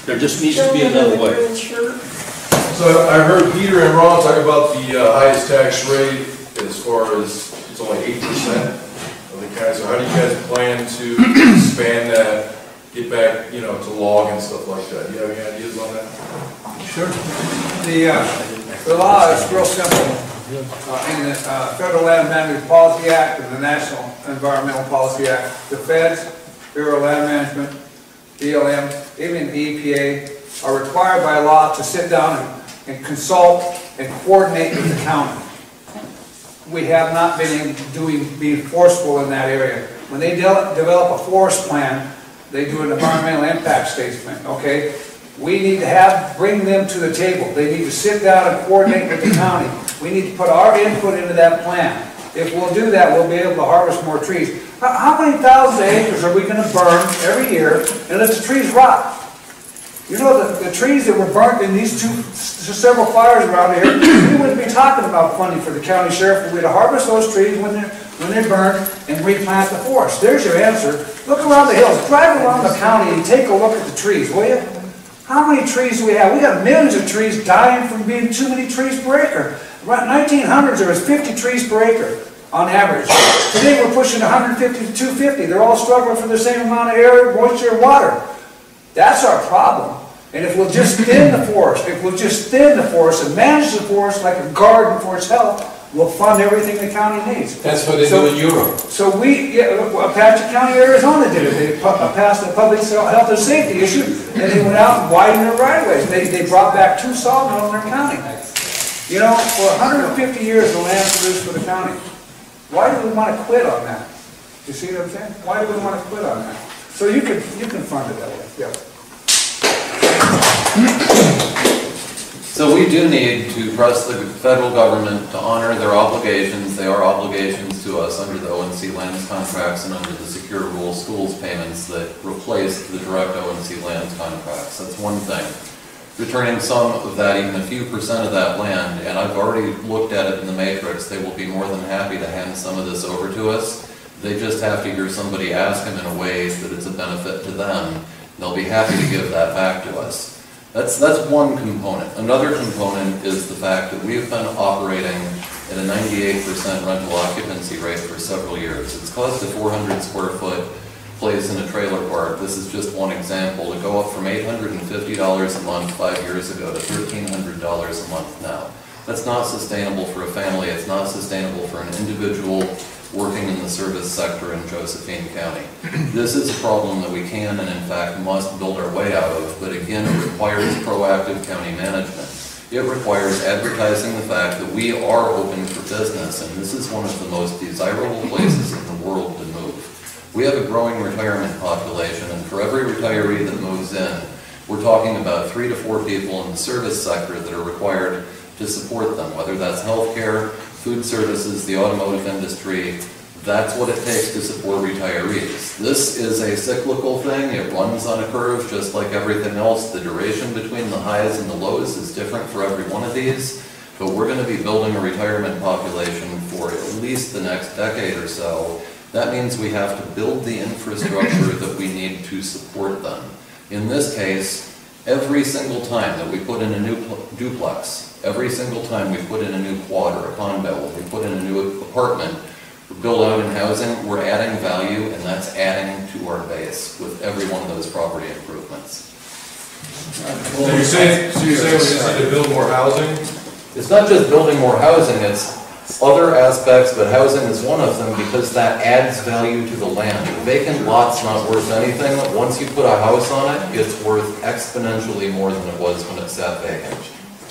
There just needs to be another way. So I heard Peter and Ron talk about the highest tax rate as far as it's only 8% of the county. So how do you guys plan to expand that, get back, to log and stuff like that? Do you have any ideas on that? Sure. The law is real simple. In the Federal Land Management Policy Act and the National Environmental Policy Act, the Feds, Bureau of Land Management, BLM, even the EPA are required by law to sit down and and consult and coordinate with the county. We have not been being forceful in that area. When they develop a forest plan, they do an environmental impact statement, okay? We need to bring them to the table. They need to sit down and coordinate with the county. We need to put our input into that plan. If we'll do that, we'll be able to harvest more trees. How many thousands of acres are we going to burn every year and let the trees rot? You know, the trees that were burnt in these several fires around here, we wouldn't be talking about funding for the county sheriff if we'd harvest those trees when they're burned and replant the forest. There's your answer. Look around the hills. Drive around the county and take a look at the trees, will you? How many trees do we have? We got millions of trees dying from being too many trees per acre. Around 1900s, there was 50 trees per acre on average. Today, we're pushing 150 to 250. They're all struggling for the same amount of air, moisture, and water. That's our problem. And if we'll just thin the forest, and manage the forest like a garden for its health, we'll fund everything the county needs. That's what they do in Europe. So Apache County, Arizona did it. They passed a public health and safety issue, and they went out and widened their right-of-ways. They brought back 2 sawmills in their county. You know, for 150 years, the land produced for the county. Why do we want to quit on that? You see what I'm saying? Why do we want to quit on that? So you can fund it that way. Yeah. So we do need to press the federal government to honor their obligations. They are obligations to us under the ONC lands contracts and under the secure rural schools payments that replaced the direct ONC lands contracts. That's one thing. Returning some of that, even a few percent of that land, and I've already looked at it in the matrix, they will be more than happy to hand some of this over to us. They just have to hear somebody ask them in a way that it's a benefit to them. They'll be happy to give that back to us. That's one component. Another component is the fact that we have been operating at a 98% rental occupancy rate for several years. It's cost a 400 square foot place in a trailer park. This is just one example. To go up from $850 a month 5 years ago to $1,300 a month now. That's not sustainable for a family. It's not sustainable for an individual working in the service sector in Josephine County. This is a problem that we can and in fact must build our way out of, but again it requires proactive county management. It requires advertising the fact that we are open for business, and this is one of the most desirable places in the world to move. We have a growing retirement population, and for every retiree that moves in, we're talking about 3 to 4 people in the service sector that are required to support them, whether that's healthcare, food services, the automotive industry. That's what it takes to support retirees. This is a cyclical thing. It runs on a curve just like everything else. The duration between the highs and the lows is different for every one of these, but we're going to be building a retirement population for at least the next decade or so. That means we have to build the infrastructure that we need to support them. In this case, every single time that we put in a new duplex, every single time we put in a new quad or a condo, we put in a new apartment, build out in housing, we're adding value, and that's adding to our base with every one of those property improvements. So you're saying we just need to build more housing? It's not just building more housing, it's other aspects, but housing is one of them because that adds value to the land. A vacant lot's not worth anything. Once you put a house on it, it's worth exponentially more than it was when it sat vacant.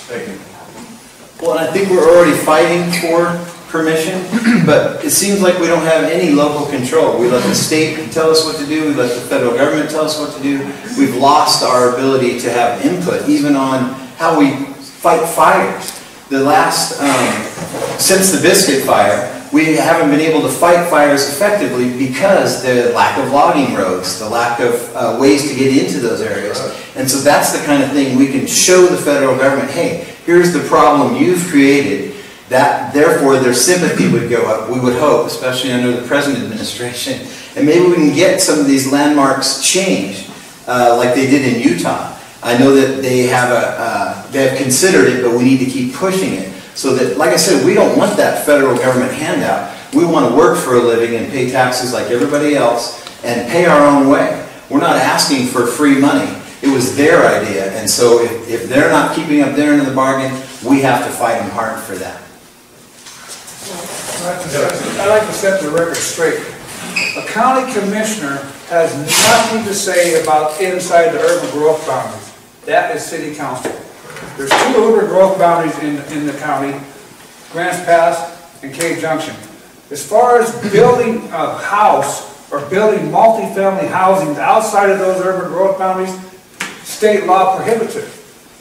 Thank you. Well, and I think we're already fighting for permission, but it seems like we don't have any local control. We let the state tell us what to do, we let the federal government tell us what to do. We've lost our ability to have input, even on how we fight fires. The last, since the Biscuit fire, we haven't been able to fight fires effectively because the lack of logging roads, the lack of ways to get into those areas. And so that's the kind of thing we can show the federal government, hey, here's the problem you've created, that therefore their sympathy would go up, we would hope, especially under the present administration. And maybe we can get some of these landmarks changed, like they did in Utah. I know that they have considered it, but we need to keep pushing it. So that, like I said, we don't want that federal government handout. We want to work for a living and pay taxes like everybody else and pay our own way. We're not asking for free money. It was their idea, and so if they're not keeping up their end of the bargain, we have to fight them hard for that. I'd like to set the record straight. A county commissioner has nothing to say about inside the urban growth boundaries. That is city council. There's 2 urban growth boundaries in the county, Grants Pass and Cave Junction. As far as building a house or building multifamily housing outside of those urban growth boundaries, state law prohibits it,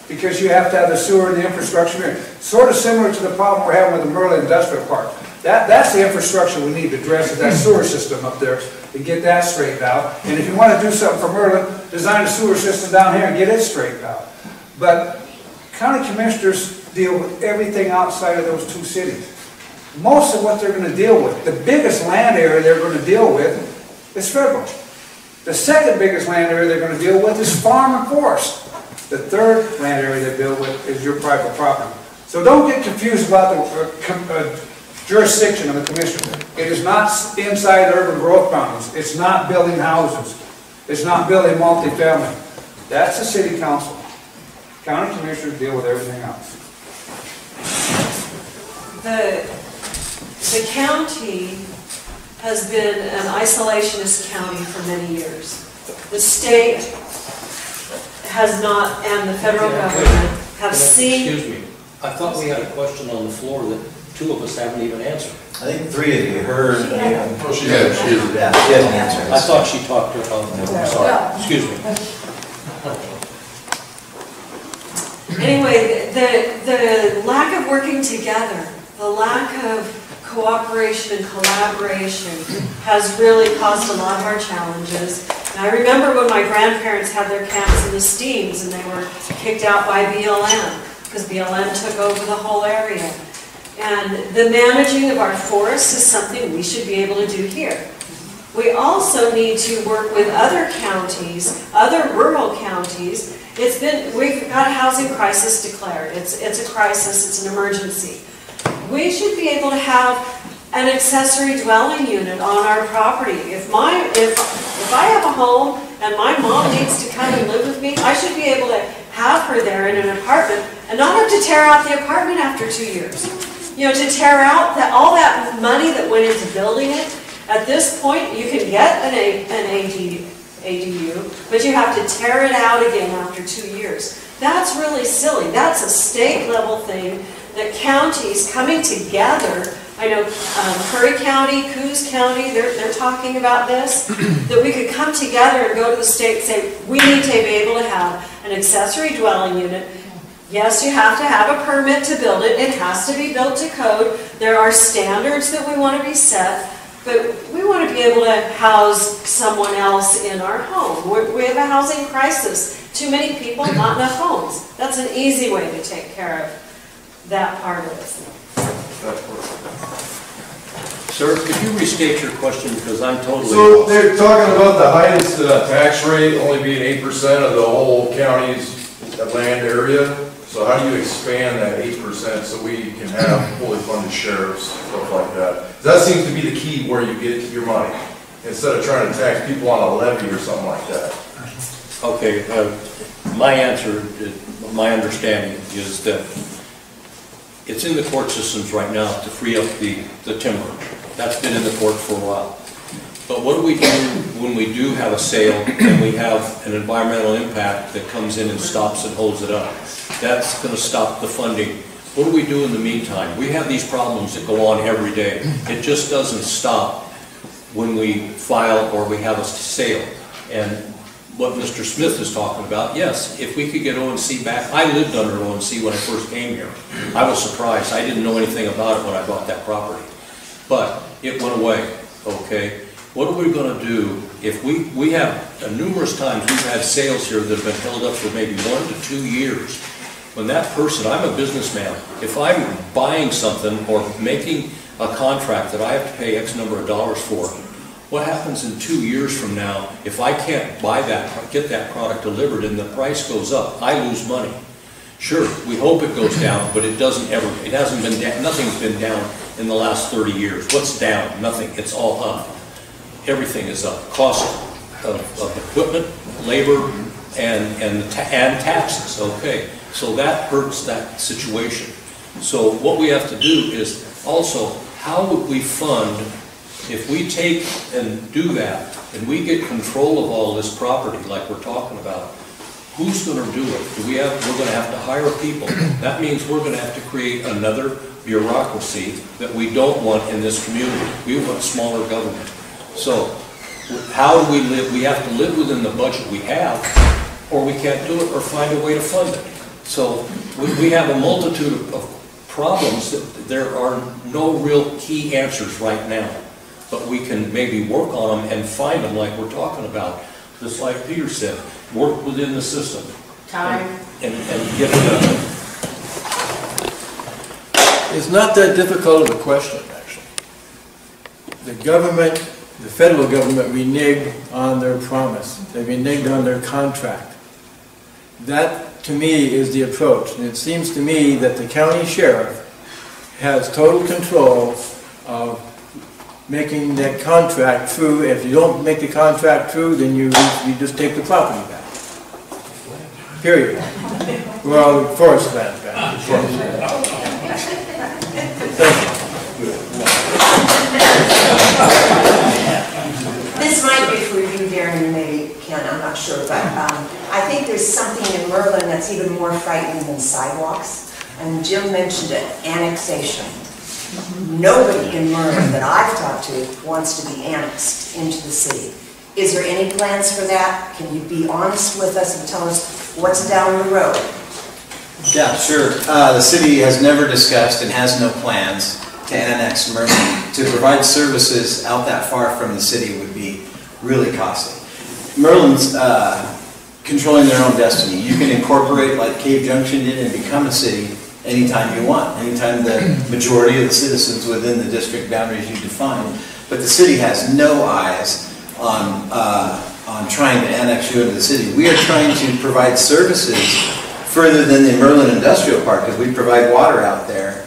because you have to have the sewer and the infrastructure in. Sort of similar to the problem we're having with the Merlin Industrial Park. That's the infrastructure we need to address, is that sewer system up there, to get that straightened out. And if you want to do something for Merlin, design a sewer system down here and get it straightened out. But county commissioners deal with everything outside of those 2 cities. Most of what they're going to deal with, the biggest land area they're going to deal with is federal. The second biggest land area they're going to deal with is farm and forest. The third land area they deal with is your private property. So don't get confused about the jurisdiction of the commission. It is not inside urban growth boundaries. It's not building houses. It's not building multifamily. That's the city council. County commissioners deal with everything else. The county has been an isolationist county for many years. The state has not, and the federal government have seen... Excuse me. I thought we had a question on the floor that 2 of us haven't even answered. I think 3 of you heard. She hasn't answered. I thought she talked to I'm sorry. Excuse me. Anyway, the lack of working together, the lack of cooperation and collaboration has really caused a lot of our challenges. And I remember when my grandparents had their camps in the Steams and they were kicked out by BLM because BLM took over the whole area. And the managing of our forests is something we should be able to do here. We also need to work with other counties, other rural counties. We've got a housing crisis declared. It's a crisis, it's an emergency. We should be able to have an accessory dwelling unit on our property. If I have a home and my mom needs to come and live with me, I should be able to have her there in an apartment and not have to tear out the apartment after 2 years. You know, to tear out all that money that went into building it. At this point, you can get an ADU, but you have to tear it out again after 2 years. That's really silly. That's a state level thing that counties coming together, I know Curry County, Coos County, they're talking about this, that we could come together and go to the state and say, we need to be able to have an accessory dwelling unit. Yes, you have to have a permit to build it. It has to be built to code. There are standards that we want to be set, but we want to be able to house someone else in our home. We have a housing crisis. Too many people, not enough homes. That's an easy way to take care of that part of it. Sir, could you restate your question, because I'm totally... So they're talking about the highest tax rate only being 8% of the whole county's land area. So how do you expand that 8% so we can have fully funded sheriffs, stuff like that? That seems to be the key where you get your money, instead of trying to tax people on a levy or something like that. Okay, my answer, my understanding is that it's in the court systems right now to free up the timber. That's been in the court for a while. But what do we do when we do have a sale and we have an environmental impact that comes in and stops and holds it up? That's going to stop the funding. What do we do in the meantime? We have these problems that go on every day. It just doesn't stop when we file or we have a sale. And what Mr. Smith is talking about, yes, if we could get ONC back. I lived under ONC when I first came here. I was surprised. I didn't know anything about it when I bought that property. But it went away, okay? What are we going to do if we have, numerous times we've had sales here that have been held up for maybe 1 to 2 years. When that person, I'm a businessman, if I'm buying something or making a contract that I have to pay X number of dollars for, what happens in 2 years from now if I can't buy that, get that product delivered and the price goes up? I lose money. Sure, we hope it goes down, but it doesn't ever, it hasn't been down, nothing's been down in the last 30 years. What's down? Nothing, it's all up. Everything is up. Cost of equipment, labor, and taxes, okay. So that hurts that situation. So what we have to do is also, how would we fund, if we take and do that, and we get control of all this property like we're talking about, Who's gonna do it? We're gonna have to hire people. That means we're gonna have to create another bureaucracy that we don't want in this community. We want smaller government. So, how do we live? We have to live within the budget we have, or we can't do it, or find a way to fund it. So, we have a multitude of problems that there are no real key answers right now. But we can maybe work on them and find them like we're talking about. Just like Peter said, work within the system. Time. And get it done. It's not that difficult of a question, actually. The government, the federal government, reneged on their promise. They reneged on their contract. That, to me, is the approach. And it seems to me that the county sheriff has total control of making that contract true. If you don't make the contract true, then you just take the property back. Period. Well, forest land back. This might be for you, Darren, and maybe Ken, I'm not sure, but I think there's something in Merlin that's even more frightening than sidewalks. And Jim mentioned it, annexation. Nobody in Merlin that I've talked to wants to be annexed into the city. Is there any plans for that? Can you be honest with us and tell us what's down the road? Yeah, sure. The city has never discussed and has no plans to annex Merlin. To provide services out that far from the city would be really costly. Merlin's controlling their own destiny. You can incorporate like Cave Junction did and become a city anytime you want, anytime the majority of the citizens within the district boundaries you define. But the city has no eyes on trying to annex you into the city. We are trying to provide services further than the Merlin Industrial Park, because we provide water out there,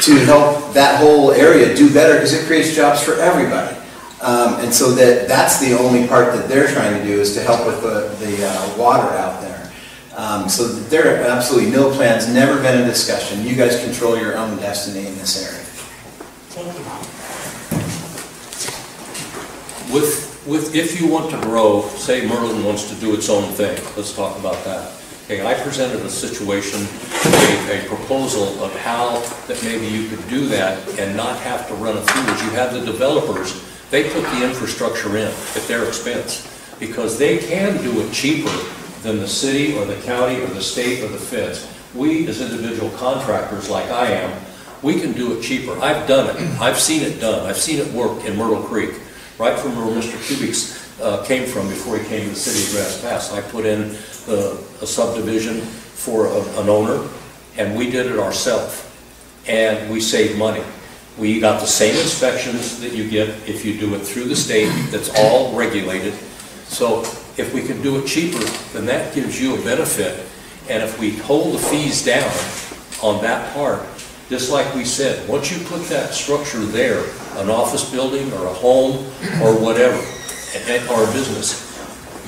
to help that whole area do better, because it creates jobs for everybody. And so that's the only part that they're trying to do, is to help with the water out there. So there are absolutely no plans, never been a discussion. You guys control your own destiny in this area. Thank you. If you want to grow, say Merlin wants to do its own thing, let's talk about that. Okay, I presented a situation, a proposal of how that maybe you could do that and not have to run it through. As you have the developers, they put the infrastructure in at their expense, because they can do it cheaper than the city or the county or the state or the feds. We, as individual contractors like I am, we can do it cheaper. I've done it. I've seen it done. I've seen it work in Myrtle Creek, right from where Mr. Kubik's came from before he came to the city of Grass Pass. I put in a subdivision for an owner, and we did it ourselves, and we saved money. We got the same inspections that you get if you do it through the state. That's all regulated. So if we can do it cheaper, then that gives you a benefit. And if we hold the fees down on that part, just like we said, once you put that structure there, an office building or a home or whatever, or a business,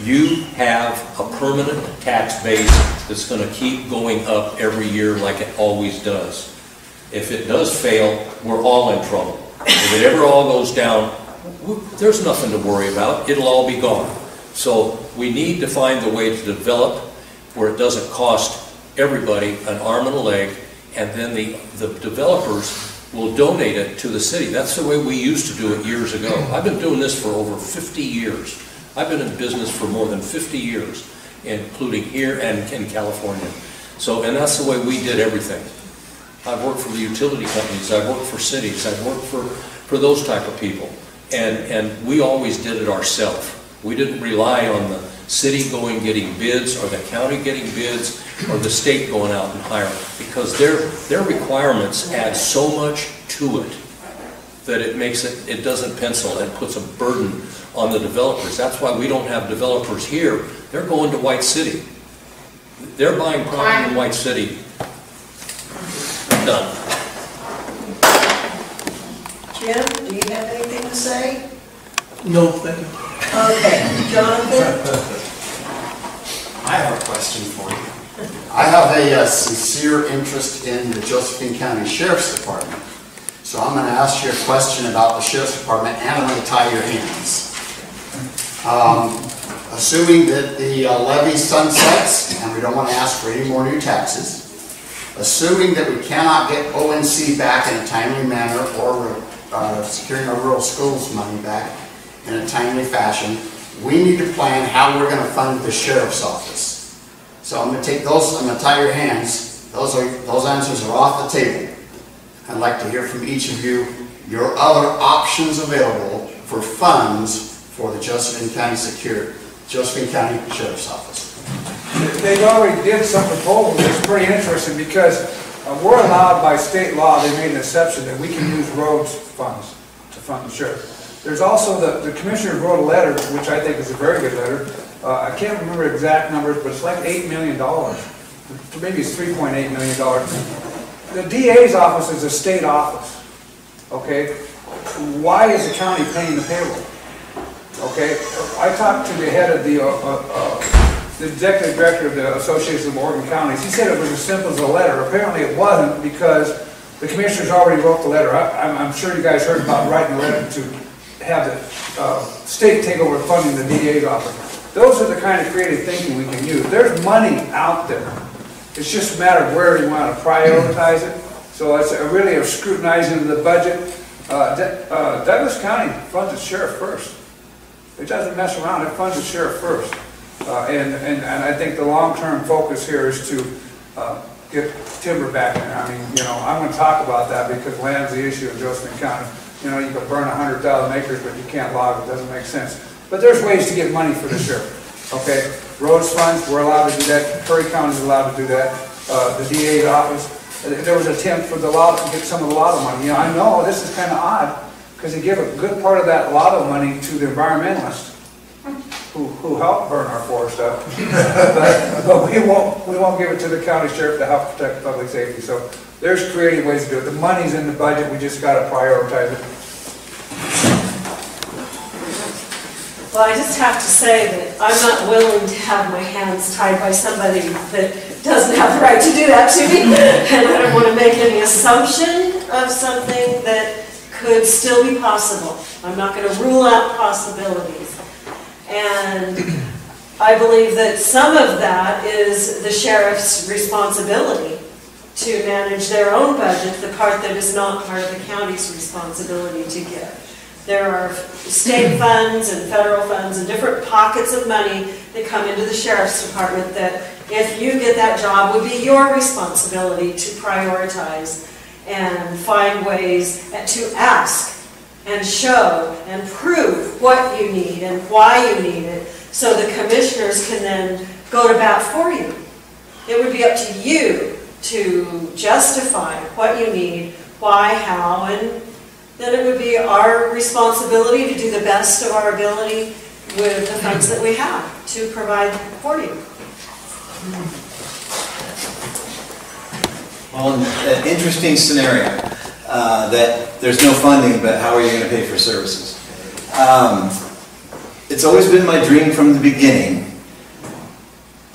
you have a permanent tax base that's going to keep going up every year like it always does. If it does fail, we're all in trouble. If it ever all goes down, there's nothing to worry about. It'll all be gone. So we need to find a way to develop where it doesn't cost everybody an arm and a leg, and then the developers will donate it to the city. That's the way we used to do it years ago. I've been doing this for over 50 years. I've been in business for more than 50 years, including here and in California. So, and that's the way we did everything. I've worked for the utility companies, I've worked for cities, I've worked for those type of people. And we always did it ourselves. We didn't rely on the city getting bids, or the county getting bids, or the state going out and hiring, because their requirements add so much to it that it doesn't pencil, and puts a burden on the developers. That's why we don't have developers here. They're going to White City. They're buying property in White City. Done. Jim, do you have anything to say? No, thank you. Okay, Jonathan? I have a question for you. I have a sincere interest in the Josephine County Sheriff's Department. So I'm going to ask you a question about the Sheriff's Department, and I'm going to tie your hands. assuming that the levy sunsets and we don't want to ask for any more new taxes, assuming that we cannot get ONC back in a timely manner or securing our rural schools money back in a timely fashion, we need to plan how we're going to fund the sheriff's office. So I'm going to take those, I'm going to tie your hands. Those answers are off the table. I'd like to hear from each of you your other options available for funds for the Josephine County Sheriff's Office. They've already did some proposals. It's pretty interesting because we're allowed by state law, they made an exception that we can use roads funds to fund the sheriff. There's also the commissioner wrote a letter, which I think is a very good letter. I can't remember exact numbers, but it's like $8 million. Maybe it's $3.8 million. The DA's office is a state office. Okay? Why is the county paying the payroll? Okay? I talked to the head of the executive director of the Association of Oregon Counties. He said it was as simple as a letter. Apparently it wasn't, because the commissioners already wrote the letter. I'm sure you guys heard about writing a letter to have the state take over funding the DA's office. Those are the kind of creative thinking we can use. There's money out there. It's just a matter of where you want to prioritize it. So it's really a scrutinizing of the budget. Douglas County funds its sheriff first. It doesn't mess around. It funds its sheriff first. And I think the long-term focus here is to get timber back in. I mean, you know, I'm going to talk about that because land's the issue in Josephine County. You know, you can burn 100,000 acres, but you can't log it. It doesn't make sense. But there's ways to get money for the sheriff. Okay, roads funds, we're allowed to do that. Curry County is allowed to do that. The DA's office, there was an attempt for the law to get some of the lotto money. You know, I know this is kind of odd because they give a good part of that lotto money to the environmentalists who help burn our forest up. but we won't give it to the county sheriff to help protect public safety. So there's creative ways to do it. The money's in the budget. We just got to prioritize it. Well, I just have to say that I'm not willing to have my hands tied by somebody that doesn't have the right to do that to me. And I don't want to make any assumption of something that could still be possible. I'm not going to rule out possibilities. And I believe that some of that is the sheriff's responsibility to manage their own budget, the part that is not part of the county's responsibility to give. There are state funds and federal funds and different pockets of money that come into the sheriff's department that, if you get that job, would be your responsibility to prioritize and find ways to ask and show and prove what you need and why you need it, so the commissioners can then go to bat for you. It would be up to you to justify what you need, why, how, and then it would be our responsibility to do the best of our ability with the funds that we have to provide for you. Well, an interesting scenario that there's no funding, but how are you going to pay for services? It's always been my dream from the beginning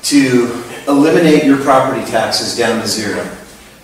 to eliminate your property taxes down to zero.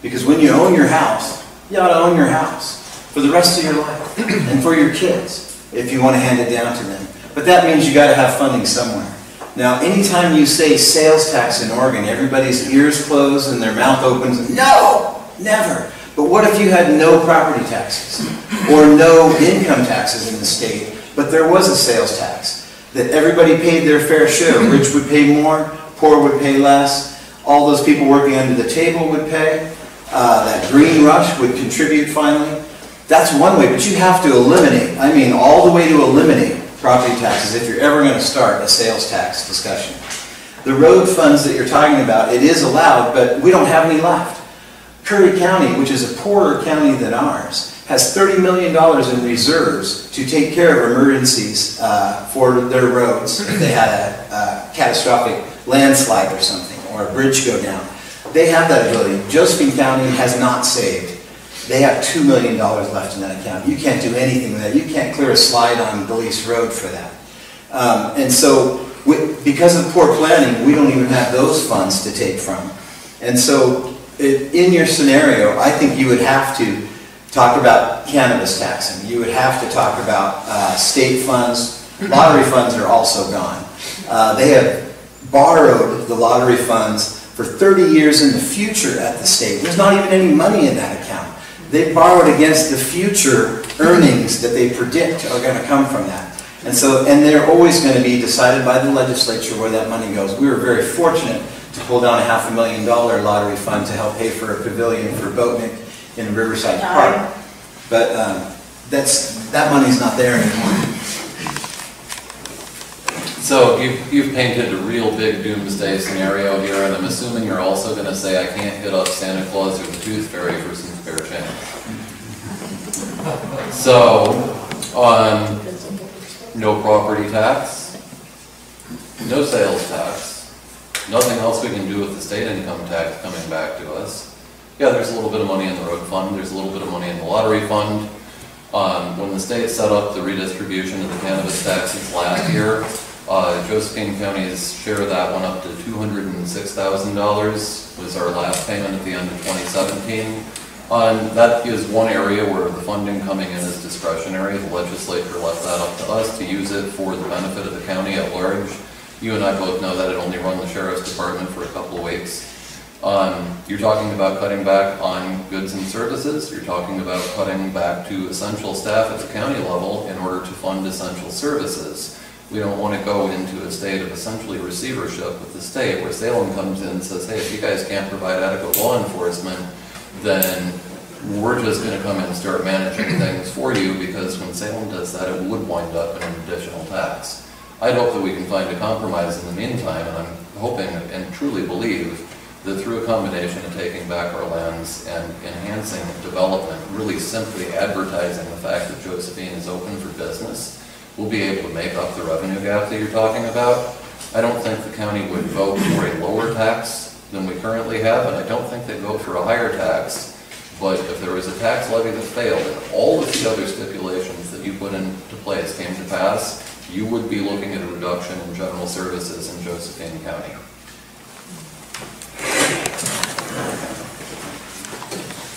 Because when you own your house, you ought to own your house for the rest of your life and for your kids if you want to hand it down to them. But that means you got to have funding somewhere. Now, anytime you say sales tax in Oregon, everybody's ears close and their mouth opens. No, never. But what if you had no property taxes or no income taxes in the state, but there was a sales tax that everybody paid their fair share? Rich would pay more, poor would pay less. All those people working under the table would pay. That green rush would contribute finally. That's one way, but you have to eliminate, I mean all the way to eliminate property taxes if you're ever going to start a sales tax discussion. The road funds that you're talking about, it is allowed, but we don't have any left. Curry County, which is a poorer county than ours, has $30 million in reserves to take care of emergencies for their roads if they had a catastrophic landslide or something, or a bridge go down. They have that ability. Josephine County has not saved. They have $2 million left in that account. You can't do anything with that. You can't clear a slide on Belize Road for that. And so, because of poor planning, we don't even have those funds to take from. And so, in your scenario, I think you would have to talk about cannabis taxing. You would have to talk about state funds. Lottery funds are also gone. They have borrowed the lottery funds for 30 years in the future at the state. There's not even any money in that account. They borrowed against the future earnings that they predict are going to come from that. And they're always going to be decided by the legislature where that money goes. We were very fortunate to pull down a $500,000 lottery fund to help pay for a pavilion for Boatnick in Riverside Park. But that money's not there anymore. So you've painted a real big doomsday scenario here, and I'm assuming you're also going to say I can't hit up Santa Claus or the Tooth Fairy for some spare change. So, no property tax, no sales tax, nothing else we can do with the state income tax coming back to us. Yeah, there's a little bit of money in the road fund, there's a little bit of money in the lottery fund. When the state set up the redistribution of the cannabis taxes last year, Josephine County's share of that went up to $206,000, was our last payment at the end of 2017. That is one area where the funding coming in is discretionary. The legislature left that up to us to use it for the benefit of the county at large. You and I both know that it only run the sheriff's department for a couple of weeks. You're talking about cutting back on goods and services. You're talking about cutting back to essential staff at the county level in order to fund essential services. We don't want to go into a state of essentially receivership with the state where Salem comes in and says, hey, if you guys can't provide adequate law enforcement, then we're just going to come in and start managing things for you, because when Salem does that, it would wind up in an additional tax. I hope that we can find a compromise in the meantime, and I'm hoping and truly believe that through a combination of taking back our lands and enhancing development, really simply advertising the fact that Josephine is open for business, we'll be able to make up the revenue gap that you're talking about. I don't think the county would vote for a lower tax than we currently have, and I don't think they'd vote for a higher tax. But if there was a tax levy that failed and all of the other stipulations that you put into place came to pass, you would be looking at a reduction in general services in Josephine County.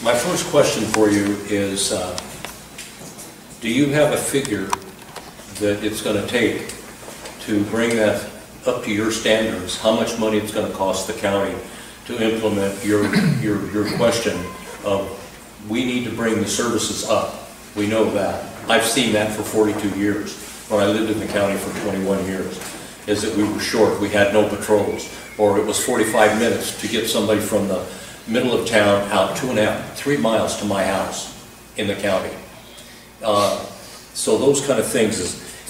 My first question for you is, do you have a figure that it's going to take to bring that up to your standards? How much money it's going to cost the county to implement your question of, we need to bring the services up? We know that. I've seen that for 42 years. When I lived in the county for 21 years, is that we were short. We had no patrols, or it was 45 minutes to get somebody from the middle of town out 2.5, 3 miles to my house in the county. So those kind of things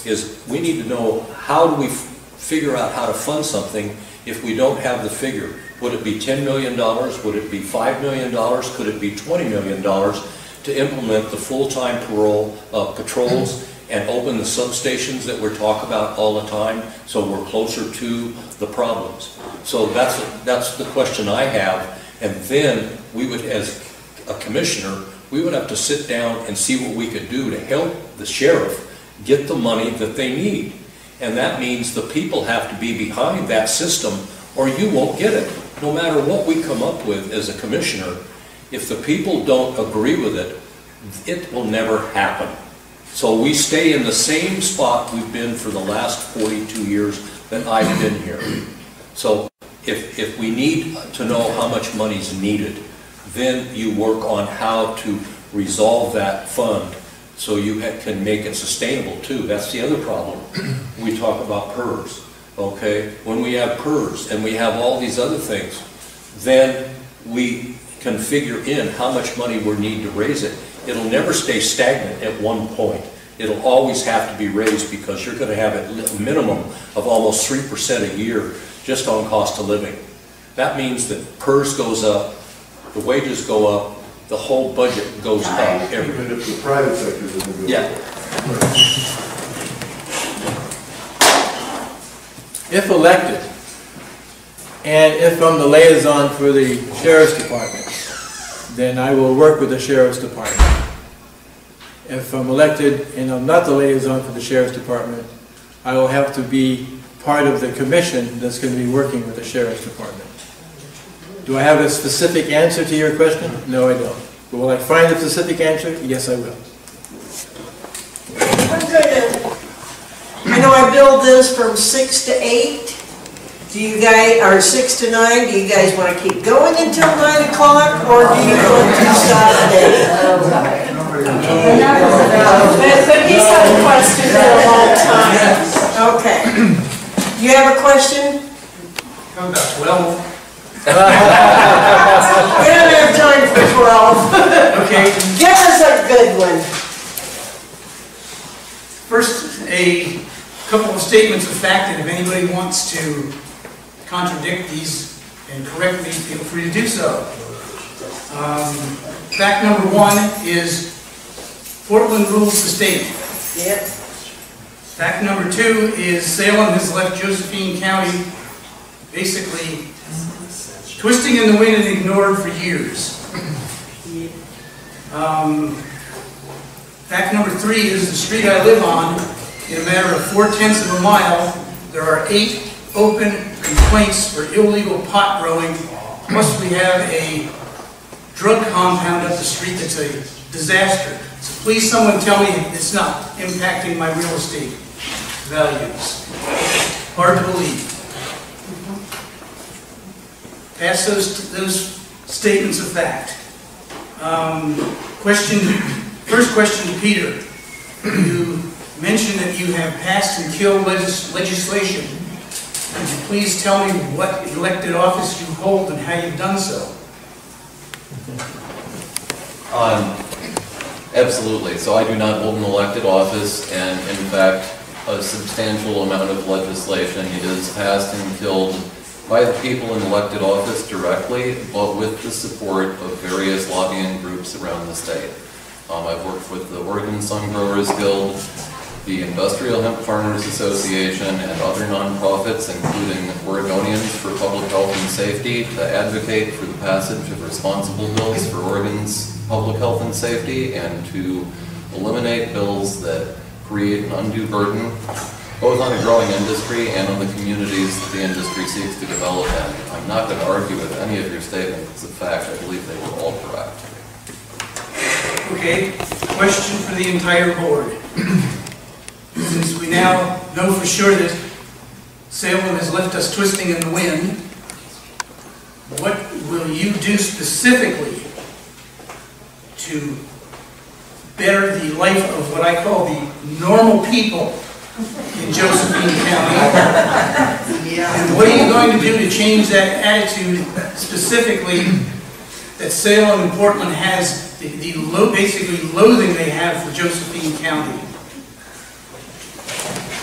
is we need to know, how do we figure out how to fund something if we don't have the figure? Would it be $10 million? Would it be $5 million? Could it be $20 million to implement the full-time patrols and open the substations that we're talking about all the time, so we're closer to the problems? So that's the question I have. And then we would, as a commissioner, we would have to sit down and see what we could do to help the sheriff get the money that they need. And that means the people have to be behind that system, or you won't get it. No matter what we come up with as a commissioner, if the people don't agree with it, it will never happen. So we stay in the same spot we've been for the last 42 years that I've been here. So if we need to know how much money is needed, then you work on how to resolve that fund so you can make it sustainable too. That's the other problem. We talk about PERS, okay? When we have PERS and we have all these other things, then we can figure in how much money we need to raise it. It'll never stay stagnant at one point. It'll always have to be raised, because you're going to have a minimum of almost 3% a year just on cost of living. That means that PERS goes up, the wages go up, the whole budget goes up. Even if the private sector doesn't go up. Yeah. If elected, and if I'm the liaison for the Sheriff's Department, then I will work with the Sheriff's Department. If I'm elected and I'm not the liaison for the Sheriff's Department, I will have to be part of the commission that's going to be working with the Sheriff's Department. Do I have a specific answer to your question? No, I don't. But will I find a specific answer? Yes, I will. I'm going to I know I billed this from 6 to 8. Do you guys, or 6 to 9, do you guys want to keep going until 9 o'clock, or do you want to stop at 8? But he's had a question for a long time. Okay. You have a question? How about 12? We don't have time for 12. Okay. Give us a good one. First, a couple of statements of fact, and if anybody wants to contradict these and correct me, feel free to do so. Fact number 1 is Portland rules the state. Yep. Fact number 2 is Salem has left Josephine County basically twisting in the wind and ignored for years. Fact number 3 is the street I live on, in a matter of 4/10 of a mile, there are 8 open complaints for illegal pot growing, plus we have a drug compound up the street that's a disaster. So please someone tell me it's not impacting my real estate values. Hard to believe. Pass those statements of fact. First question to Peter. You mentioned that you have passed and killed legislation. Could you please tell me what elected office you hold and how you've done so? Absolutely. So I do not hold an elected office, and in fact, a substantial amount of legislation is passed and killed by the people in elected office directly, but with the support of various lobbying groups around the state. I've worked with the Oregon Sun Growers Guild, the Industrial Hemp Farmers Association, and other nonprofits, including Oregonians for Public Health and Safety, to advocate for the passage of responsible bills for Oregon's public health and safety, and to eliminate bills that create an undue burden, both on a growing industry and on the communities that the industry seeks to develop in. I'm not going to argue with any of your statements. It's a fact. I believe they were all correct. Okay, question for the entire board. Since we now know for sure that Salem has left us twisting in the wind, what will you do specifically to better the life of what I call the normal people in Josephine County? And what are you going to do to change that attitude specifically that Salem and Portland has, basically loathing they have for Josephine County?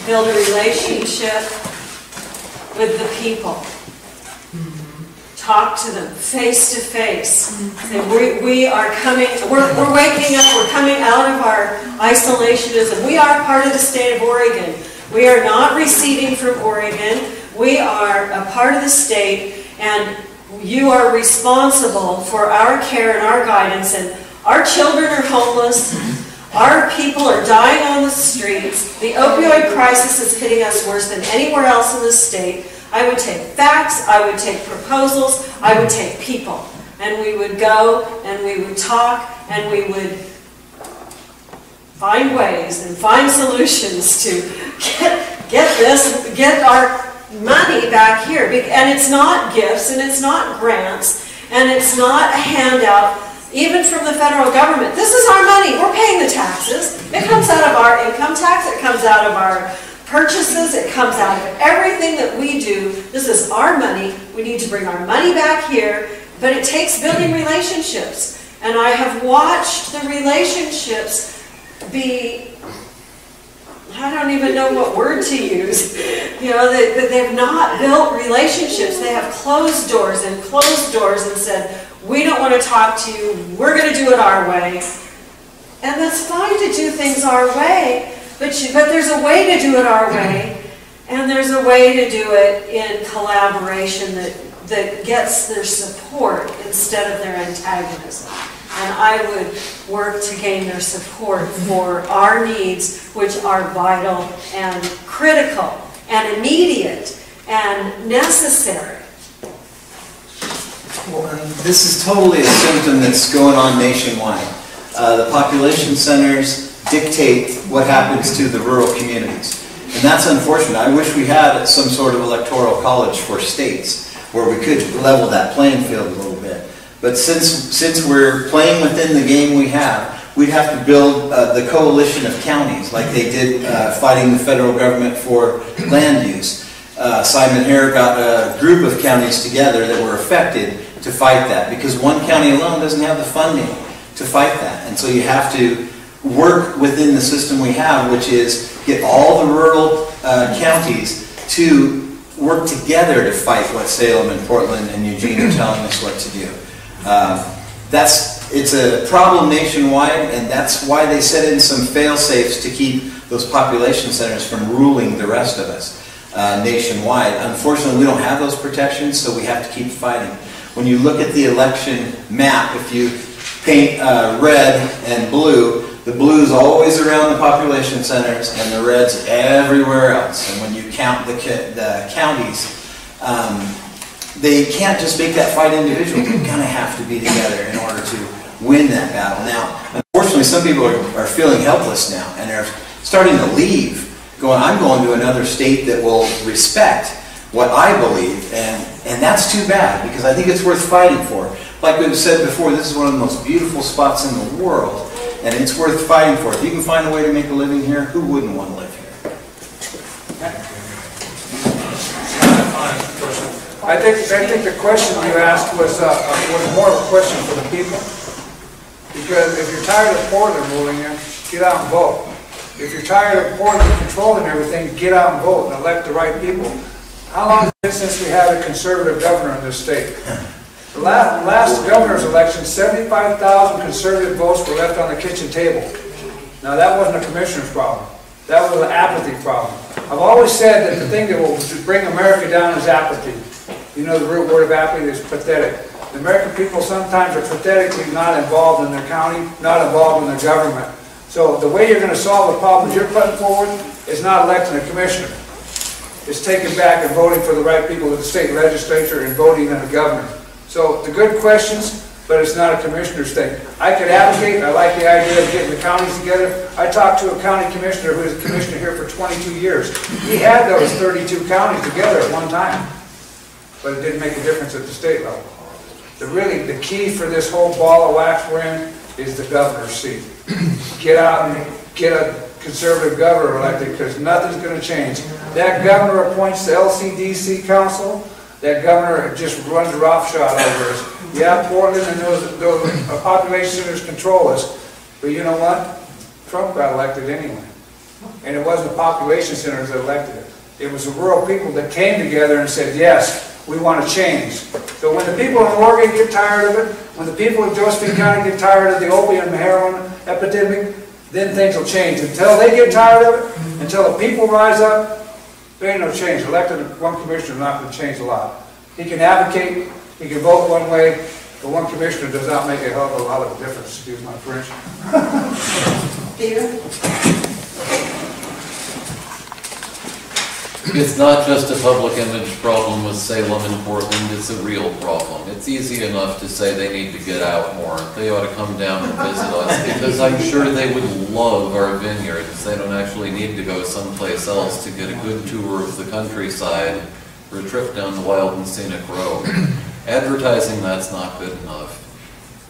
Build a relationship with the people. Talk to them face to face. We are coming, we're waking up, we're coming out of our isolationism. We are part of the state of Oregon. We are not receding from Oregon. We are a part of the state, and you are responsible for our care and our guidance. And our children are homeless. Our people are dying on the streets. The opioid crisis is hitting us worse than anywhere else in the state. I would take facts, I would take proposals, I would take people. And we would go and we would talk and we would find ways and find solutions to get our money back here. And it's not gifts and it's not grants and it's not a handout, even from the federal government. This is our money. We're paying the taxes. It comes out of our income tax. It comes out of our purchases. It comes out of everything that we do. This is our money. We need to bring our money back here. But it takes building relationships. And I have watched the relationships be, I don't even know what word to use. You know, they've not built relationships. They have closed doors and said, we don't want to talk to you. We're going to do it our way. And that's fine to do things our way, but there's a way to do it our way, and there's a way to do it in collaboration that gets their support instead of their antagonism. And I would work to gain their support for our needs, which are vital and critical and immediate and necessary. Well, this is totally a symptom that's going on nationwide. The population centers dictate what happens to the rural communities. And that's unfortunate. I wish we had some sort of electoral college for states where we could level that playing field a little bit. But since we're playing within the game we have, we'd have to build the coalition of counties like they did fighting the federal government for land use. Simon Hare got a group of counties together that were affected to fight that, because one county alone doesn't have the funding to fight that. And so you have to work within the system we have, which is get all the rural counties to work together to fight what Salem and Portland and Eugene are telling us what to do. It's a problem nationwide, and that's why they set in some fail-safes to keep those population centers from ruling the rest of us nationwide. Unfortunately, we don't have those protections, so we have to keep fighting. When you look at the election map, if you paint red and blue, the blue's always around the population centers and the red's everywhere else. And when you count the counties, they can't just make that fight individual. They're going to have to be together in order to win that battle. Now, unfortunately, some people are feeling helpless now, and they're starting to leave, going, I'm going to another state that will respect what I believe, and that's too bad, because I think it's worth fighting for. Like we've said before, this is one of the most beautiful spots in the world, and it's worth fighting for. If you can find a way to make a living here, who wouldn't want to live here? I think the question you asked was more of a question for the people. Because if you're tired of Portland ruling you, get out and vote. If you're tired of Portland controlling everything, get out and vote and elect the right people. How long has it been since we had a conservative governor in this state? The last governor's election, 75,000 conservative votes were left on the kitchen table. Now that wasn't a commissioner's problem. That was an apathy problem. I've always said that the thing that will bring America down is apathy. You know the root word of apathy is pathetic. The American people sometimes are pathetically not involved in their county, not involved in their government. So the way you're going to solve the problems you're putting forward is not electing a commissioner. It's taking back and voting for the right people at the state legislature and voting in a governor. So the good questions, but it's not a commissioner's thing. I could advocate, I like the idea of getting the counties together. I talked to a county commissioner who was a commissioner here for 22 years. He had those 32 counties together at one time, but it didn't make a difference at the state level. The key for this whole ball of wax we're in is the governor's seat. Get out and get a conservative governor elected, because nothing's going to change. That governor appoints the LCDC council. That governor just runs roughshod over us. Yeah, Portland and those population centers control us, but you know what? Trump got elected anyway. And it wasn't the population centers that elected it. It was the rural people that came together and said, yes, we want to change. So when the people in Oregon get tired of it, when the people in Josephine County get tired of the opium and heroin epidemic, then things will change. Until they get tired of it, until the people rise up, there ain't no change. Elected one commissioner is not going to change a lot. He can advocate, he can vote one way, but one commissioner does not make a hell of a lot of difference, excuse my French. Peter? It's not just a public image problem with Salem and Portland, it's a real problem. It's easy enough to say they need to get out more. They ought to come down and visit us, because I'm sure they would love our vineyards. They don't actually need to go someplace else to get a good tour of the countryside or a trip down the wild and scenic road. Advertising, that's not good enough.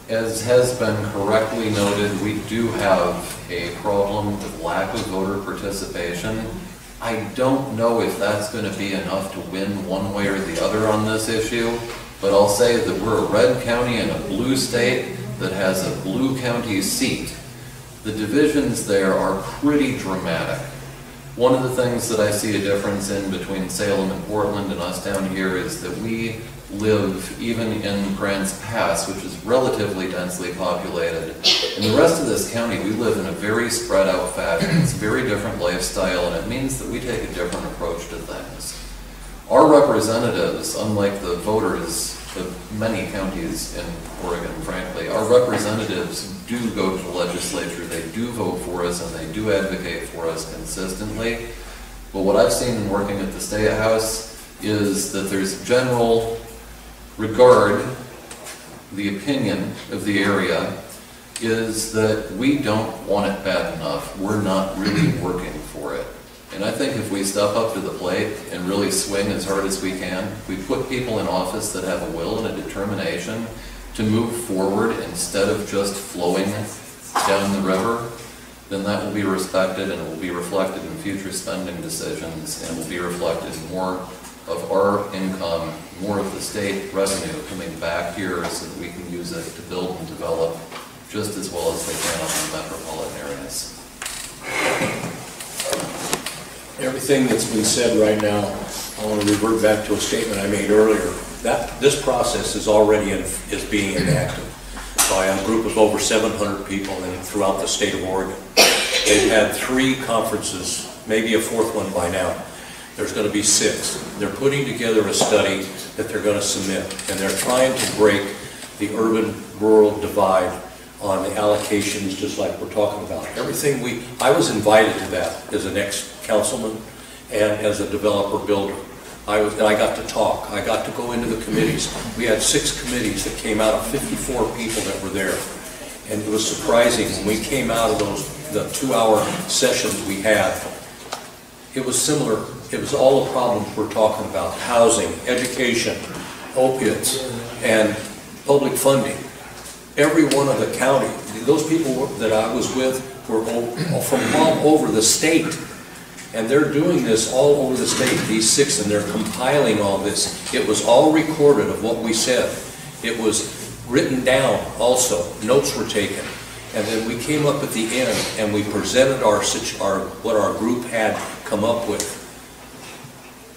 As has been correctly noted, we do have a problem with lack of voter participation. I don't know if that's going to be enough to win one way or the other on this issue, but I'll say that we're a red county in a blue state that has a blue county seat. The divisions there are pretty dramatic. One of the things that I see a difference in between Salem and Portland and us down here is that we live even in Grants Pass, which is relatively densely populated. In the rest of this county, we live in a very spread out fashion. It's a very different lifestyle, and it means that we take a different approach to things. Our representatives, unlike the voters of many counties in Oregon, frankly, our representatives do go to the legislature, they do vote for us, and they do advocate for us consistently. But what I've seen in working at the State House is that there's general regard, the opinion of the area is that we don't want it bad enough. We're not really working for it. And I think if we step up to the plate and really swing as hard as we can, we put people in office that have a will and a determination to move forward instead of just flowing down the river, then that will be respected and it will be reflected in future spending decisions and will be reflected in more of our income, more of the state revenue coming back here so that we can use it to build and develop just as well as they can in the metropolitan areas. Everything that's been said right now, I want to revert back to a statement I made earlier. That this process is already is being enacted by a group of over 700 people throughout the state of Oregon. They've had 3 conferences, maybe a 4th one by now. There's going to be 6. They're putting together a study that they're going to submit, and they're trying to break the urban-rural divide on the allocations, just like we're talking about. Everything I was invited to that as an ex-councilman and as a developer builder. I got to talk. I got to go into the committees. We had 6 committees that came out of 54 people that were there. And it was surprising when we came out of the 2-hour sessions we had. It was similar. It was all the problems we're talking about: housing, education, opiates, and public funding. Every one of the county, those people that I was with were from all over the state. And they're doing this all over the state, these 6, and they're compiling all this. It was all recorded of what we said. It was written down also. Notes were taken. And then we came up at the end and we presented what our group had come up with.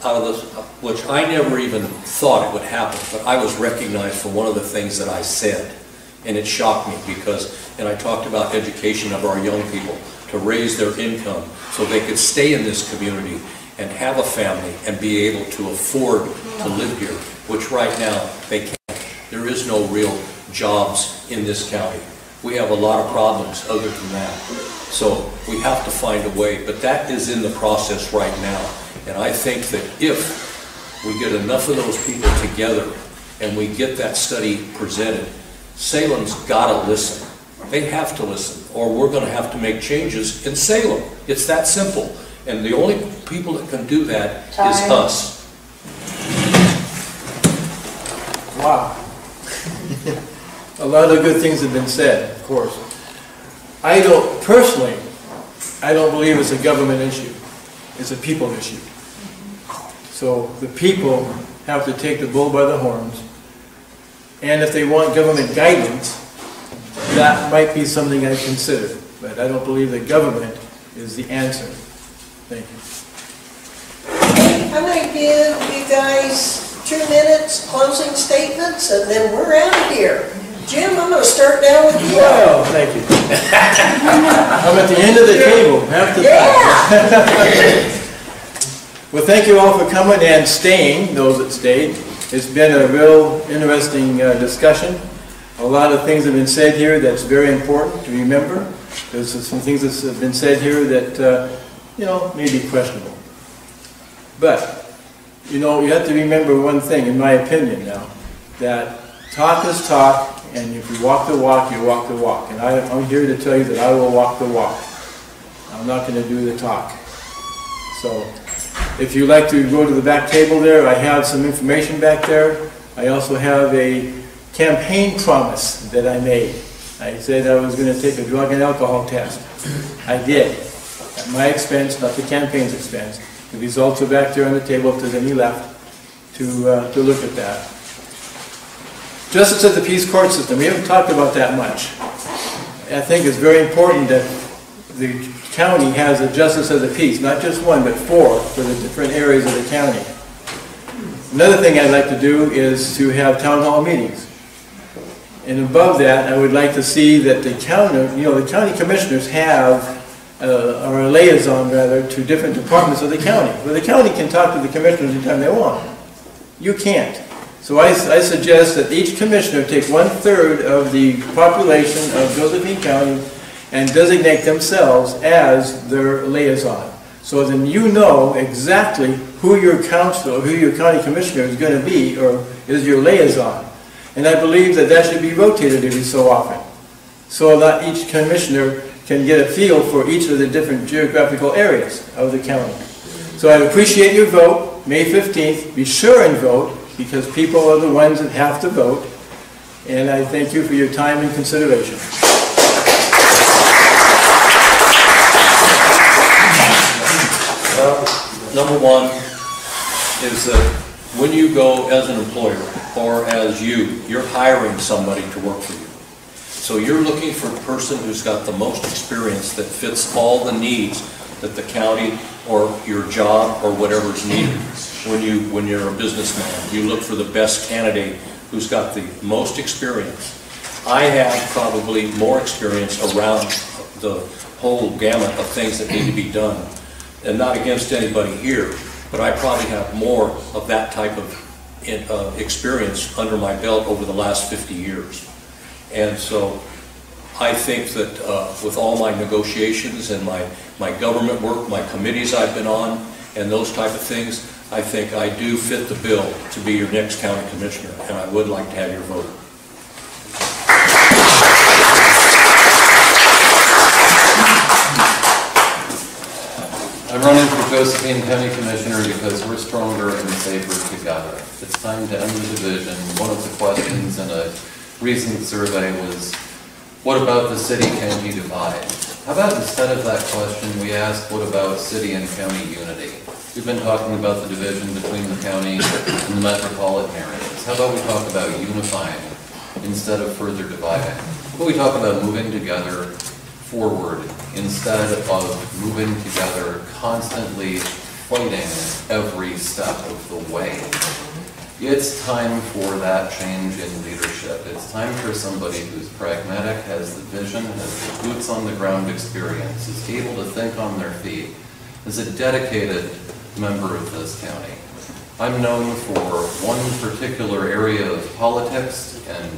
Out of this, which I never even thought it would happen, but I was recognized for one of the things that I said. And it shocked me and I talked about education of our young people, to raise their income so they could stay in this community and have a family and be able to afford to live here, which right now they can't. There is no real jobs in this county. We have a lot of problems other than that. So we have to find a way, but that is in the process right now. And I think that if we get enough of those people together and we get that study presented, Salem's got to listen. They have to listen, or we're going to have to make changes in Salem. It's that simple. And the only people that can do that is us. Wow. A lot of good things have been said, of course. Personally, I don't believe it's a government issue. It's a people issue. So the people have to take the bull by the horns. And if they want government guidance, that might be something I consider. But I don't believe that government is the answer. Thank you. I'm going to give you guys 2 minutes closing statements, and then we're out of here. Jim, I'm going to start down with you. Well, thank you. I'm at the end of the table. Well, thank you all for coming and staying, those that stayed. It's been a real interesting discussion. A lot of things have been said here that's very important to remember. There's some things that have been said here that, may be questionable. But, you have to remember one thing, in my opinion now, that talk is talk, and if you walk the walk, you walk the walk. And I'm here to tell you that I will walk the walk. I'm not going to do the talk. So, if you'd like to go to the back table there, I have some information back there. I also have a campaign promise that I made. I said I was going to take a drug and alcohol test. I did. At my expense, not the campaign's expense. The results are back there on the table if there's any left to look at that. Justice of the peace court system. We haven't talked about that much. I think it's very important that the county has a justice of the peace, not just 1, but 4 for the different areas of the county. Another thing I'd like to do is to have town hall meetings. And above that, I would like to see that the county commissioners have, or a liaison rather, to different departments of the county. Where the county can talk to the commissioners anytime they want. You can't. So I suggest that each commissioner take 1/3 of the population of Josephine County and designate themselves as their liaison. So then you know exactly who your council, who your county commissioner is going to be, or is your liaison. And I believe that that should be rotated every so often. So that each commissioner can get a feel for each of the different geographical areas of the county. So I'd appreciate your vote, May 15th. Be sure and vote, because people are the ones that have to vote. And I thank you for your time and consideration. Number one is that when you go as an employer or as you're hiring somebody to work for you. So you're looking for a person who's got the most experience that fits all the needs that the county or your job or whatever's needed. When you're a businessman, you look for the best candidate who's got the most experience. I have probably more experience around the whole gamut of things that need to be done. And not against anybody here, but I probably have more of that type of experience under my belt over the last 50 years. And so I think that with all my negotiations and my government work, my committees I've been on, and those type of things, I think I do fit the bill to be your next county commissioner, and I would like to have your vote. I'm running for Josephine County Commissioner because we're stronger and safer together. It's time to end the division. One of the questions in a recent survey was, what about the city-county divide? How about instead of that question, we asked, what about city and county unity? We've been talking about the division between the county and the metropolitan areas. How about we talk about unifying instead of further dividing? How about we talk about moving together forward instead of moving together, constantly fighting every step of the way? It's time for that change in leadership. It's time for somebody who's pragmatic, has the vision, has the boots on the ground experience, is able to think on their feet, is a dedicated member of this county. I'm known for one particular area of politics, and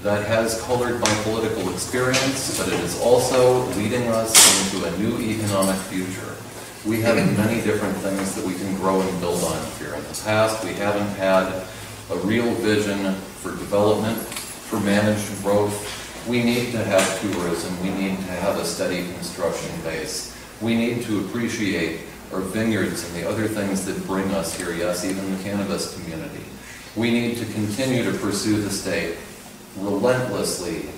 that has colored my political experience, but it is also leading us into a new economic future. We have many different things that we can grow and build on here. In the past, we haven't had a real vision for development, for managed growth. We need to have tourism. We need to have a steady construction base. We need to appreciate our vineyards and the other things that bring us here, yes, even the cannabis community. We need to continue to pursue the state relentlessly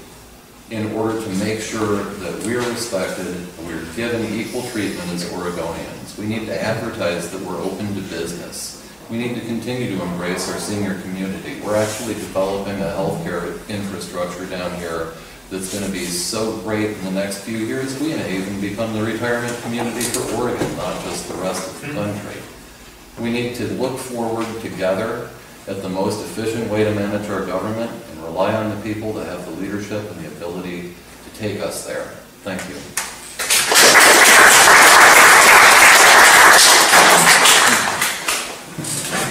in order to make sure that we're respected, we're given equal treatment as Oregonians. We need to advertise that we're open to business. We need to continue to embrace our senior community. We're actually developing a healthcare infrastructure down here that's going to be so great in the next few years, we may even become the retirement community for Oregon, not just the rest of the country. We need to look forward together at the most efficient way to manage our government and rely on the people to have the leadership and the ability to take us there. Thank you.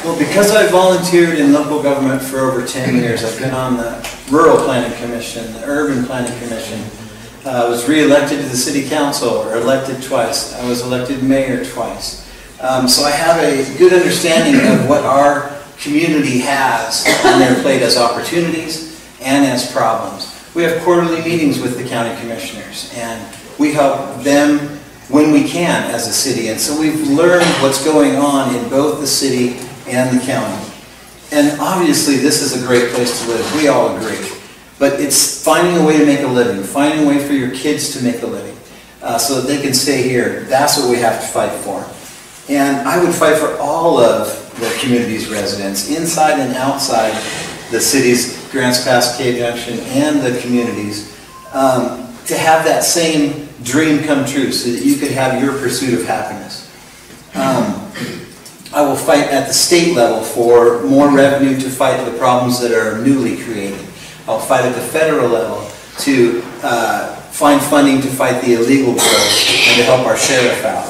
Well, because I volunteered in local government for over 10 years, I've been on the Rural Planning Commission, the Urban Planning Commission. I was re-elected to the City Council, or elected twice. I was elected mayor twice. So I have a good understanding of what our community has on their plate as opportunities and as problems. We have quarterly meetings with the county commissioners, and we help them when we can as a city. And so we've learned what's going on in both the city and the county. And obviously this is a great place to live. We all agree. But it's finding a way to make a living, finding a way for your kids to make a living so that they can stay here. That's what we have to fight for. And I would fight for all of the community's residents, inside and outside the city's Grants Pass, K-Junction, and the communities, to have that same dream come true so that you could have your pursuit of happiness. I will fight at the state level for more revenue to fight the problems that are newly created. I'll fight at the federal level to find funding to fight the illegal growth and to help our sheriff out.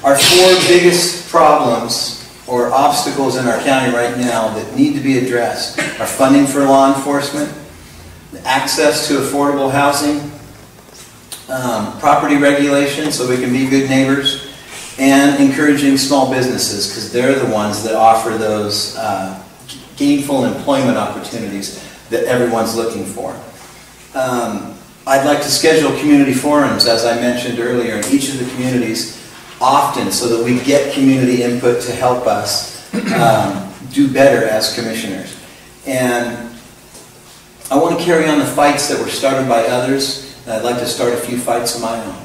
Our four biggest problems or obstacles in our county right now that need to be addressed are funding for law enforcement, access to affordable housing, property regulation so we can be good neighbors, and encouraging small businesses because they're the ones that offer those gainful employment opportunities that everyone's looking for. I'd like to schedule community forums, as I mentioned earlier, in each of the communities often so that we get community input to help us do better as commissioners. And I want to carry on the fights that were started by others, and I'd like to start a few fights of my own.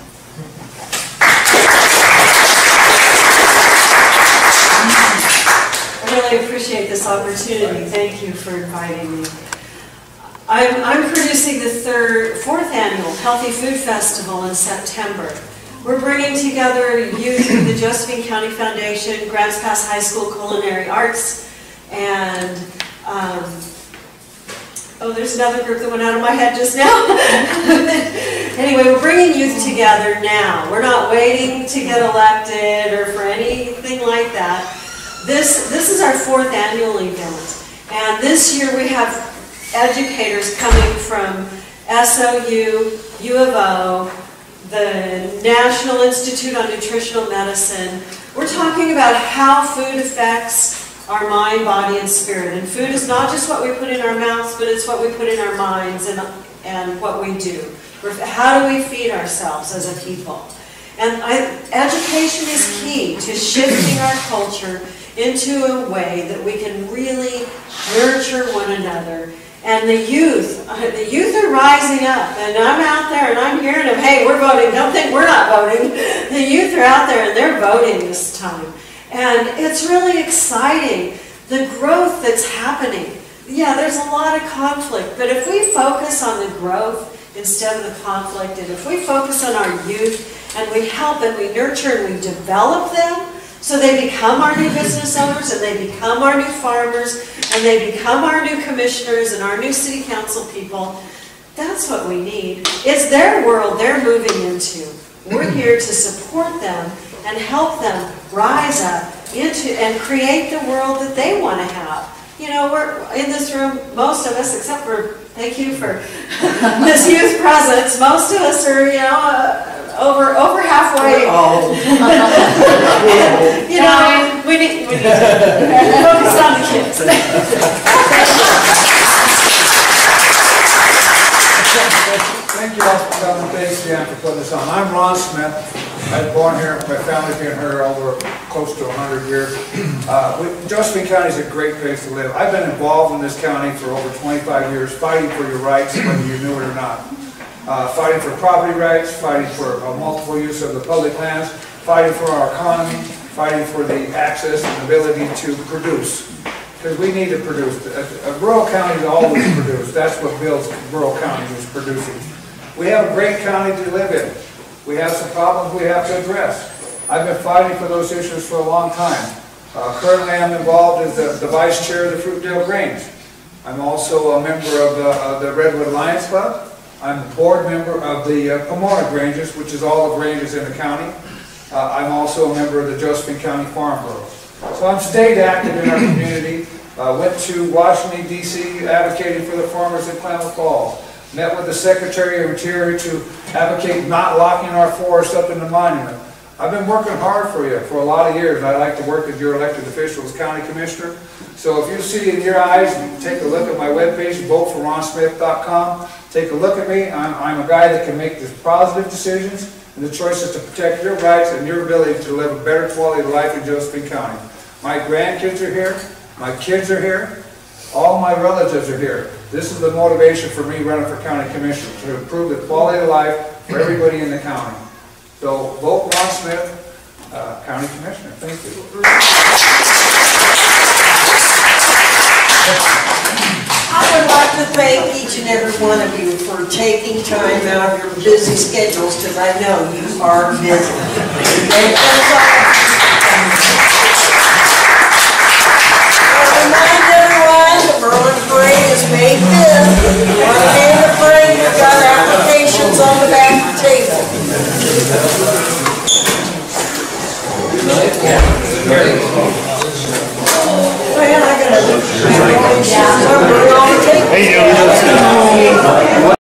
I really appreciate this opportunity. Thank you for inviting me. I'm producing the fourth annual Healthy Food Festival in September. We're bringing together youth from the Josephine County Foundation, Grants Pass High School Culinary Arts, and there's another group that went out of my head just now. Anyway, we're bringing youth together now. We're not waiting to get elected or for anything like that. This is our fourth annual event, and this year we have educators coming from SOU, U of O, the National Institute on Nutritional Medicine. We're talking about how food affects our mind, body, and spirit. And food is not just what we put in our mouths, but it's what we put in our minds and what we do. How do we feed ourselves as a people? And education is key to shifting our culture into a way that we can really nurture one another. And the youth are rising up, and I'm out there and I'm hearing them, hey, we're voting, don't think we're not voting. The youth are out there and they're voting this time. And it's really exciting, the growth that's happening. Yeah, there's a lot of conflict, but if we focus on the growth instead of the conflict, and if we focus on our youth, and we help and we nurture and we develop them, so they become our new business owners, and they become our new farmers, and they become our new commissioners and our new city council people. That's what we need. It's their world they're moving into. We're here to support them and help them rise up into and create the world that they want to have. You know, we're in this room, most of us, except for, thank you for this youth presence, most of us are, you know, over halfway. You know, we need to focus on the kids. Thank you all for coming. Thanks, Jan, for putting this on. I'm Ron Smith. I was born here. My family's been here over close to 100 years. Josephine County is a great place to live. I've been involved in this county for over 25 years, fighting for your rights, whether you knew it or not. Fighting for property rights, fighting for multiple use of the public lands, fighting for our economy, fighting for the access and ability to produce. Because we need to produce. A rural county is always produced. That's what builds rural counties, is producing. We have a great county to live in. We have some problems we have to address. I've been fighting for those issues for a long time. Currently I'm involved as the vice chair of the Fruitdale Grange. I'm also a member of the Redwood Lions Club. I'm a board member of the Pomona Granges, which is all the granges in the county. I'm also a member of the Josephine County Farm Bureau. So I'm stayed active in our community. Went to Washington, D.C., advocating for the farmers in Klamath Falls. Met with the Secretary of Interior to advocate not locking our forests up in the monument. I've been working hard for you for a lot of years. I like to work as your elected official as county commissioner. So if you see in your eyes, take a look at my webpage, voteforronsmith.com. Take a look at me. I'm a guy that can make the positive decisions and the choices to protect your rights and your ability to live a better quality of life in Josephine County. My grandkids are here. My kids are here. All my relatives are here. This is the motivation for me running for county commissioner, to improve the quality of life for everybody in the county. So vote Ron Smith, county commissioner. Thank you. I would like to thank each and every one of you for taking time out of your busy schedules, because I know you are busy. And